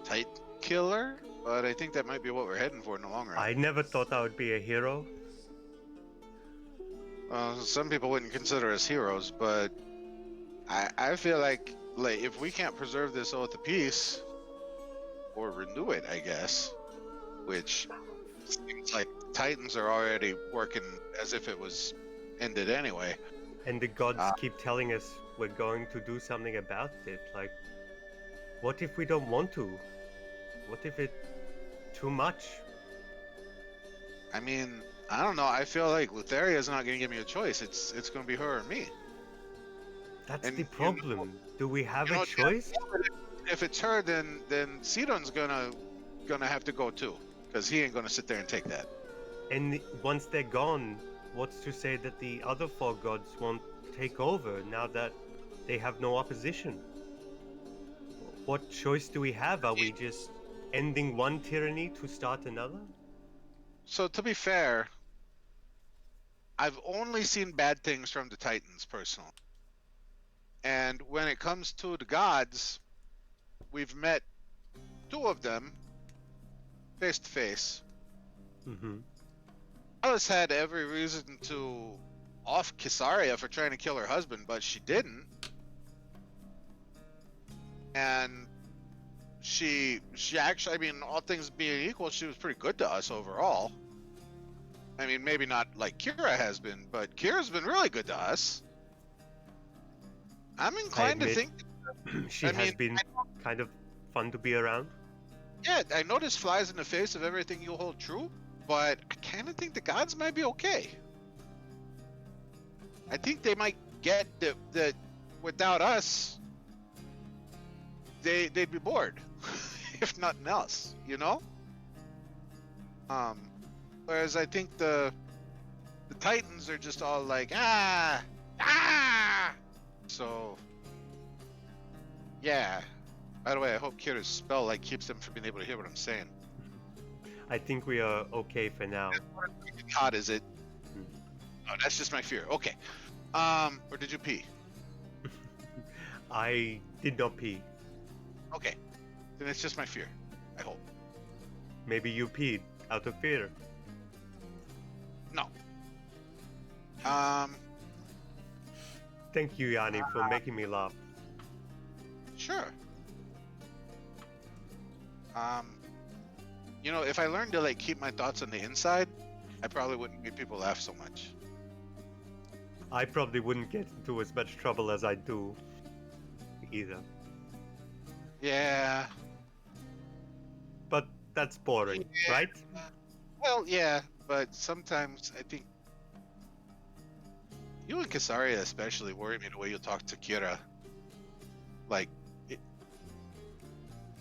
tight killer, but I think that might be what we're heading for in the long run. I never thought I would be a hero. Some people wouldn't consider us heroes, but I feel like if we can't preserve this oath of peace, or renew it, I guess, which seems like Titans are already working as if it was ended anyway. And the gods keep telling us we're going to do something about it. Like, what if we don't want to? What if it's too much? I mean, I don't know. I feel like Lutheria's not going to give me a choice. It's going to be her or me. That's the problem. Do we have a choice? If it's her, then Sidon's gonna have to go too, because he ain't gonna sit there and take that. And once they're gone, what's to say that the other 4 gods won't take over now that they have no opposition? What choice do we have? Are we just ending one tyranny to start another? So to be fair, I've only seen bad things from the Titans personally. And when it comes to the gods, we've met 2 of them face to face. Mm-hmm. Alice had every reason to off Kisaria for trying to kill her husband, but she didn't. And she actually, I mean, all things being equal, she was pretty good to us overall. I mean, maybe not like Kira has been, but Kira's been really good to us. I'm inclined to admit, think. she has been kind of fun to be around. Yeah, I know this flies in the face of everything you hold true, but I kind of think the gods might be okay. I think they might get that without us, they'd be bored, if nothing else, you know. Whereas I think the Titans are just all like ah. So yeah. By the way, I hope Kira's spell like keeps them from being able to hear what I'm saying. I think we are okay for now. Hot is it? Oh, that's just my fear. Okay. Or did you pee? I did not pee. Okay. Then it's just my fear. I hope. Maybe you peed out of fear. No. Thank you, Yanni, for making me laugh. Sure. You know, if I learned to like keep my thoughts on the inside, I probably wouldn't make people laugh so much. I probably wouldn't get into as much trouble as I do either. Yeah. But that's boring, right? Well, yeah, but sometimes I think you and Kasaria especially worry me the way you talk to Kira. Like,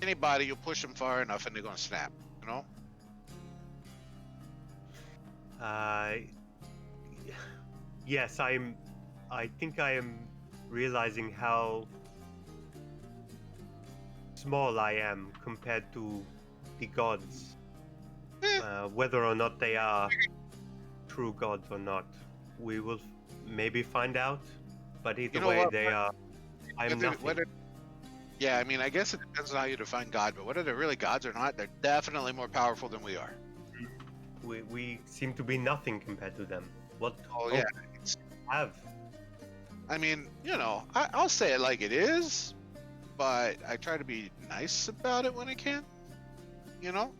anybody, you push them far enough and they're gonna snap, you know? Yes, I think I am realizing how small I am compared to the gods. Whether or not they are true gods or not, we will maybe find out. But either way, what? they are. I'm nothing. Yeah, I mean, I guess it depends on how you define God, but whether they're really gods or not, they're definitely more powerful than we are. We seem to be nothing compared to them. What Oh, hope yeah. have? I mean, you know, I'll say it like it is, but I try to be nice about it when I can, you know?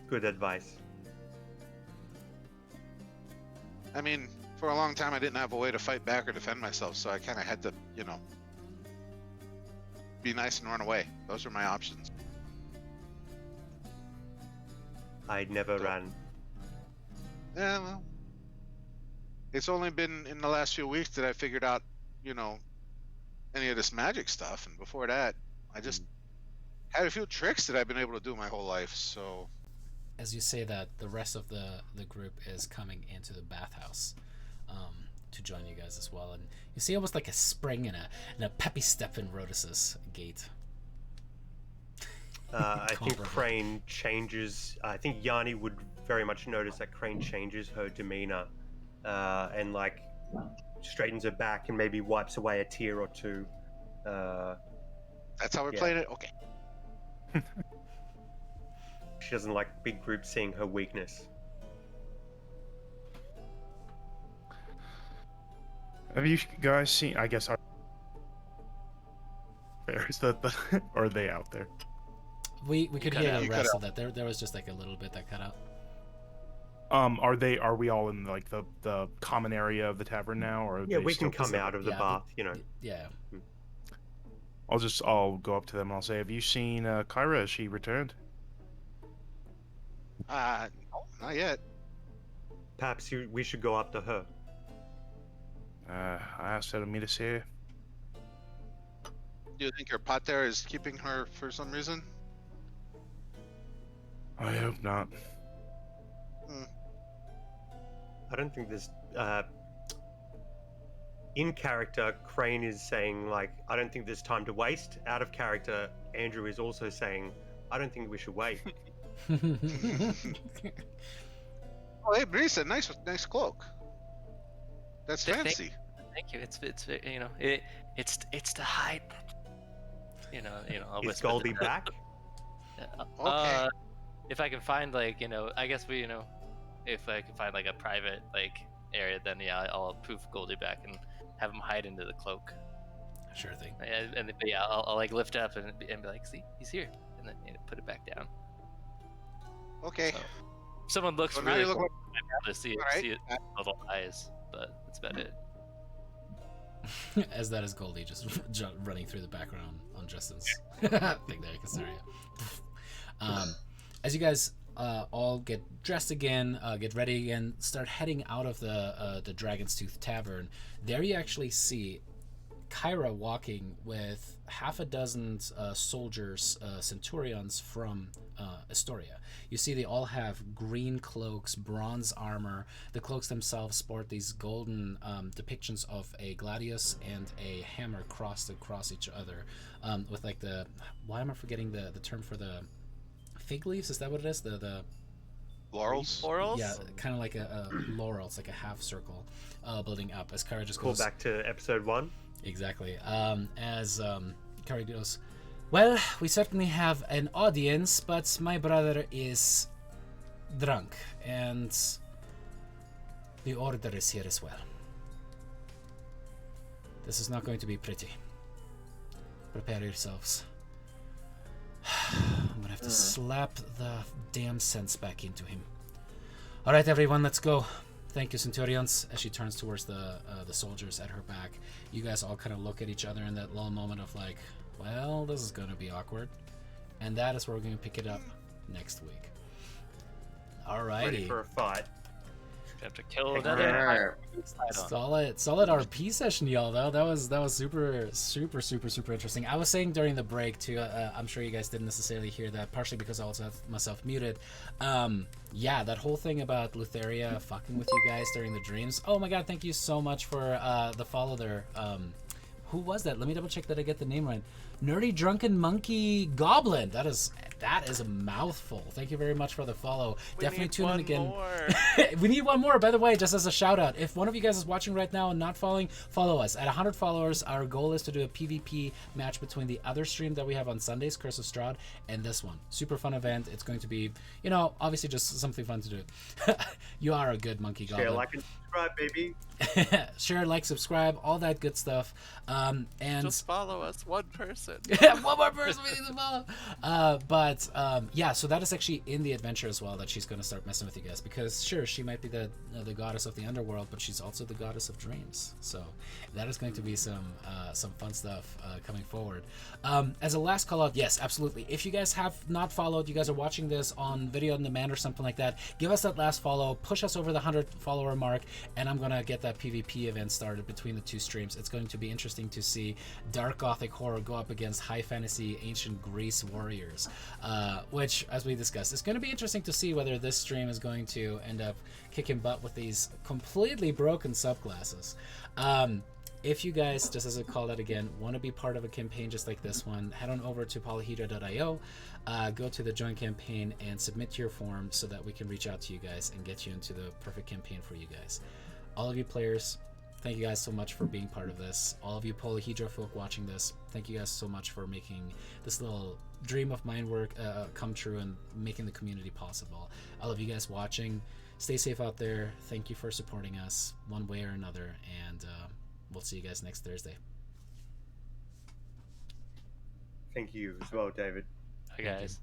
Good advice. I mean, for a long time I didn't have a way to fight back or defend myself, so I kind of had to, you know, be nice and run away. Those were my options. I never ran. Yeah, well, it's only been in the last few weeks that I figured out, you know, any of this magic stuff, and before that, I just had a few tricks that I've been able to do my whole life, so... As you say that, the rest of the group is coming into the bathhouse to join you guys as well, and you see almost like a spring and a peppy step in Rhodus's gait. I think Crane changes. I think Yanni would very much notice that Crane changes her demeanor and like straightens her back and maybe wipes away a tear or two. That's how we're playing it? Okay. She doesn't like big groups seeing her weakness. Have you guys seen? I guess is that or are they out there? We could hear the rest of that. There was just like a little bit that cut out. Are we all in like the common area of the tavern now, or yeah, we can come out of the bath, you know. Yeah. I'll go up to them and I'll say, have you seen Kyra? Has she returned? No, not yet. Perhaps we should go up to her. I asked her to meet us here. Do you think your pater is keeping her for some reason? I hope not. I don't think this in character, Crane is saying like, I don't think there's time to waste. Out of character, Andrew is also saying, I don't think we should wait. Oh, hey, Brisa, nice cloak. That's fancy. Thank you. It's you know it's to hide. You know. I'll Is whisper Goldie to- back? Okay. If I can find like I guess if I can find like a private like area, then yeah, I'll poof Goldie back and have him hide into the cloak. Sure thing. And yeah, I'll like lift up and be like, see, he's here, and then put it back down. Okay. So, Someone looks So now really you look cool. like- I'd rather see it, Alright. see it little eyes, but that's about it. As that is Goldie just running through the background on Justin's thing there, Casaria. As you guys all get dressed again, get ready again, start heading out of the Dragon's Tooth Tavern, there you actually see Kyra walking with half a dozen soldiers, centurions from Astoria. You see they all have green cloaks, bronze armor. The cloaks themselves sport these golden depictions of a gladius and a hammer crossed across each other, with like why am I forgetting the term for the fig leaves? Is that what it is? The Laurels? Laurels? yeah, kind of like a laurel. It's like a half circle building up as Kyra just Call goes back to episode 1. exactly. As Kyra goes, well, we certainly have an audience, but my brother is drunk, and the order is here as well. This is not going to be pretty. Prepare yourselves. I'm gonna have to slap the damn sense back into him. All right, everyone, let's go. Thank you, Centurions. As she turns towards the soldiers at her back, you guys all kind of look at each other in that little moment of like, well, this is gonna be awkward, and that is where we're gonna pick it up next week. Alrighty. Ready for a fight. Have to kill Heck another. Solid RP session, y'all. Though that was super interesting. I was saying during the break too. I'm sure you guys didn't necessarily hear that, partially because I also have myself muted. Yeah, that whole thing about Lutheria fucking with you guys during the dreams. Oh my god, thank you so much for the follow there. Who was that? Let me double check that I get the name right. Nerdy Drunken Monkey Goblin. That is a mouthful. Thank you very much for the follow. Definitely tune in again. We need one more, by the way, just as a shout out. If one of you guys is watching right now and not following, follow us. At 100 followers, our goal is to do a PvP match between the other stream that we have on Sundays, Curse of Strahd, and this one. Super fun event. It's going to be, obviously just something fun to do. You are a good monkey goblin. Share, like, and subscribe, baby. Share, like, subscribe, all that good stuff. And just follow us, one person. One more person we need to follow. Yeah, so that is actually in the adventure as well, that she's going to start messing with you guys, because sure, she might be the goddess of the underworld, but she's also the goddess of dreams. So that is going to be some fun stuff coming forward. As a last call out, yes, absolutely. If you guys have not followed, you guys are watching this on video on demand or something like that, give us that last follow, push us over the 100 follower mark, and I'm going to get that PvP event started between the two streams. It's going to be interesting to see Dark Gothic Horror go up against High Fantasy Ancient Greece Warriors, which, as we discussed, it's going to be interesting to see whether this stream is going to end up kicking butt with these completely broken subclasses. If you guys, just as I call that again, want to be part of a campaign just like this one, head on over to polyhedra.io, go to the join campaign and submit your form so that we can reach out to you guys and get you into the perfect campaign for you guys. All of you players, thank you guys so much for being part of this. All of you Polyhedra folk watching this, thank you guys so much for making this little dream of mine work come true and making the community possible. All of you guys watching, stay safe out there. Thank you for supporting us one way or another, and we'll see you guys next Thursday. Thank you as well, David. Hi guys.